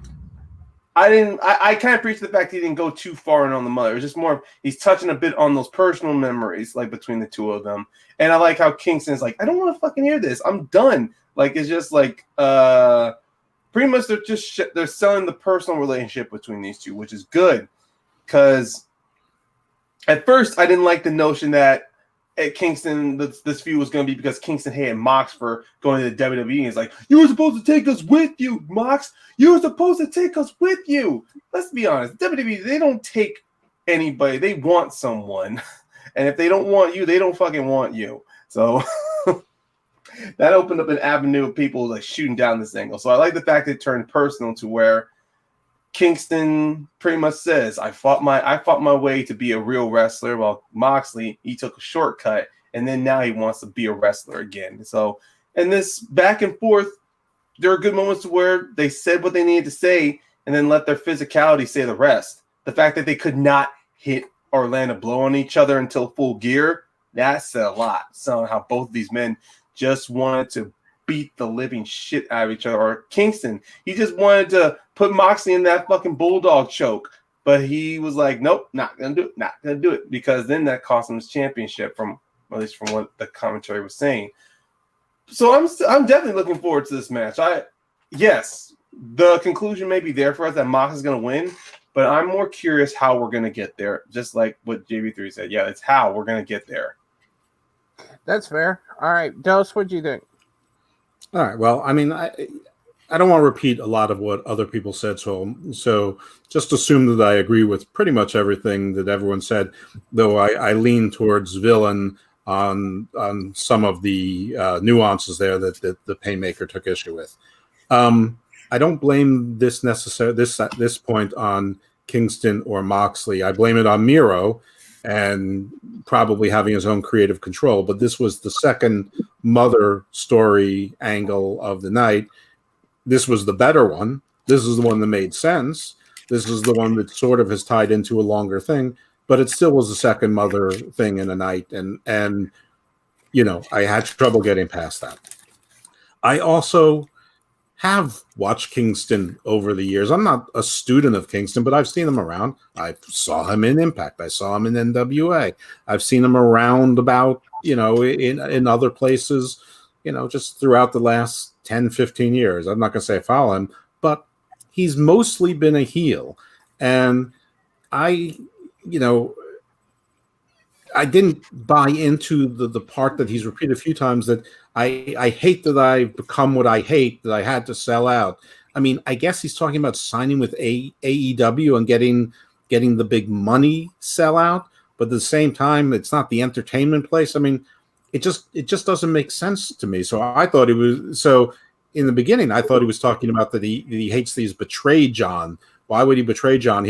kind of appreciate the fact he didn't go too far in on the mother. It was just more he's touching a bit on those personal memories, like between the two of them. And I like how Kingston's like, I don't want to fucking hear this. I'm done. Like it's just like pretty much they're selling the personal relationship between these two, which is good. Because at first I didn't like the notion that at Kingston this feud was going to be because Kingston hated Mox for going to the WWE. And it's like, you were supposed to take us with you, Mox. You were supposed to take us with you. Let's be honest, WWE, they don't take anybody. They want someone. And if they don't want you, they don't fucking want you. So that opened up an avenue of people like shooting down this angle. So I like the fact that it turned personal to where Kingston pretty much says, I fought my way to be a real wrestler. While Moxley, he took a shortcut, and then now he wants to be a wrestler again. So, and this back and forth, there are good moments where they said what they needed to say, and then let their physicality say the rest. The fact that they could not hit or land a blow on each other until Full Gear, that said a lot. So how both of these men just wanted to beat the living shit out of each other. Or Kingston, he just wanted to put Moxley in that fucking bulldog choke, but he was like, nope, not gonna do it, because then that cost him his championship, at least from what the commentary was saying. So I'm definitely looking forward to this match. Yes, the conclusion may be there for us that Mox is gonna win, but I'm more curious how we're gonna get there. Just like what JB3 said, yeah, it's how we're gonna get there. That's fair. All right, Dose, what do you think? All right. Well, I mean, I don't want to repeat a lot of what other people said, so just assume that I agree with pretty much everything that everyone said, though I lean towards villain on some of the nuances there that the Paynemaker took issue with. I don't blame this point on Kingston or Moxley. I blame it on Miro and probably having his own creative control. But this was the second mother story angle of the night. This was the better one. This is the one that made sense. This is the one that sort of has tied into a longer thing, but it still was the second mother thing in a night. And you know, I had trouble getting past that. I also have watched Kingston over the years. I'm not a student of Kingston, but I've seen him around. I saw him in Impact. I saw him in NWA. I've seen him around about, you know, in other places, you know, just throughout the last 10, 15 years. I'm not going to say I follow him, but he's mostly been a heel. And I didn't buy into the part that he's repeated a few times that I hate that I've become what I hate, that I had to sell out. I mean, I guess he's talking about signing with AEW and getting the big money sellout, but at the same time, it's not the entertainment place. I mean, it just doesn't make sense to me. So I thought in the beginning, I thought he was talking about that he hates that he's betrayed John. Why would he betray John?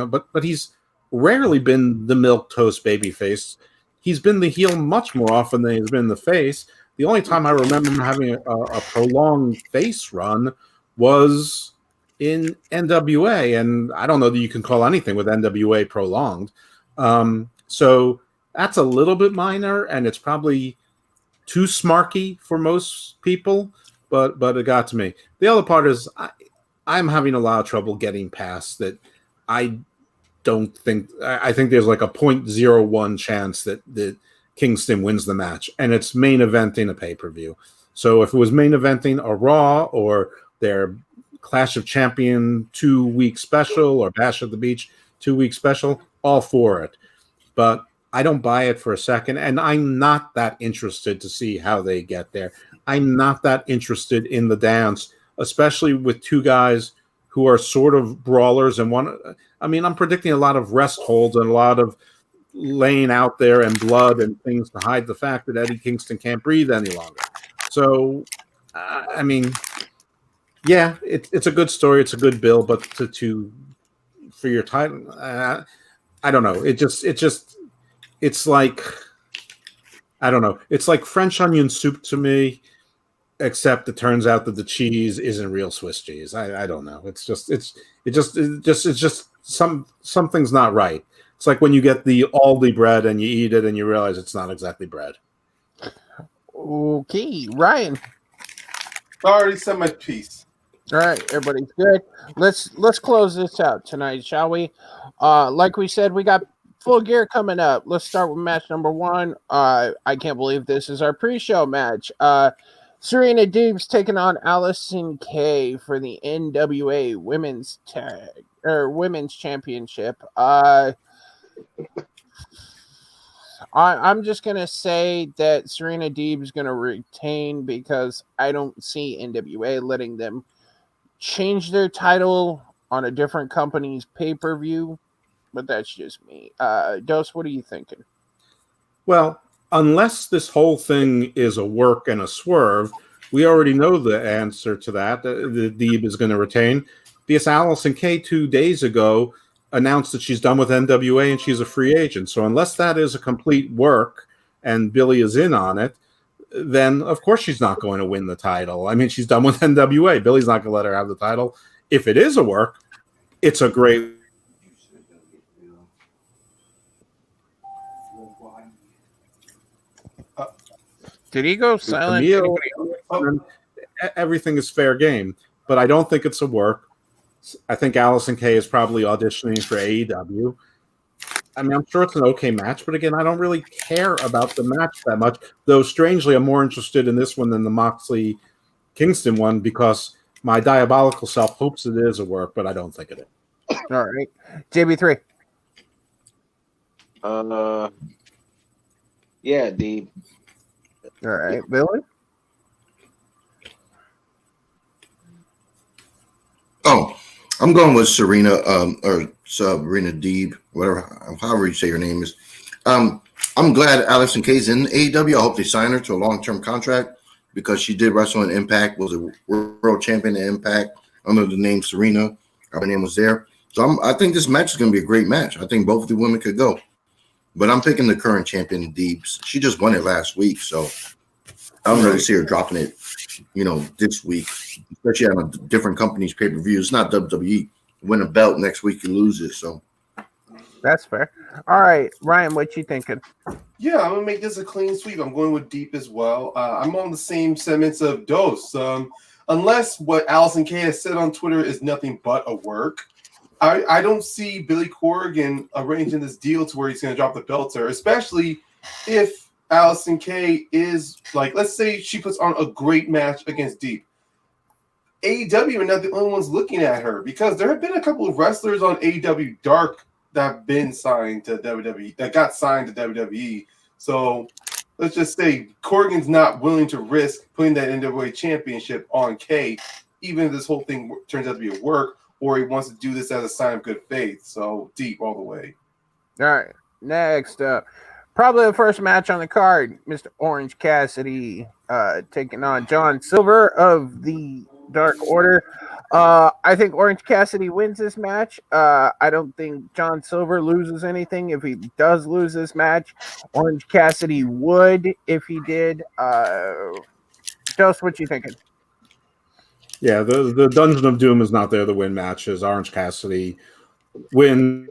But he's rarely been the milquetoast babyface. He's been the heel much more often than he's been the face. The only time I remember him having a prolonged face run was in NWA, and I don't know that you can call anything with NWA prolonged. So that's a little bit minor, and it's probably too smarky for most people, but it got to me. The other part is I'm having a lot of trouble getting past that. I think there's like a 0.01 chance that Kingston wins the match, and it's main eventing a pay-per-view. So if it was main eventing a Raw or their Clash of Champion 2-week special or Bash at the Beach 2-week special, all for it. But I don't buy it for a second, and I'm not that interested to see how they get there. I'm not that interested in the dance, especially with two guys who are sort of brawlers and one. I mean, I'm predicting a lot of rest holds and a lot of laying out there and blood and things to hide the fact that Eddie Kingston can't breathe any longer. So, I mean, yeah, it's a good story. It's a good bill, but for your title, I don't know. It's like, I don't know. It's like French onion soup to me, except it turns out that the cheese isn't real Swiss cheese. I don't know. It's just something's not right. It's like when you get the Aldi bread and you eat it and you realize it's not exactly bread. Okay, Ryan. I already said my piece. All right, everybody's good. Let's close this out tonight, shall we? Like we said, we got Full Gear coming up. Let's start with match number 1. I can't believe this is our pre-show match. Serena Deeb's taking on Allison Kay for the NWA Women's Championship. I'm just gonna say that Serena Deeb is gonna retain because I don't see NWA letting them change their title on a different company's pay-per-view. But that's just me. Dose, what are you thinking? Well, unless this whole thing is a work and a swerve, we already know the answer to that. The Deeb is going to retain because Allison Kay 2 days ago announced that she's done with NWA and she's a free agent. So unless that is a complete work and Billy is in on it, then of course she's not going to win the title. I mean, she's done with NWA. Billy's not going to let her have the title. If it is a work, it's a great. Did he go silent? Everything is fair game, but I don't think it's a work. I think Allison Kay is probably auditioning for AEW. I mean, I'm sure it's an okay match, but again, I don't really care about the match that much. Though, strangely, I'm more interested in this one than the Moxley Kingston one because my diabolical self hopes it is a work, but I don't think it is. All right, JB3. Yeah, Deeb. All right, Billy. Oh, I'm going with Serena, or Serena Deeb, whatever, however you say her name is. I'm glad Allison Kay's in AEW. I hope they sign her to a long-term contract because she did wrestle in Impact, was a world champion in Impact under the name Serena. Her name was there. So I think this match is going to be a great match. I think both of the women could go. But I'm picking the current champion, Deebs. She just won it last week, so I don't really see her dropping it, this week, especially on a different company's pay-per-view. It's not WWE. Win a belt next week, you lose it. So that's fair. All right, Ryan, what you thinking? Yeah, I'm gonna make this a clean sweep. I'm going with Deep as well. I'm on the same sentiments of Dose. Unless what Allison Kay has said on Twitter is nothing but a work, I don't see Billy Corgan arranging this deal to where he's going to drop the belt to her, especially if Allison Kay is like, let's say she puts on a great match against Deep. AEW are not the only ones looking at her because there have been a couple of wrestlers on AEW Dark that have been signed to WWE, that got signed to WWE. So let's just say Corgan's not willing to risk putting that NWA championship on Kay, even if this whole thing turns out to be a work, or he wants to do this as a sign of good faith. So Deep all the way. All right. Next up, probably the first match on the card, Mr. Orange Cassidy taking on John Silver of the Dark Order. I think Orange Cassidy wins this match. I don't think John Silver loses anything. If he does lose this match, Orange Cassidy would if he did. Just what you thinking? Yeah, the Dungeon of Doom is not there to win matches. Orange Cassidy win.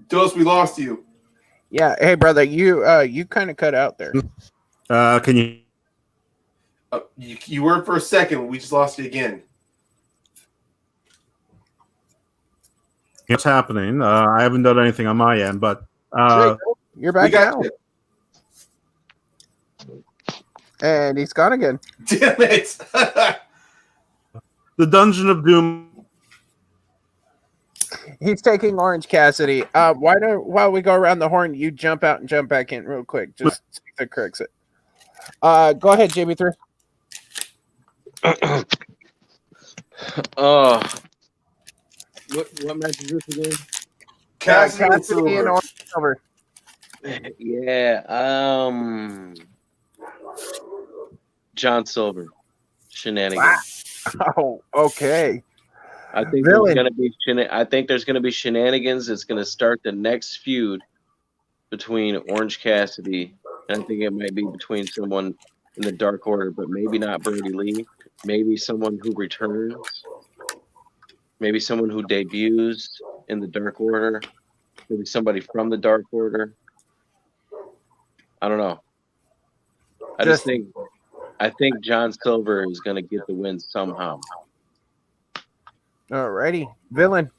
Dose, we lost you. Yeah, hey brother, you kind of cut out there. Can you? You were for a second. We just lost you again. What's happening? I haven't done anything on my end, but you're back now. You. And he's gone again. Damn it! The Dungeon of Doom. He's taking Orange Cassidy. While we go around the horn, you jump out and jump back in real quick. Just see if it corrects it. Go ahead, JB3. What match is this again? Cassidy and Orange Silver. Yeah. John Silver. Shenanigans. Oh, okay. I think there's going to be shenanigans. It's going to start the next feud between Orange Cassidy, and I think it might be between someone in the Dark Order, but maybe not Brody Lee. Maybe someone who returns. Maybe someone who debuts in the Dark Order. Maybe somebody from the Dark Order. I don't know. I think John Silver is going to get the win somehow. Alrighty, Villain.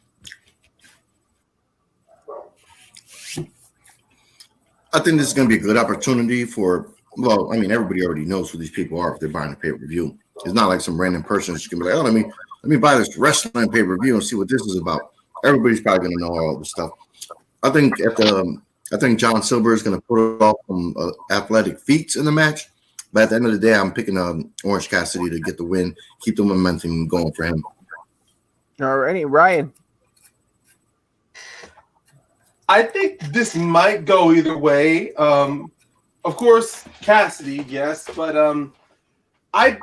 I think this is going to be a good opportunity for Well, I mean, everybody already knows who these people are if they're buying a pay-per-view. It's not like some random person that's gonna be like, oh, let me buy this wrestling pay-per-view and see what this is about. Everybody's probably gonna know all this stuff. I think John Silver is gonna put off some athletic feats in the match, but at the end of the day, I'm picking Orange Cassidy to get the win, keep the momentum going for him. Alrighty, Ryan. I think this might go either way. Of course, Cassidy, yes, but I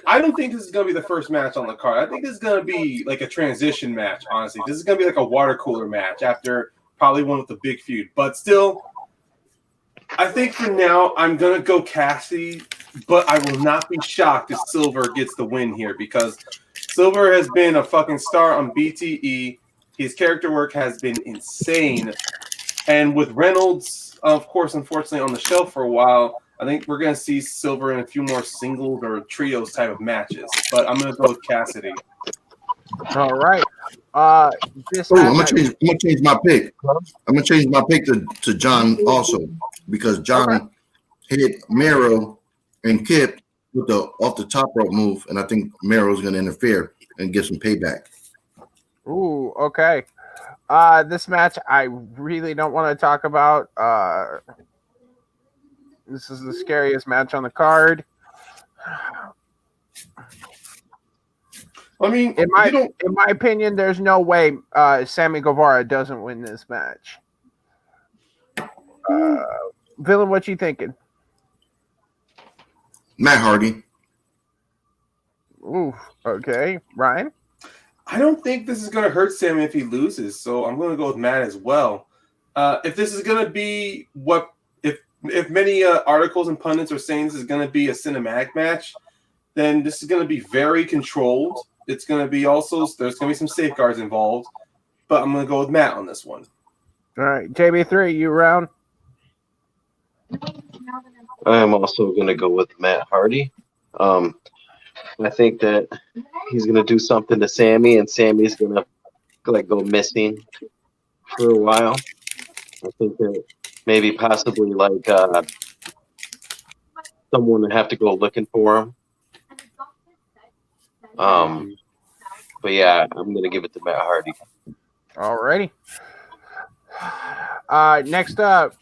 don't think this is gonna be the first match on the card. I think this is gonna be like a transition match. Honestly, this is gonna be like a water cooler match after probably one with the big feud. But still, I think for now I'm gonna go Cassidy, but I will not be shocked if Silver gets the win here because Silver has been a fucking star on BTE. His character work has been insane, and with Reynolds. Of course, unfortunately, on the shelf for a while, I think we're going to see Silver in a few more singles or trios type of matches. But I'm going to go with Cassidy. All right. I'm gonna change my pick. I'm gonna change my pick to John also because John hit Mero and Kip with the off the top rope move, and I think Mero's gonna interfere and get some payback. Ooh, okay. This match I really don't want to talk about. This is the scariest match on the card. I mean, in my opinion, there's no way Sammy Guevara doesn't win this match. Villain, what you thinking? Matt Hardy. Ooh, okay. Ryan? I don't think this is going to hurt Sammy if he loses, so I'm going to go with Matt as well. If this is going to be what if many articles and pundits are saying this is going to be a cinematic match, then this is going to be very controlled. It's going to be also there's going to be some safeguards involved, but I'm going to go with Matt on this one. All right, JB3, you round? I am also going to go with Matt Hardy. I think that he's going to do something to Sammy, and Sammy's going to go missing for a while. I think that maybe possibly someone would have to go looking for him. But yeah, I'm going to give it to Matt Hardy. Alrighty. Next up,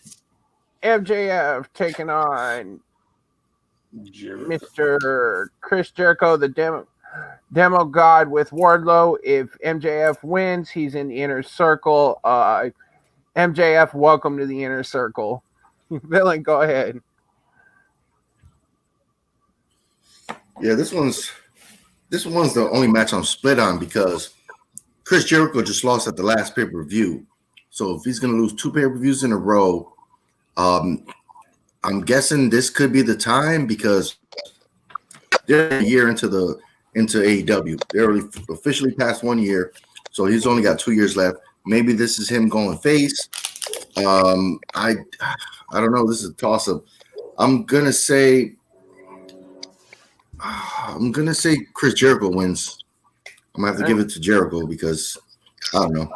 MJF taking on Mr. Chris Jericho, the demo god with Wardlow. If MJF wins, he's in the inner circle. MJF, welcome to the inner circle. Villain, go ahead. Yeah, this one's the only match I'm split on because Chris Jericho just lost at the last pay-per-view. So if he's gonna lose 2 pay-per-views in a row, I'm guessing this could be the time because they're a year into AEW. They're already officially past 1 year, so he's only got 2 years left. Maybe this is him going face. I don't know. This is a toss-up. I'm gonna say Chris Jericho wins. I'm gonna have to give it to Jericho because I don't know.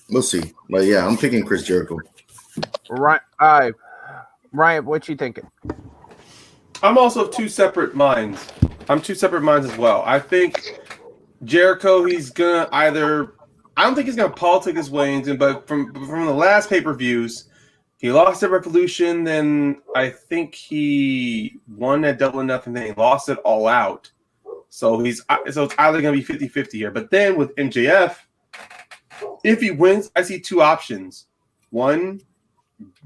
We'll see. But yeah, I'm picking Chris Jericho. Right. Ryan, what you thinking? I'm also of 2 separate minds. I'm 2 separate minds as well. I think Jericho, he's gonna I don't think he's gonna politic his way into, but from the last pay-per-views, he lost at Revolution, then I think he won at Double or Nothing, then he lost it All Out. So it's either gonna be 50-50 here. But then with MJF, if he wins, I see 2 options. One,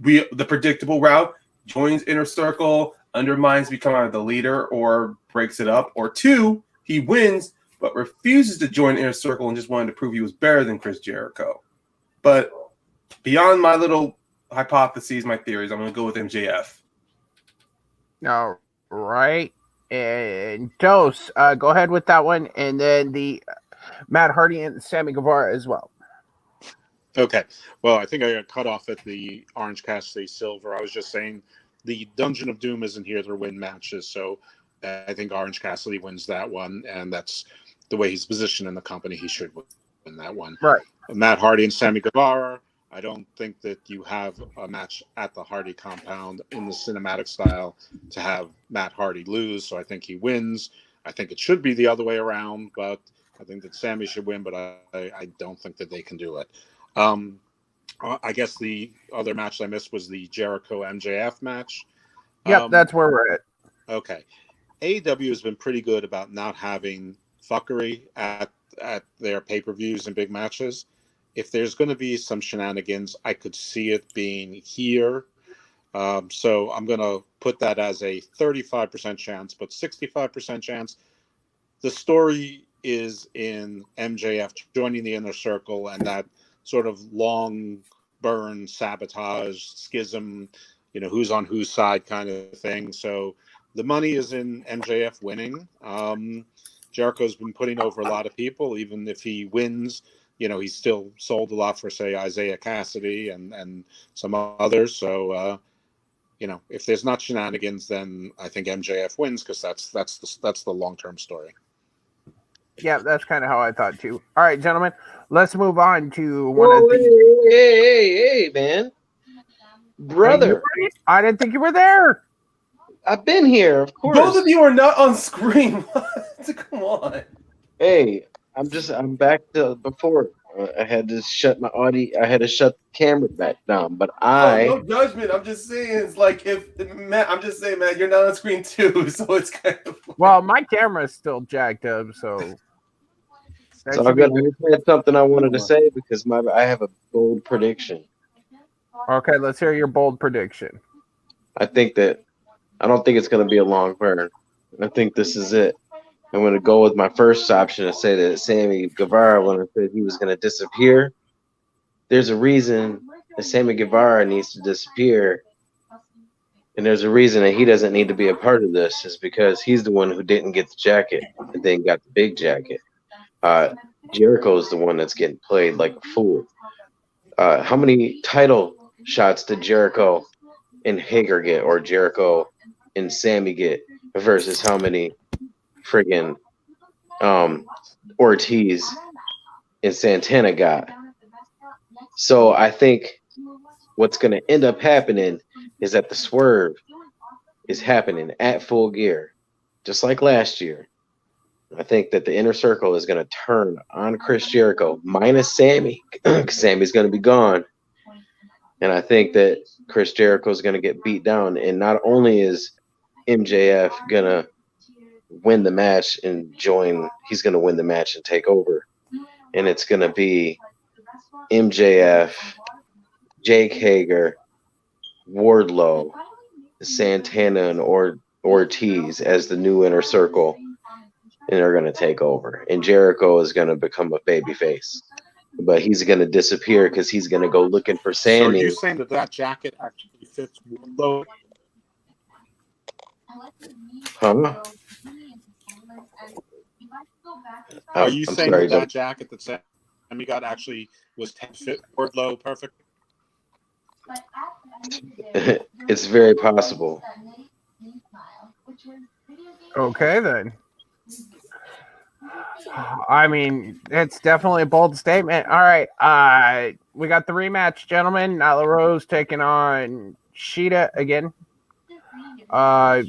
the predictable route, joins Inner Circle, undermines, becoming the leader, or breaks it up. Or 2, he wins, but refuses to join Inner Circle and just wanted to prove he was better than Chris Jericho. But beyond my little hypotheses, my theories, I'm going to go with MJF. All right. And Dose, go ahead with that one. And then the Matt Hardy and Sammy Guevara as well. Okay. Well, I think I got cut off at the Orange Cassidy Silver. I was just saying the Dungeon of Doom isn't here to win matches, so I think Orange Cassidy wins that one, and that's the way he's positioned in the company. He should win that one. Right. Matt Hardy and Sammy Guevara. I don't think that you have a match at the Hardy compound in the cinematic style to have Matt Hardy lose. So I think he wins. I think it should be the other way around, but I think that Sammy should win, but I don't think that they can do it. I guess the other match I missed was the Jericho MJF match. Yep, that's where we're at. Okay. AEW has been pretty good about not having fuckery at their pay-per-views and big matches. If there's going to be some shenanigans, I could see it being here. So I'm going to put that as a 35% chance, but 65% chance. The story is in MJF joining the Inner Circle and that sort of long burn, sabotage, schism, who's on whose side kind of thing. So the money is in MJF winning. Jericho's been putting over a lot of people. Even if he wins, he's still sold a lot for, say, Isaiah Cassidy and some others. So, if there's not shenanigans, then I think MJF wins because that's the long-term story. Yeah, that's kind of how I thought too. All right, gentlemen, let's move on to Hey, man. Brother. I didn't think you were there. I've been here, of course. Both of you are not on screen. Come on. Hey, I'm back to before. I had to shut my audio. I had to shut the camera back down. But no judgment. I'm just saying, it's like Matt. I'm just saying, Matt, you're not on screen too, so it's kind of. Well, my camera's still jacked up, so. So I had something I wanted to say because I have a bold prediction. Okay, let's hear your bold prediction. I don't think it's going to be a long burn. I think this is it. I'm going to go with my first option and say that Sammy Guevara, when I said he was going to disappear, there's a reason that Sammy Guevara needs to disappear. And there's a reason that he doesn't need to be a part of this is because he's the one who didn't get the jacket and then got the big jacket. Jericho is the one that's getting played like a fool. How many title shots did Jericho and Hager get, or Jericho and Sammy get, versus how many friggin' Ortiz and Santana got? So I think what's going to end up happening is that the swerve is happening at Full Gear, just like last year. I think that the Inner Circle is going to turn on Chris Jericho, minus Sammy, because Sammy's going to be gone. And I think that Chris Jericho is going to get beat down. And not only is MJF going to win the match and he's going to win the match and take over. And it's going to be MJF, Jake Hager, Wardlow, Santana, and Ortiz as the new Inner Circle. And they're going to take over. And Jericho is going to become a babyface. But he's going to disappear because he's going to go looking for Sammy. So are you saying that jacket actually fits Wardlow? Huh? Are you saying that jacket that Sammy got actually was fit Wardlow perfect? It's very possible. Okay, then. I mean, it's definitely a bold statement. All right, we got the rematch, gentlemen. Nyla Rose taking on Sheeta again. I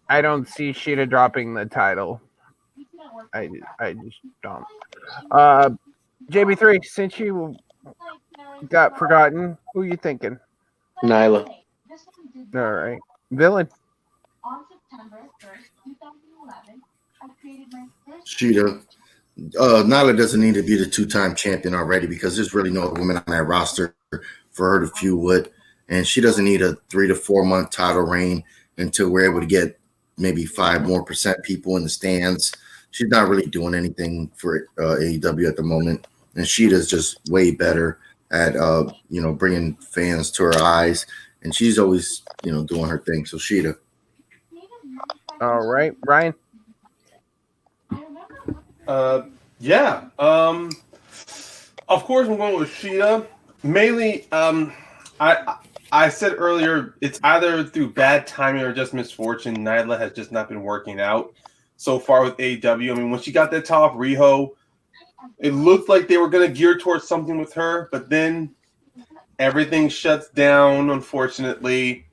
don't see Sheeta dropping the title. I just don't. JB3, since you got forgotten, who are you thinking? Nyla. All right. Villain. Sheeta. Nyla doesn't need to be the two-time champion already because there's really no women on that roster for her to feud with. And she doesn't need a 3 to 4 month title reign until we're able to get maybe 5% more people in the stands. She's not really doing anything for AEW at the moment. And Sheeta's just way better at, bringing fans to her eyes. And she's always, doing her thing. So Sheeta. All right, Ryan. Yeah. Of course, I'm going with Sheeta. Mainly, I said earlier, it's either through bad timing or just misfortune. Nyla has just not been working out so far with AEW. I mean, when she got that top Riho, it looked like they were going to gear towards something with her, but then everything shuts down, unfortunately.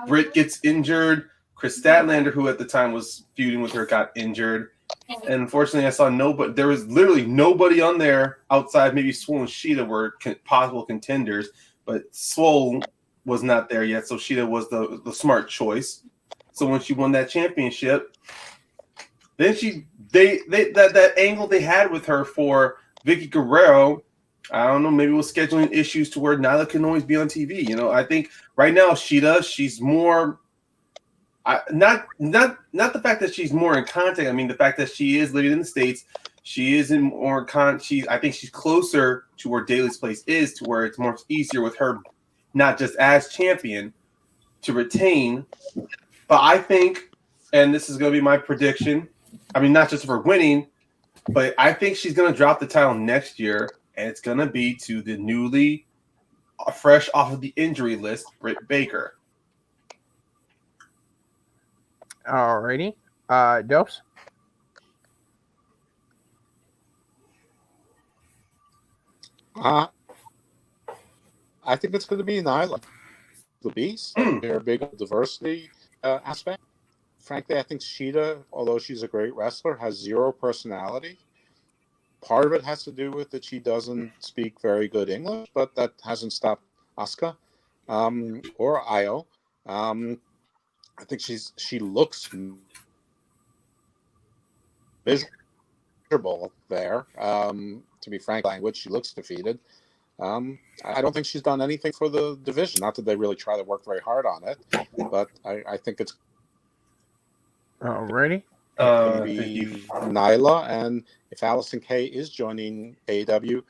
Britt gets injured. Chris Statlander, who at the time was feuding with her, got injured. And unfortunately, I saw nobody. There was literally nobody on there outside maybe Swole and Sheeta were possible contenders, but Swole was not there yet, so Sheeta was the smart choice. So when she won that championship, then that angle they had with her for Vicky Guerrero, I don't know, maybe it was scheduling issues to where Nyla can always be on TV. You know, I think right now she's more. Not the fact that she's more in contact. I mean, the fact that she is living in the States, she is in more I think she's closer to where Daly's place is, to where it's more easier with her, not just as champion, to retain. But I think, and this is going to be my prediction. I mean, not just for winning, but I think she's going to drop the title next year, and it's going to be to the newly, fresh off of the injury list, Britt Baker. Alrighty. Dopes? I think it's going to be Nyla, the Beast. They're big on diversity aspect. Frankly, I think Sheeta, although she's a great wrestler, has zero personality. Part of it has to do with that she doesn't speak very good English, but that hasn't stopped Asuka or Io. I think she looks miserable there. To be frank, language, she looks defeated. I don't think she's done anything for the division. Not that they really try to work very hard on it, but I think it's alrighty. Going to be Nyla, and if Allison Kay is joining AEW,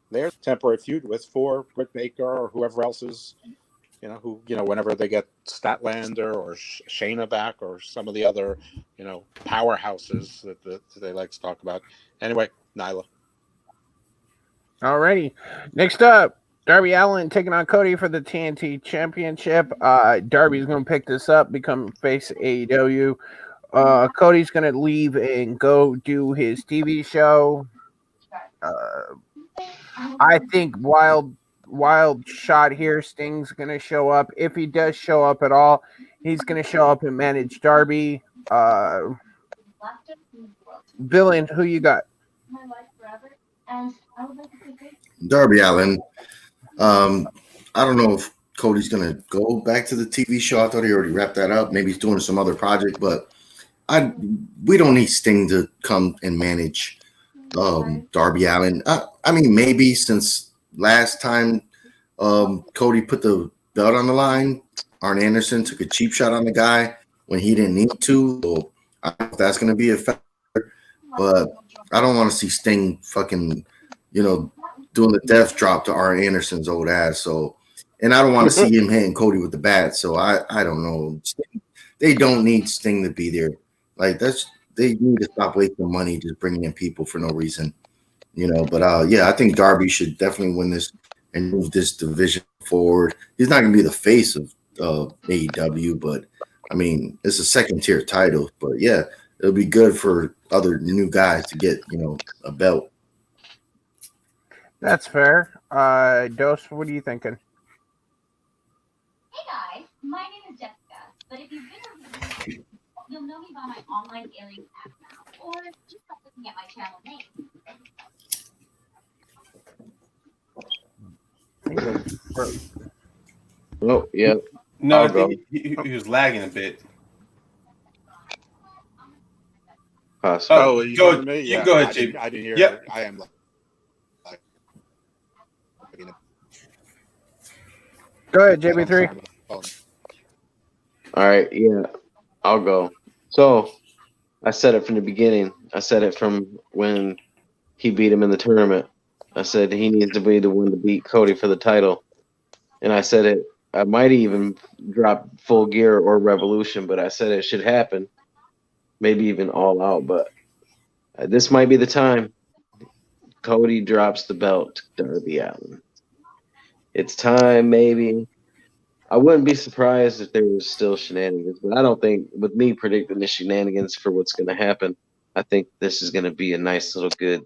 there's a temporary feud for Britt Baker or whoever else is. Whenever they get Statlander or Shayna back or some of the other, powerhouses that they like to talk about. Anyway, Nyla. Alrighty. Next up, Darby Allin taking on Cody for the TNT Championship. Darby's going to pick this up, become face AEW. Cody's going to leave and go do his TV show. I think wild shot here. Sting's going to show up. If he does show up at all, he's going to show up and manage Darby. Villain, who you got? Darby Allin. I don't know if Cody's going to go back to the TV show. I thought he already wrapped that up. Maybe he's doing some other project, but we don't need Sting to come and manage Darby Allin. I mean, maybe since last time Cody put the belt on the line, Arn Anderson took a cheap shot on the guy when he didn't need to. So I don't know if that's going to be a factor, but I don't want to see Sting fucking, doing the death drop to Arn Anderson's old ass. So, and I don't want to see him hitting Cody with the bat. So I don't know. They don't need Sting to be there. Like they need to stop wasting money just bringing in people for no reason, But I think Darby should definitely win this and move this division forward. He's not going to be the face of AEW, but I mean it's a second tier title. But yeah, it'll be good for other new guys to get a belt. That's fair. Dose, what are you thinking? Hey guys, my name is Jessica, but if you've been you'll know me by my online alien app now, or just by looking at my channel name. Oh, yeah. No, I think he was lagging a bit. Oh, you go, to me? you Yeah, go ahead, Jim. I didn't hear. Yep. I am. Go ahead, JB3. All right, yeah, I'll go. So I said it from the beginning. I said it from when he beat him in the tournament. I said he needs to be the one to beat Cody for the title. And I said it, I might even drop Full Gear or Revolution, but I said it should happen. Maybe even All Out, but this might be the time Cody drops the belt to Darby Allin. It's time, maybe. I wouldn't be surprised if there was still shenanigans, but I don't think, with me predicting the shenanigans for what's going to happen, I think this is going to be a nice little good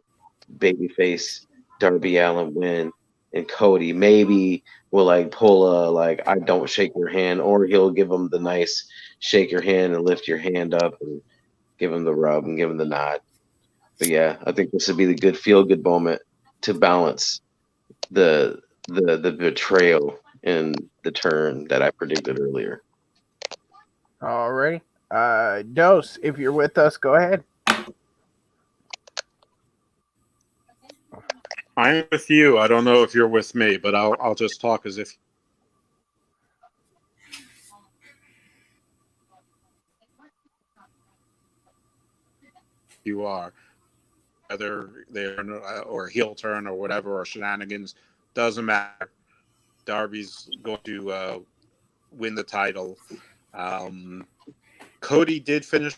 babyface Darby Allin win and Cody. Maybe will like pull a like I don't shake your hand, or he'll give him the nice shake your hand and lift your hand up and give him the rub and give him the nod. But yeah, I think this would be the good feel good moment to balance the betrayal and the turn that I predicted earlier. All right. Dose, if you're with us, go ahead. I'm with you. I don't know if you're with me, but I'll just talk as if you are. Whether they're or heel turn or whatever or shenanigans, doesn't matter. Darby's going to win the title. Cody did finish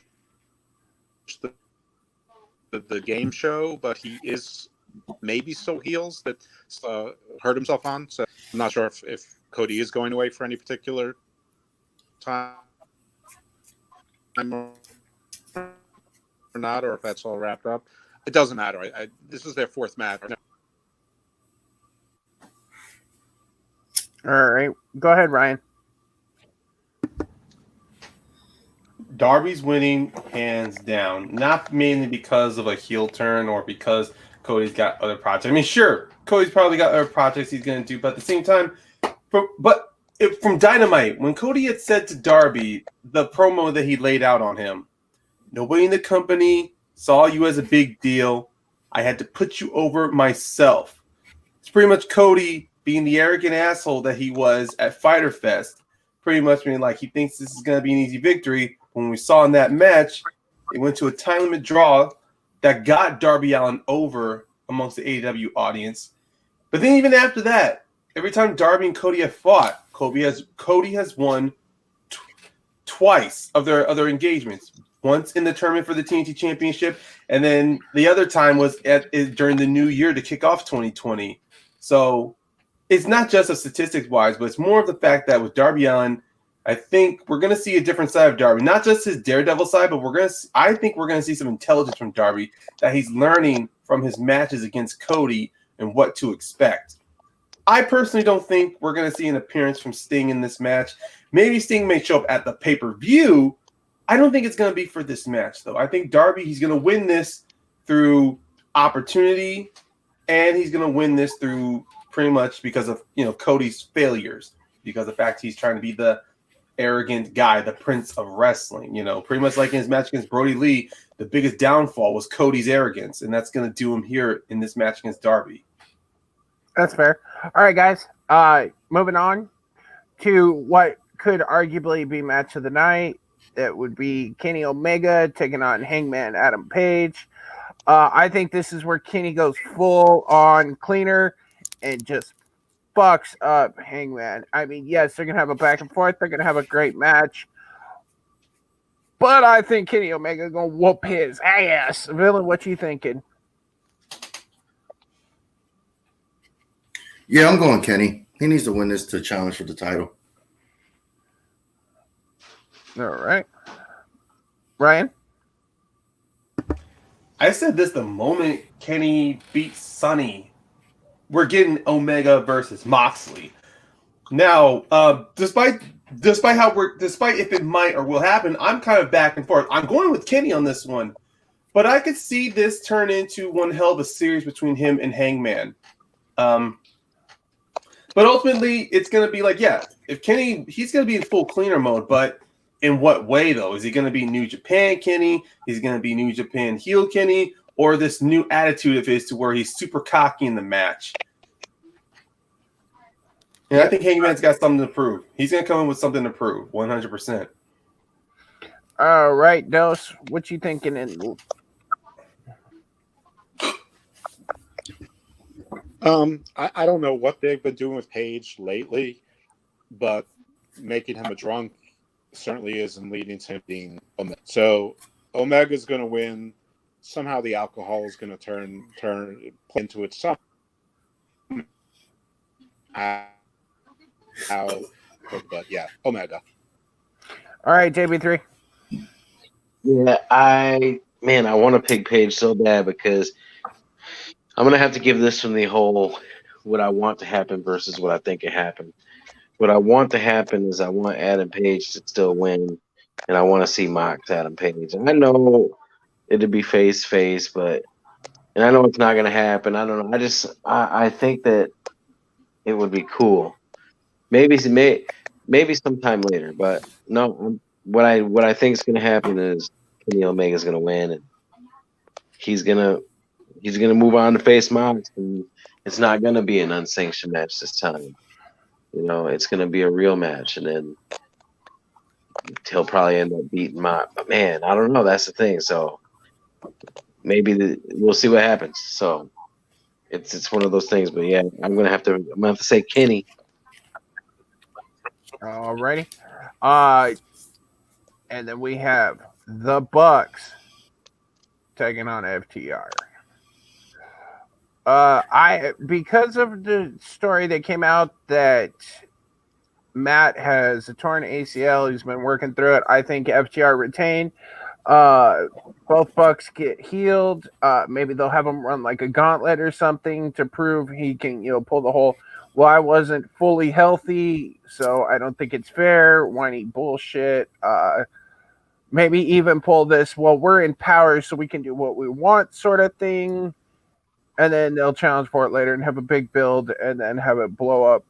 the game show, but he is maybe still heels that hurt himself on. So I'm not sure if Cody is going away for any particular time or not, or if that's all wrapped up. It doesn't matter. This is their fourth match. All right. Go ahead, Ryan. Darby's winning hands down, not mainly because of a heel turn or because Cody's got other projects. I mean, sure, Cody's probably got other projects he's going to do, but at the same time, from Dynamite, when Cody had said to Darby, the promo that he laid out on him, nobody in the company saw you as a big deal. I had to put you over myself. It's pretty much Cody being the arrogant asshole that he was at Fyter Fest, pretty much being like he thinks this is going to be an easy victory. When we saw in that match, it went to a time limit draw that got Darby Allin over amongst the AEW audience. But then even after that, every time Darby and Cody have fought, Cody has won twice of their other engagements. Once in the tournament for the TNT Championship, and then the other time was during the new year to kick off 2020. So it's not just of statistics-wise, but it's more of the fact that with Darby Allin, I think we're going to see a different side of Darby. Not just his daredevil side, but I think we're going to see some intelligence from Darby that he's learning from his matches against Cody and what to expect. I personally don't think we're going to see an appearance from Sting in this match. Maybe Sting may show up at the pay-per-view. I don't think it's going to be for this match, though. I think Darby, he's going to win this through opportunity, and he's going to win this through pretty much because of Cody's failures, because of the fact he's trying to be the arrogant guy, the prince of wrestling. Pretty much like in his match against Brody Lee, the biggest downfall was Cody's arrogance, and that's going to do him here in this match against Darby. That's fair. All right, guys. Moving on to what could arguably be match of the night. That would be Kenny Omega taking on Hangman Adam Page. I think this is where Kenny goes full on cleaner and just fucks up Hangman. I mean, yes, they're going to have a back and forth. They're going to have a great match. But I think Kenny Omega going to whoop his ass. Villain, what you thinking? Yeah, I'm going Kenny. He needs to win this to challenge for the title. All right. Ryan? I said this the moment Kenny beats Sonny. We're getting Omega versus Moxley. Now, despite if it might or will happen, I'm kind of back and forth. I'm going with Kenny on this one, but I could see this turn into one hell of a series between him and Hangman. But ultimately, it's going to be like, yeah, if Kenny, he's going to be in full cleaner mode, but in what way, though? Is he going to be New Japan Kenny? Is he going to be New Japan heel Kenny? Or this new attitude of his to where he's super cocky in the match? And I think Hangman's got something to prove. He's going to come in with something to prove, 100%. All right, Dose, what you thinking? I don't know what they've been doing with Page lately, but making him a drunk certainly isn't leading to him being Omega. So Omega's going to win. Somehow the alcohol is going to turn into its some. But yeah, Omega. All right, JB3. Yeah, I want to pick Page so bad because I'm gonna have to give this one the whole what I want to happen versus what I think can happen. What I want to happen is I want Adam Page to still win, and I want to see Mox Adam Page. And I know it'd be face, but and I know it's not gonna happen. I don't know. I think that it would be cool. Maybe sometime later, but no. What I think is gonna happen is Kenny Omega's gonna win, and he's gonna move on to face Mox, and it's not gonna be an unsanctioned match this time. You know, it's gonna be a real match, and then he'll probably end up beating Mox. But man, I don't know. That's the thing. So maybe we'll see what happens. So it's one of those things. But yeah, I'm gonna have to say Kenny. Alrighty. And then we have the Bucks taking on FTR. Because of the story that came out that Matt has a torn ACL, he's been working through it. I think FTR retain. Both Bucks get healed. Maybe they'll have him run like a gauntlet or something to prove he can, pull the whole. Well, I wasn't fully healthy, so I don't think it's fair. Whiny bullshit. Maybe even pull this. Well, we're in power, so we can do what we want, sort of thing. And then they'll challenge for it later and have a big build, and then have it blow up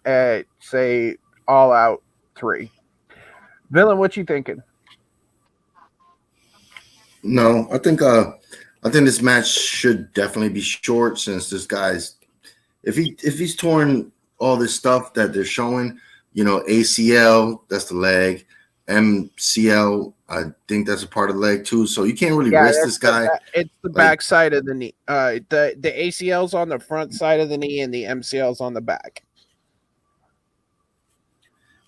at, say, All Out 3. Villain, what you thinking? No, I think this match should definitely be short, since this guy's if he's torn all this stuff that they're showing, ACL, that's the leg, MCL, I think that's a part of the leg too. So you can't really risk this guy. It's the back side of the knee. The ACL's on the front side of the knee, and the MCL's on the back.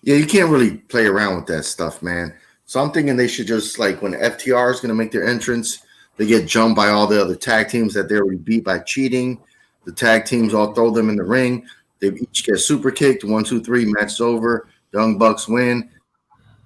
Yeah, you can't really play around with that stuff, man. So I'm thinking they should just, like, when FTR is going to make their entrance, they get jumped by all the other tag teams that they already beat by cheating. The tag teams all throw them in the ring. They each get super kicked. 1, 2, 3, match over. Young Bucks win.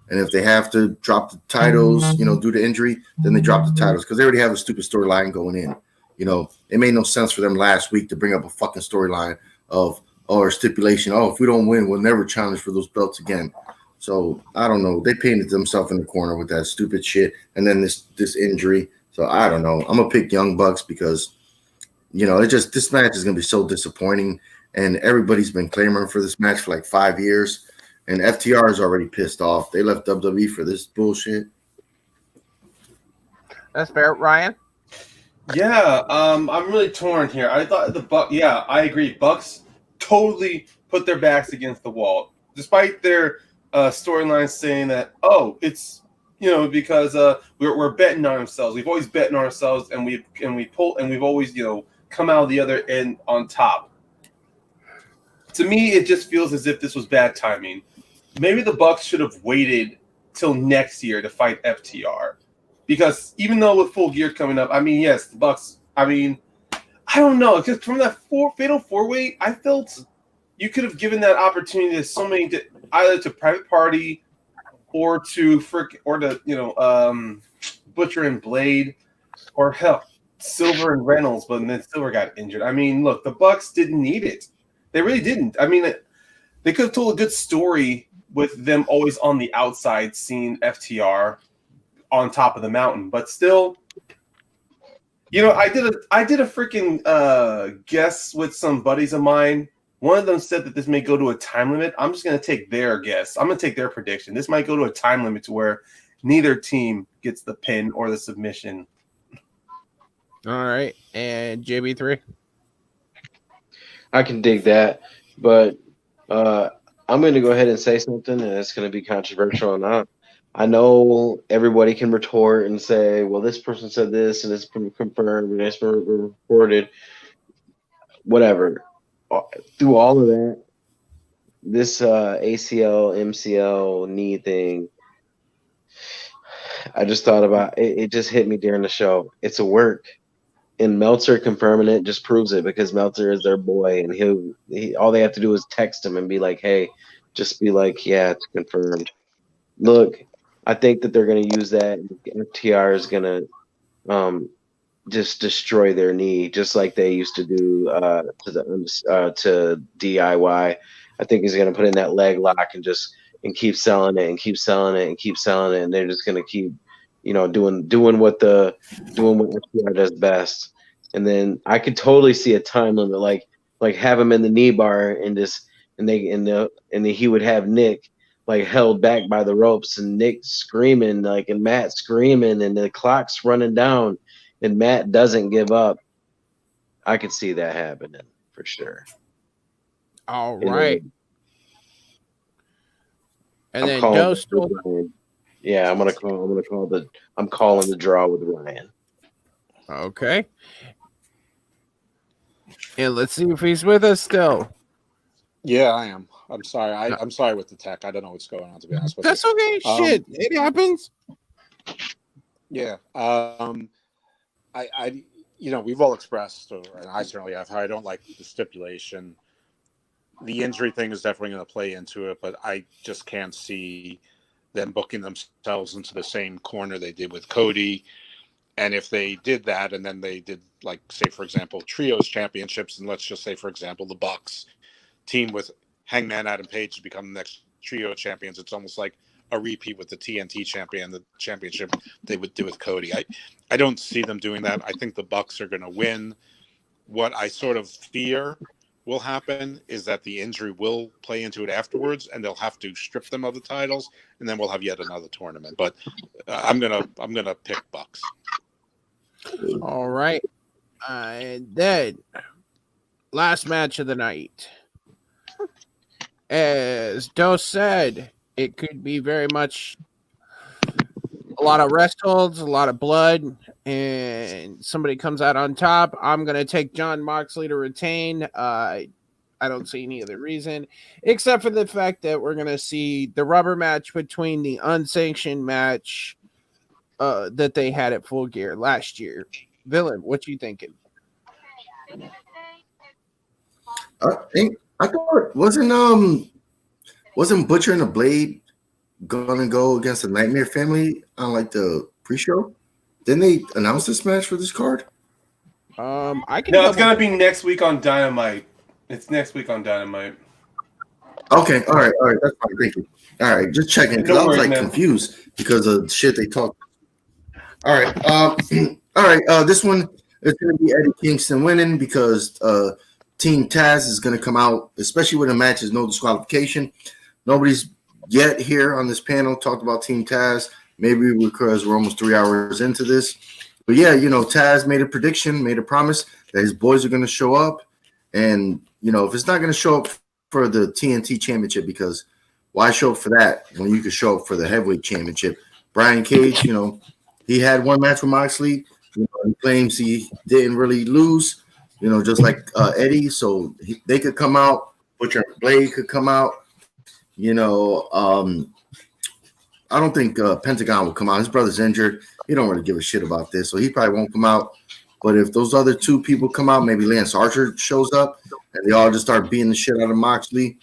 And if they have to drop the titles, due to injury, then they drop the titles, because they already have a stupid storyline going in. It made no sense for them last week to bring up a fucking storyline or stipulation. Oh, if we don't win, we'll never challenge for those belts again. So I don't know. They painted themselves in the corner with that stupid shit, and then this injury. So I don't know. I'm gonna pick Young Bucks because this match is gonna be so disappointing, and everybody's been clamoring for this match for like 5 years, and FTR is already pissed off. They left WWE for this bullshit. That's fair, Ryan. Yeah, I'm really torn here. I thought the Bucks. Yeah, I agree. Bucks totally put their backs against the wall, despite their storyline saying that, it's because we're betting on ourselves. We've always betting on ourselves, and we've always come out of the other end on top. To me, it just feels as if this was bad timing. Maybe the Bucks should have waited till next year to fight FTR, because even though with Full Gear coming up, yes, the Bucks. I don't know, just from that fatal 4-way, I felt you could have given that opportunity to so many, either to Private Party or to Butcher and Blade, or hell, Silver and Reynolds, but then Silver got injured. Look, the Bucks didn't need it. They really didn't. They could have told a good story with them always on the outside, seeing FTR on top of the mountain, but still. I did a freaking guess with some buddies of mine. One of them said that this may go to a time limit. I'm just going to take their guess. I'm going to take their prediction. This might go to a time limit to where neither team gets the pin or the submission. All right. And JB3? I can dig that, but I'm going to go ahead and say something, and it's going to be controversial or not. I know everybody can retort and say, well, this person said this, and it's been confirmed, and it's been reported. Whatever. Through all of that, this ACL, MCL, knee thing, I just thought about it. It just hit me during the show. It's a work. And Meltzer confirming it just proves it, because Meltzer is their boy, and he all they have to do is text him and be like, hey, just be like, yeah, it's confirmed. Look, I think that they're going to use that. FTR is going to just destroy their knee, just like they used to do to DIY. I think he's going to put in that leg lock and keep selling it and keep selling it and keep selling it, and they're just going to keep, doing what FTR does best. And then I could totally see a time limit, like have him in the knee bar and he would have Nick like held back by the ropes and Nick screaming and Matt screaming and the clock's running down and Matt doesn't give up. I could see that happening for sure. All right. And then Dose. Yeah, I'm calling the draw with Ryan. Okay. And let's see if he's with us still. Yeah, I am. I'm sorry. I'm sorry with the tech. I don't know what's going on, to be honest with That's you. okay. Shit, it happens. Yeah. We've all expressed, and I certainly have, how I don't like the stipulation. The injury thing is definitely going to play into it, but I just can't see them booking themselves into the same corner they did with Cody. And if they did that, and then they did, like, say, for example, trios championships, and let's just say, for example, the Bucks team with Hangman Adam Page to become the next trio champions, it's almost like a repeat with the TNT champion, the championship they would do with Cody. I don't see them doing that. I think the Bucks are going to win. What I sort of fear will happen is that the injury will play into it afterwards, and they'll have to strip them of the titles, and then we'll have yet another tournament. But I'm gonna pick Bucks. All right. And then last match of the night. As Dose said, it could be very much a lot of rest holds, a lot of blood, and somebody comes out on top. I'm going to take Jon Moxley to retain. I don't see any other reason, except for the fact that we're going to see the rubber match between the unsanctioned match that they had at Full Gear last year. Villain, what you thinking? I thought wasn't Butcher and the Blade gonna go against the Nightmare Family on like the pre-show? Didn't they announce this match for this card? I can. No, it's gonna be next week on Dynamite. It's next week on Dynamite. Okay, all right, that's fine. Thank you. All right, just checking because I was like confused because of shit they talked. All right, all right. This one is gonna be Eddie Kingston winning because Team Taz is gonna come out, especially when the match is no disqualification. Nobody's yet here on this panel talked about Team Taz. Maybe because we're almost 3 hours into this. But yeah, Taz made a prediction, made a promise that his boys are going to show up. And, if it's not going to show up for the TNT championship, because why show up for that when you could show up for the heavyweight championship? Brian Cage, he had one match with Moxley. He claims he didn't really lose, just like Eddie. So they could come out. Butcher and Blade could come out. I don't think Pentagon will come out. His brother's injured. He don't really give a shit about this, so he probably won't come out. But if those other two people come out, maybe Lance Archer shows up, and they all just start beating the shit out of Moxley.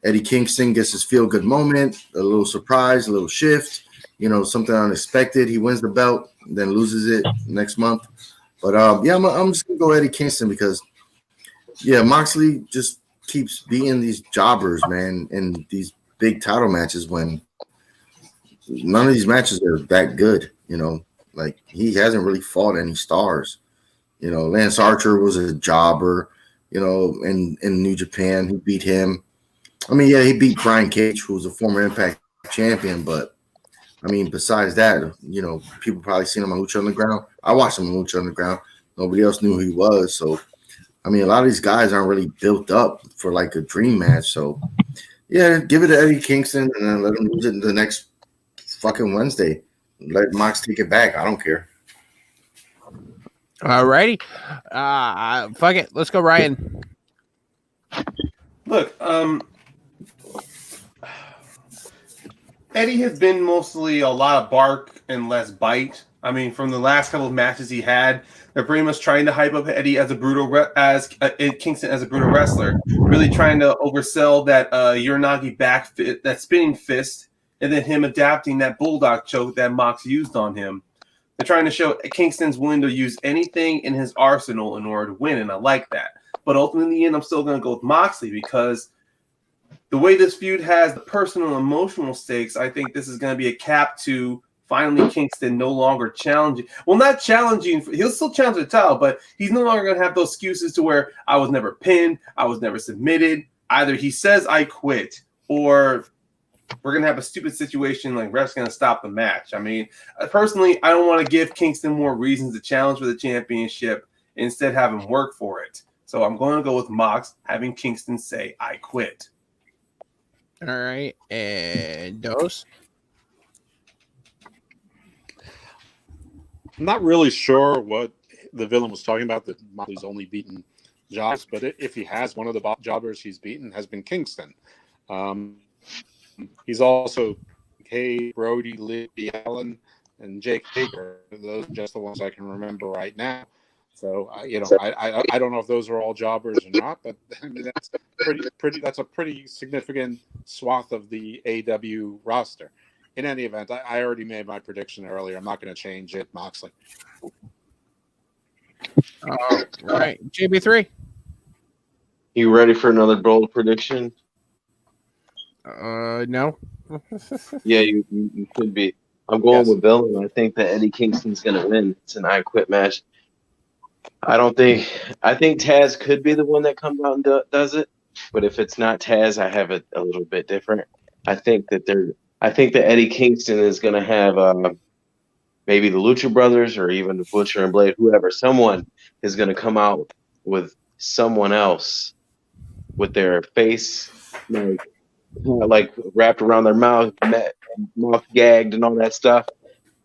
Eddie Kingston gets his feel-good moment, a little surprise, a little shift, something unexpected. He wins the belt, then loses it next month. But, I'm just going to go Eddie Kingston because, Moxley just keeps beating these jobbers, man, in these big title matches when none of these matches are that good, like he hasn't really fought any stars. Lance Archer was a jobber, in New Japan. He beat him. I mean, yeah, he beat Brian Cage, who was a former Impact champion, but I mean, besides that, people probably seen him on Lucha Underground. I watched him on Lucha Underground. Nobody else knew who he was. So, I mean, a lot of these guys aren't really built up for like a dream match. So, yeah, give it to Eddie Kingston and then let him lose it in the next fucking Wednesday. Let Mox take it back. I don't care. All righty. Fuck it. Let's go, Ryan. Look, Eddie has been mostly a lot of bark and less bite. I mean, from the last couple of matches he had, they're pretty much trying to hype up Eddie as Kingston as a brutal wrestler. Really trying to oversell that Uranagi back that spinning fist, and then him adapting that bulldog choke that Mox used on him. They're trying to show Kingston's willing to use anything in his arsenal in order to win, and I like that. But ultimately, in the end, I'm still going to go with Moxley because the way this feud has the personal and emotional stakes, I think this is going to be a cap to finally Kingston no longer challenging. Well, not challenging. He'll still challenge the title, but he's no longer going to have those excuses to where I was never pinned, I was never submitted. Either he says I quit, or we're going to have a stupid situation like ref's going to stop the match. I mean, personally, I don't want to give Kingston more reasons to challenge for the championship, instead have him work for it. So I'm going to go with Mox, having Kingston say I quit. All right, and Dose. I'm not really sure what the villain was talking about, that Moxley's only beaten jobbers, but if he has, one of the jobbers he's beaten has been Kingston. He's also Kay, Brody, Libby Allen, and Jake Hager. Those are just the ones I can remember right now. So I don't know if those are all jobbers or not, but I mean, that's pretty. That's a pretty significant swath of the AEW roster. In any event, I already made my prediction earlier. I'm not going to change it. Moxley. All right, JB3. You ready for another bold prediction? No. Yeah, you could be. I'm going with villain. I think that Eddie Kingston's going to win. It's an I Quit match. I think Taz could be the one that comes out and does it, but if it's not Taz, I have it a little bit different. I think that Eddie Kingston is going to have maybe the Lucha Brothers or even the Butcher and Blade, whoever. Someone is going to come out with someone else with their face like wrapped around their mouth gagged and all that stuff,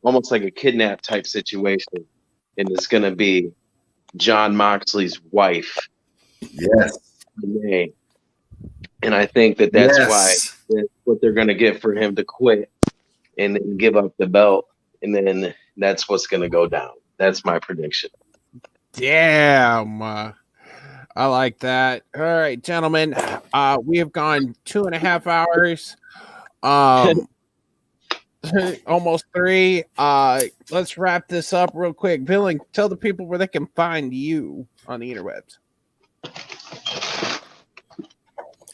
almost like a kidnap type situation, and it's going to be John Moxley's wife. Yes. And I think that's why that's what they're going to get for him to quit and then give up the belt. And then that's what's going to go down. That's my prediction. Damn. I like that. All right, gentlemen. We have gone 2.5 hours. Almost 3. Let's wrap this up real quick. Billing, tell the people where they can find you on the interwebs.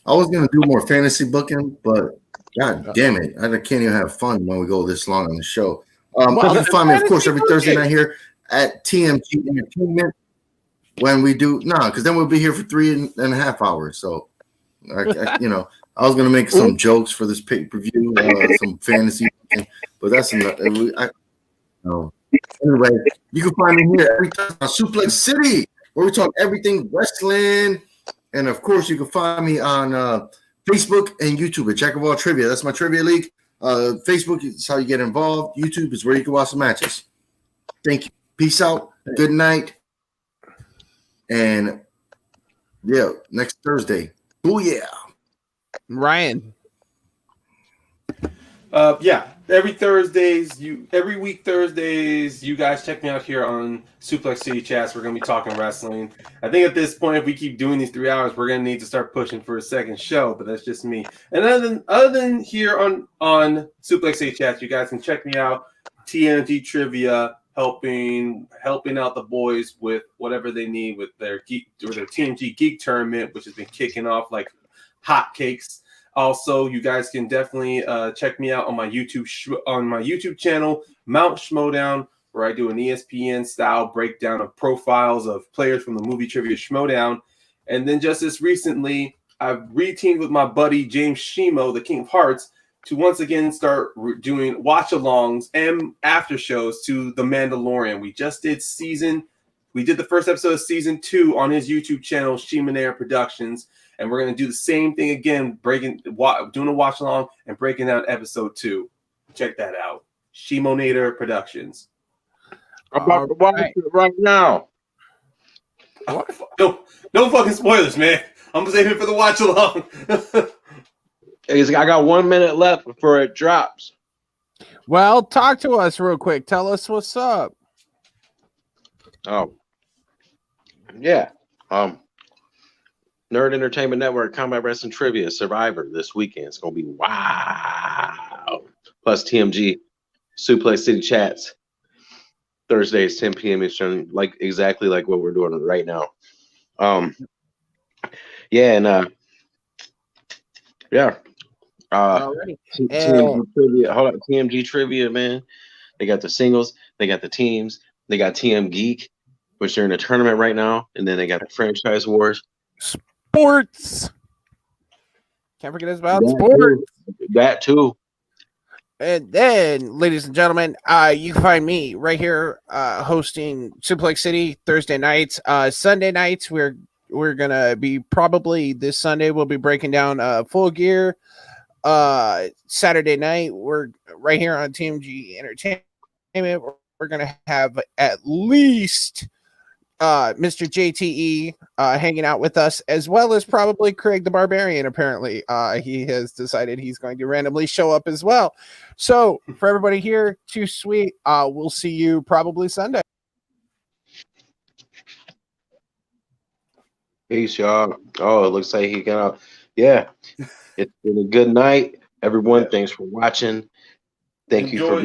I was gonna do more fantasy booking, but god damn it, I can't even have fun when we go this long on the show. You can find me, of course, every Thursday night here at TMG Entertainment. When we do because then we'll be here for 3.5 hours. So, I was gonna make some jokes for this pay-per-view, some fantasy, but that's enough. Anyway, you can find me here every time on Suplex City, where we talk everything wrestling, and of course, you can find me on Facebook and YouTube at Jack of All Trivia. That's my trivia league. Facebook is how you get involved. YouTube is where you can watch the matches. Thank you. Peace out. Good night. And yeah, next Thursday. Oh yeah. Ryan. Every week Thursdays, you guys check me out here on Suplex City Chats. We're gonna be talking wrestling. I think at this point, if we keep doing these 3 hours, we're gonna need to start pushing for a second show. But that's just me. And other than here on Suplex City Chats, you guys can check me out. TNT Trivia, helping out the boys with whatever they need with their geek or their TNT Geek Tournament, which has been kicking off like hotcakes. Also, you guys can definitely check me out on my YouTube channel, Mount Schmodown, where I do an ESPN style breakdown of profiles of players from the movie Trivia Schmodown. And then just as recently, I've re-teamed with my buddy James Shimo, the King of Hearts, to once again start doing watch-alongs and after shows to The Mandalorian. We did the first episode of season 2 on his YouTube channel, Shimonera Productions, and we're going to do the same thing again, doing a watch-along and breaking down episode 2. Check that out. Shimonera Productions. I'm about to watch it right now. No fucking spoilers, man. I'm saving it for the watch-along. I got 1 minute left before it drops. Well, talk to us real quick. Tell us what's up. Oh, yeah. Nerd Entertainment Network, Combat Wrestling Trivia, Survivor this weekend. It's going to be wow. Plus TMG, Suplex City Chats. Thursdays, 10 p.m. Eastern, like exactly like what we're doing right now. Yeah, and yeah. Alrighty. TMG trivia. Hold on, TMG trivia, man. They got the singles, they got the teams, they got TM Geek, which they're in a tournament right now, and then they got the franchise wars. Sports. Can't forget us about That sports. too. That too. And then, ladies and gentlemen, you can find me right here hosting Suplex City Thursday nights. Sunday nights, we're gonna be probably this Sunday. We'll be breaking down Full Gear. Saturday night, we're right here on TMG Entertainment. We're gonna have at least Mr. JTE hanging out with us, as well as probably Craig the Barbarian. Apparently, he has decided he's going to randomly show up as well. So, for everybody here, too sweet. We'll see you probably Sunday. Peace, y'all. Oh, it looks like he gonna. Yeah, it's been a good night, everyone. Yeah. Thanks for watching. Thank you for